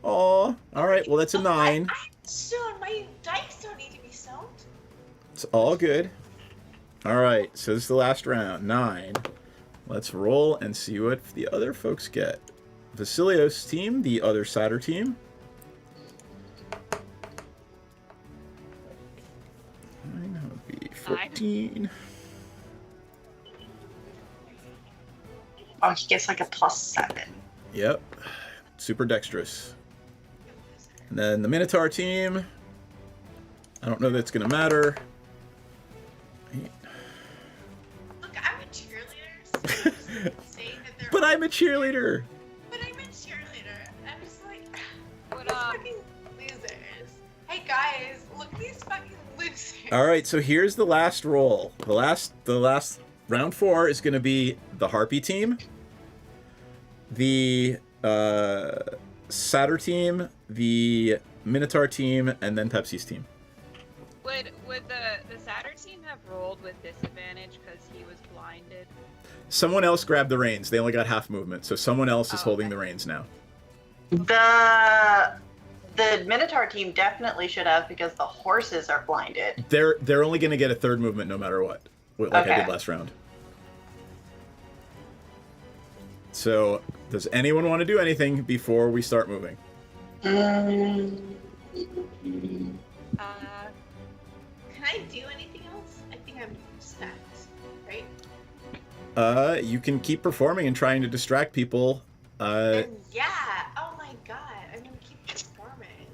Speaker 3: Aw. Alright, well that's a 9.
Speaker 1: Soon, my dice don't need to be stoned.
Speaker 3: It's all good. Alright, so this is the last round. 9. Let's roll and see what the other folks get. Vasilios' team, the other Satyr team. That would be 14.
Speaker 2: Oh, he gets like a +7.
Speaker 3: Yep. Super dexterous. And then the Minotaur team. I don't know that it's going to matter.
Speaker 1: Look, I'm a cheerleader, so just say that they're
Speaker 3: But I'm a cheerleader.
Speaker 1: But I'm a cheerleader. I'm just like,
Speaker 4: But,
Speaker 1: these fucking losers. Hey guys, look at these fucking losers.
Speaker 3: All right, so here's the last roll. The last round 4 is going to be the Harpy team, the Satyr team, the Minotaur team, and then Pepsi's team.
Speaker 4: Would the Satyr team have rolled with disadvantage because he was blinded?
Speaker 3: Someone else grabbed the reins. They only got half movement, so someone else is holding the reins now.
Speaker 2: The Minotaur team definitely should have because the horses are blinded.
Speaker 3: They're only going to get a third movement no matter what, like I
Speaker 2: Okay.
Speaker 3: did last round. So, does anyone want to do anything before we start moving?
Speaker 1: Can I do anything else? I think I'm stacked, right?
Speaker 3: You can keep performing and trying to distract people.
Speaker 1: Yeah. Oh my god, I'm gonna keep performing.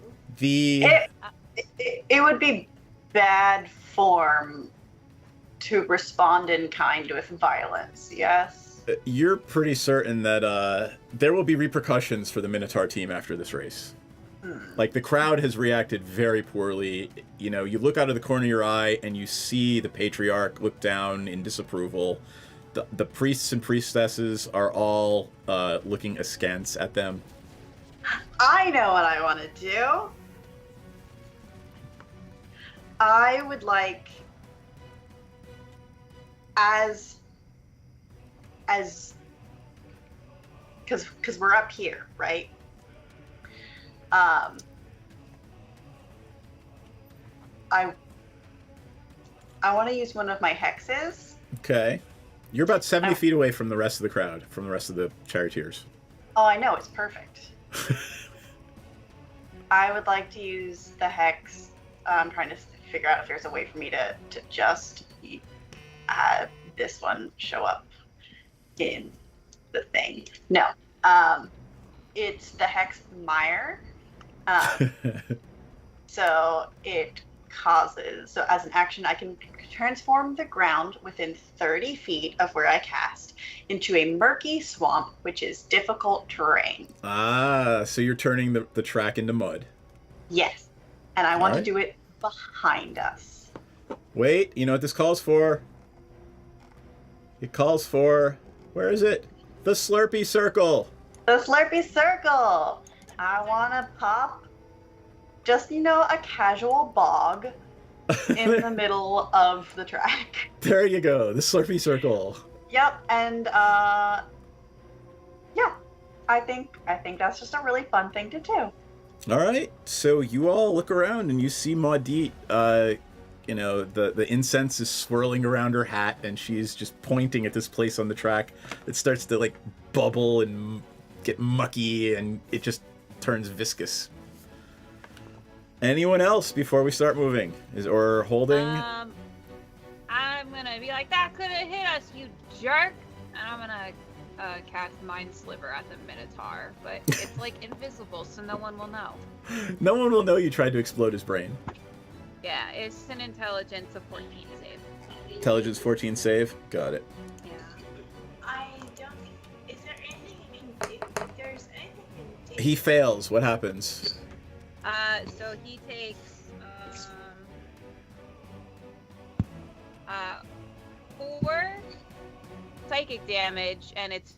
Speaker 2: It would be bad form to respond in kind with violence, yes?
Speaker 3: You're pretty certain that there will be repercussions for the Minotaur team after this race. Like, the crowd has reacted very poorly. You know, you look out of the corner of your eye and you see the Patriarch look down in disapproval. The priests and priestesses are all looking askance at them.
Speaker 2: I know what I want to do. I would like, because we're up here, right? I want to use one of my hexes.
Speaker 3: Okay. You're about 70 feet away from the rest of the crowd, from the rest of the charioteers.
Speaker 2: Oh, I know, it's perfect. I would like to use the hex. I'm trying to figure out if there's a way for me to just have this one show up in the thing. No. It's the hex mire. So it causes, so as an action, I can transform the ground within 30 feet of where I cast into a murky swamp, which is difficult terrain.
Speaker 3: Ah, so you're turning the track into mud.
Speaker 2: Yes. And I want
Speaker 3: Alright.
Speaker 2: to do it behind us.
Speaker 3: Wait, you know what this calls for? It calls for, where is it? The Slurpee Circle.
Speaker 2: The Slurpee Circle! I want to pop just, a casual bog in the middle of the track.
Speaker 3: There you go, the Slurpee Circle.
Speaker 2: Yep, and yeah, I think that's just a really fun thing to do.
Speaker 3: All right, so you all look around and you see Maudit. The incense is swirling around her hat, and she's just pointing at this place on the track. It starts to like bubble and get mucky, and it just turns viscous. Anyone else before we start moving or holding?
Speaker 4: I'm gonna be like, that could have hit us, you jerk! And I'm gonna cast Mind Sliver at the Minotaur, but it's like invisible, so no one will know.
Speaker 3: No one will know you tried to explode his brain.
Speaker 4: Yeah, it's an intelligence of 14 save.
Speaker 3: Intelligence 14 save. Got it.
Speaker 1: I don't think. Is there anything you can do? If there's anything you can do.
Speaker 3: He fails. What happens?
Speaker 4: So he takes 4 psychic damage, and it's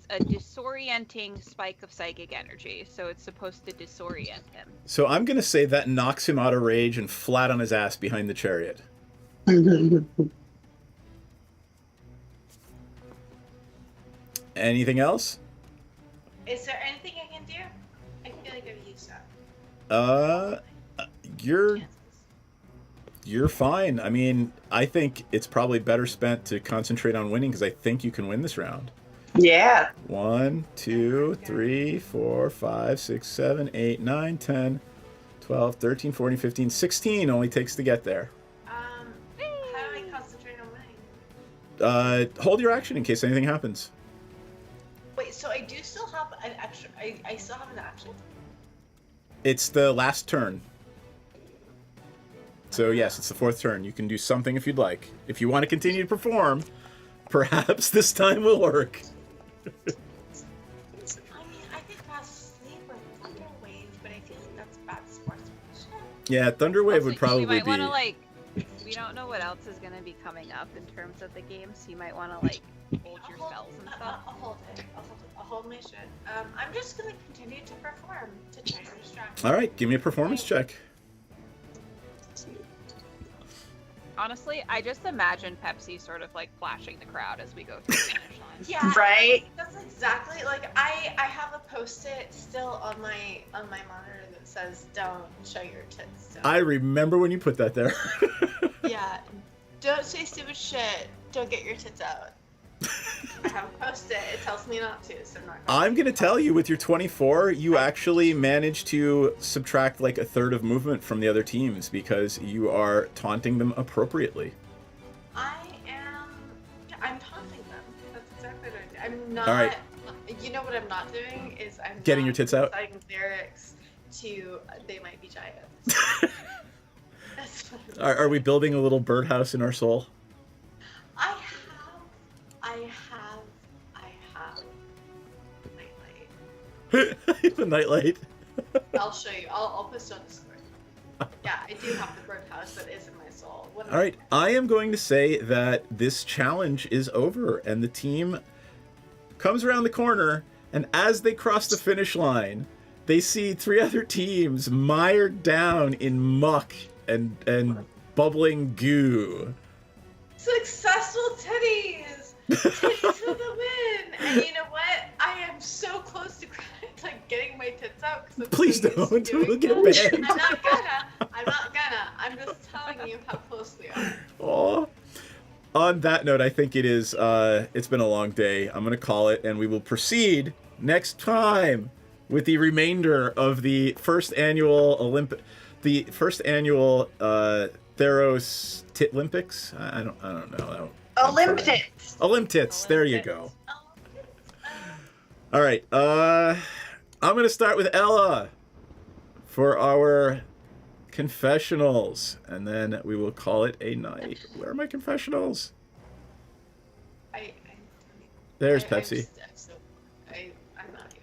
Speaker 4: a disorienting spike of psychic energy, so it's supposed to disorient him.
Speaker 3: So I'm gonna say that knocks him out of rage and flat on his ass behind the chariot. Anything else?
Speaker 1: Is there anything I can do? I feel like I've used that.
Speaker 3: You're fine. I mean, I think it's probably better spent to concentrate on winning because I think you can win this round.
Speaker 2: Yeah.
Speaker 3: 1, 2, 3, 4, 5, 6, 7, 8, 9, 10, 12, 13, 14, 15, 16 only takes to get there.
Speaker 1: How do I concentrate on winning?
Speaker 3: Hold your action in case anything happens.
Speaker 1: Wait, so I do still have an extra. I still have an action.
Speaker 3: It's the last turn. So yes, it's the 4th turn. You can do something if you'd like. If you want to continue to perform, perhaps this time will work.
Speaker 1: I mean, I could pass sleep or thunder wave, but I feel like that's bad sportsmanship.
Speaker 3: Yeah, Thunderwave would probably
Speaker 4: You might
Speaker 3: be.
Speaker 4: want to like. We don't know what else is going to be coming up in terms of the game, so you might want to like hold your spells and stuff.
Speaker 1: I'll hold it. I'll hold my shit. I'm just gonna continue to perform to try to distract.
Speaker 3: All right, give me a performance check.
Speaker 4: Honestly, I just imagine Pepsi sort of like flashing the crowd as we go through the finish line.
Speaker 1: Yeah,
Speaker 5: Right?
Speaker 1: That's exactly like I have a post-it still on my monitor that says "Don't show your tits."
Speaker 3: I remember when you put that there.
Speaker 1: Yeah, don't say stupid shit. Don't get your tits out. I have a post-it. It tells me not to, so I'm not.
Speaker 3: I'm gonna tell you, with your 24, you actually managed to subtract like a third of movement from the other teams because you are taunting them appropriately.
Speaker 1: I'm taunting them. That's exactly what I'm not.
Speaker 3: All right.
Speaker 1: You know what I'm not doing is I'm
Speaker 3: Getting
Speaker 1: not
Speaker 3: your tits out?
Speaker 1: reciting lyrics to "They Might Be Giants." That's what I'm
Speaker 3: Are we building a little birdhouse in our soul?
Speaker 1: I have nightlight.
Speaker 3: The nightlight.
Speaker 1: I'll show you. I'll post it on Discord. Yeah, I do have the birdhouse that is in my soul.
Speaker 3: All right, I am going to say that this challenge is over, and the team comes around the corner, and as they cross the finish line, they see 3 other teams mired down in muck and bubbling goo.
Speaker 1: Successful titties! Titties for the win! And you know what? I am so close to like getting my tits out because
Speaker 3: Please don't. We'll get banned.
Speaker 1: I'm not gonna. I'm just telling you how close we are.
Speaker 3: Aw. On that note, I think it is. It's been a long day. I'm gonna call it, and we will proceed next time with the remainder of the first annual Theros Titlympics. I don't know.
Speaker 5: Olympics.
Speaker 3: Olympics. There you go. All right. I'm gonna start with Ella for our confessionals, and then we will call it a night. Where are my confessionals? There's Pepsi.
Speaker 1: I'm not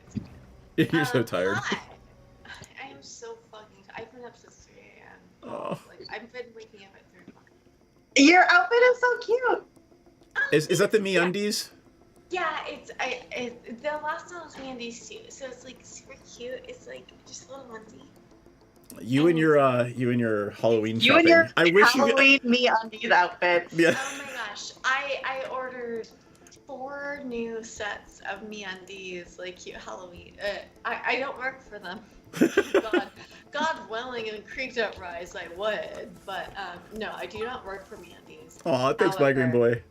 Speaker 1: even.
Speaker 3: You're so tired.
Speaker 1: I am so fucking. I've been up since 3 a.m.
Speaker 3: Oh.
Speaker 1: Like I've been waking up at 3 o'clock.
Speaker 5: Your outfit is so cute.
Speaker 3: Is that the MeUndies?
Speaker 1: Yeah, the last one was MeUndies too, so it's like super cute. It's like just a little onesie.
Speaker 3: You and your Halloween
Speaker 5: You
Speaker 3: shopping.
Speaker 5: and your
Speaker 3: I wish
Speaker 5: Halloween MeUndies outfits.
Speaker 3: Yeah.
Speaker 1: Oh my gosh, I ordered 4 new sets of MeUndies, like cute Halloween. I don't work for them. God willing, in Creeked Up Rise, I would, but no, I do not work for MeUndies.
Speaker 3: Aw, thanks, Migraine Boy.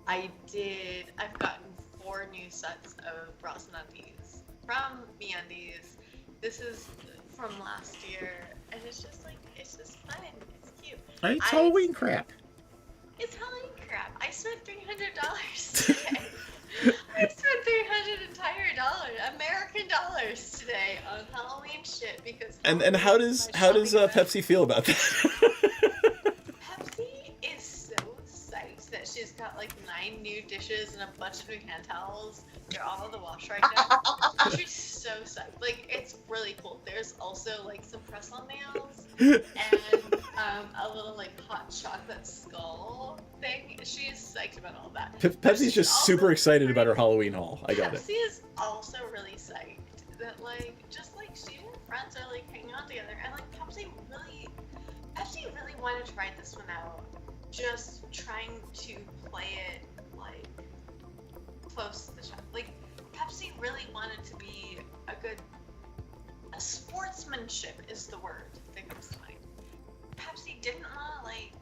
Speaker 1: I've gotten 4 new sets of bras and undies from MeUndies. This is from last year, and it's just fun. It's cute.
Speaker 3: It's Halloween crap.
Speaker 1: It's Halloween crap. I spent $300 today. I spent American dollars today on Halloween shit because.
Speaker 3: And how does Pepsi feel about that?
Speaker 1: Pepsi is so psyched that she's got like 9 new dishes and a bunch of new hand towels. They're all in the wash right now. She's so psyched. Like, it's really cool. There's also like some press-on nails and a little like hot chocolate skull thing. She's psyched about all that.
Speaker 3: Pepsi's just super excited about her Halloween haul. I got it.
Speaker 1: Pepsi is also really psyched that like just like she and her friends are like hanging out together, and like Pepsi really wanted to write this one out, just trying to play it like close to the chest. Like Pepsi really wanted to be a sportsmanship is the word that comes to mind. Pepsi didn't want to like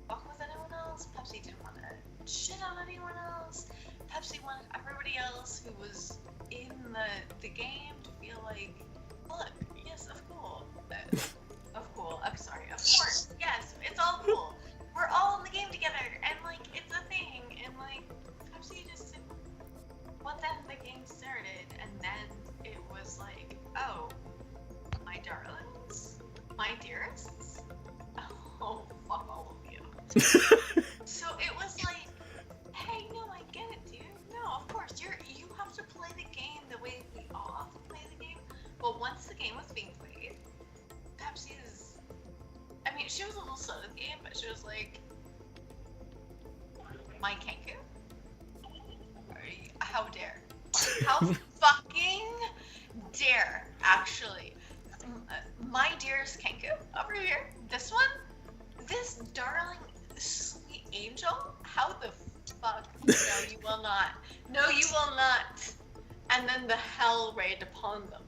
Speaker 1: fuck with anyone else. Pepsi didn't want to shit on anyone else. Pepsi wanted everybody else who was in the game to feel like, look, yes, of cool. I'm sorry, of course, yes, it's all cool. We're all in the game together, and like it's a thing, and like Pepsi just didn't want that in the game was like, oh, my darlings, my dearests, oh, fuck all of you. So it was like, hey, no, I get it, dude. No, of course, you have to play the game the way we all have to play the game. But once the game was being played, Pepsi's, I mean, she was a little slow to the game, but she was like, my Kenku? How dare? How fucking dare, actually. My dearest Kenku over here, this one, this darling, sweet angel, how the fuck? No, you will not. No, you will not. And then the hell rained upon them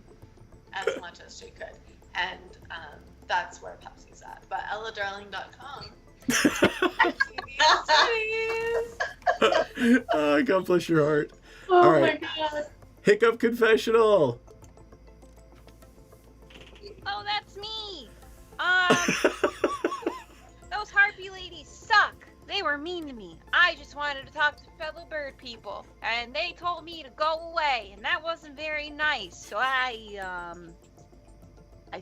Speaker 1: as much as she could. And that's where Pepsi's at. But elladarling.com.
Speaker 3: Oh, God bless your heart.
Speaker 2: Oh
Speaker 3: All right.
Speaker 2: my god.
Speaker 3: Hiccup confessional.
Speaker 4: Oh, that's me. Those harpy ladies suck. They were mean to me. I just wanted to talk to fellow bird people, and they told me to go away, and that wasn't very nice. So I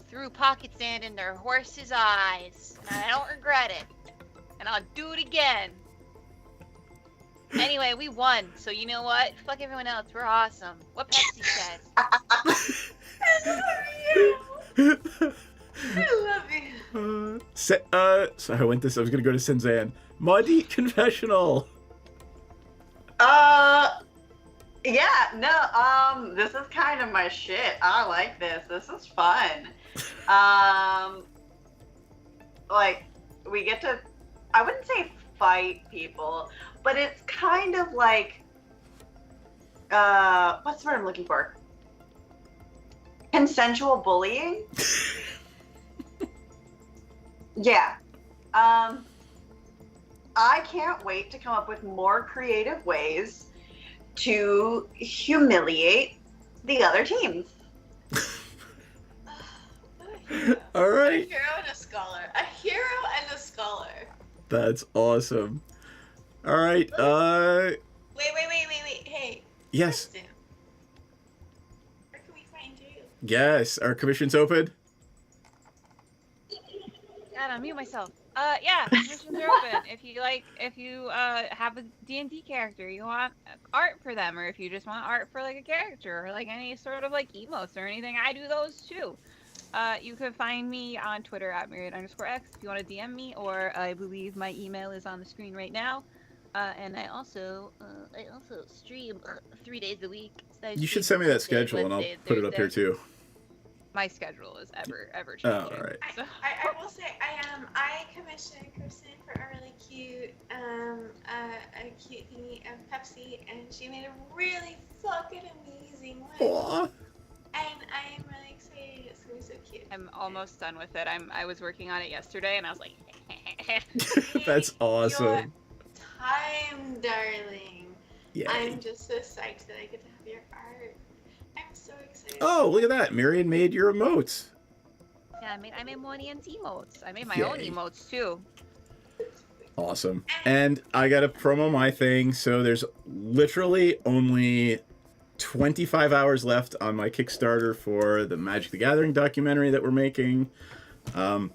Speaker 4: threw pocket sand in their horses' eyes, and I don't regret it. And I'll do it again. Anyway, we won, so you know what? Fuck everyone else. We're awesome. What Pepsi said.
Speaker 1: I love you.
Speaker 3: So I was gonna go to Senzan. Muddy confessional.
Speaker 2: Yeah, no, this is kind of my shit. I like this. This is fun. Like, we get to, I wouldn't say fight people, but it's kind of like, what's the word I'm looking for? Consensual bullying? Yeah. I can't wait to come up with more creative ways to humiliate the other teams.
Speaker 3: All right.
Speaker 1: A hero and a scholar. A hero and a scholar.
Speaker 3: That's awesome. All right.
Speaker 1: Wait. Hey.
Speaker 3: Yes.
Speaker 1: Kristen, where can we find you?
Speaker 3: Yes. Our commission's open.
Speaker 4: Gotta mute myself. Yeah, commissions are open. If you have a D&D character, you want art for them, or if you just want art for like a character, or like any sort of like emotes or anything, I do those too. You can find me on Twitter at myriad_x if you want to DM me, or I believe my email is on the screen right now. And I also stream 3 days a week. So
Speaker 3: You should send me that schedule, and I'll put it up here too.
Speaker 4: My schedule is ever changing.
Speaker 3: Oh, all right.
Speaker 1: I will say I commissioned Kristen for a really cute a cute thingy of Pepsi, and she made a really fucking amazing one.
Speaker 3: Aw.
Speaker 1: And I am really excited. It's gonna be so cute.
Speaker 4: I'm almost done with it. I was working on it yesterday, and I was like,
Speaker 3: That's awesome.
Speaker 1: Time, darling.
Speaker 3: Yay.
Speaker 1: I'm just so psyched that I get to have your art. I'm so excited.
Speaker 3: Oh, look at that. Miriam made your emotes.
Speaker 4: Yeah, I made Monian's emotes. I made my own
Speaker 3: Yay.
Speaker 4: emotes too.
Speaker 3: Awesome. And I got to promo my thing. So there's literally only 25 hours left on my Kickstarter for the Magic the Gathering documentary that we're making. We're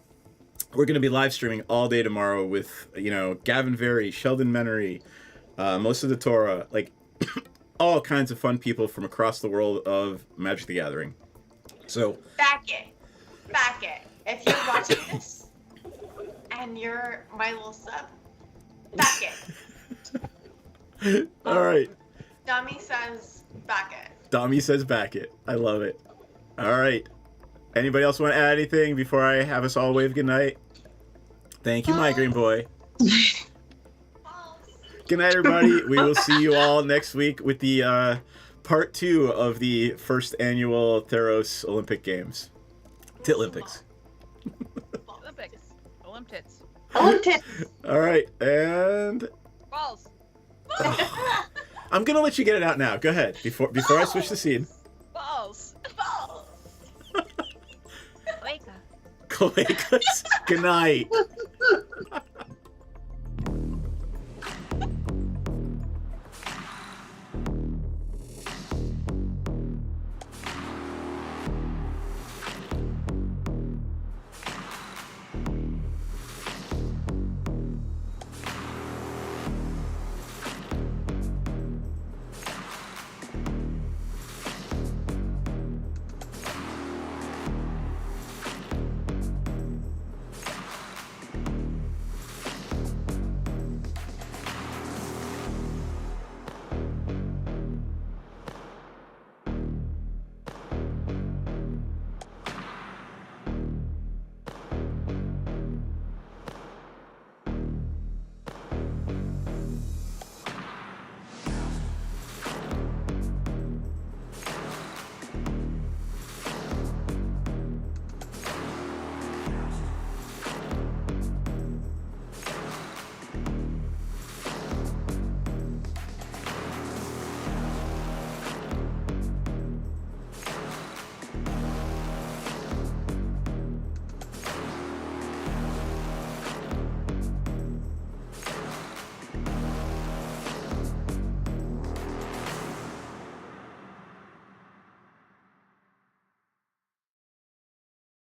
Speaker 3: going to be live streaming all day tomorrow with, Gavin Very, Sheldon Menery, most of the Torah, like all kinds of fun people from across the world of Magic the Gathering. So
Speaker 1: Back it. If you're watching this and you're my little sub, back it.
Speaker 3: all right.
Speaker 1: Dummy says back it.
Speaker 3: Dami says back it. I love it. All right. Anybody else want to add anything before I have us all wave goodnight? Thank you, Migraine Boy. Good night, everybody. We will see you all next week with the part 2 of the first annual Theros Olympic Games. Titlimpics.
Speaker 4: Olympics.
Speaker 3: All right, and
Speaker 4: Balls.
Speaker 3: I'm gonna let you get it out now. Go ahead before I switch the scene.
Speaker 4: Balls.
Speaker 3: Cloacas. Good night.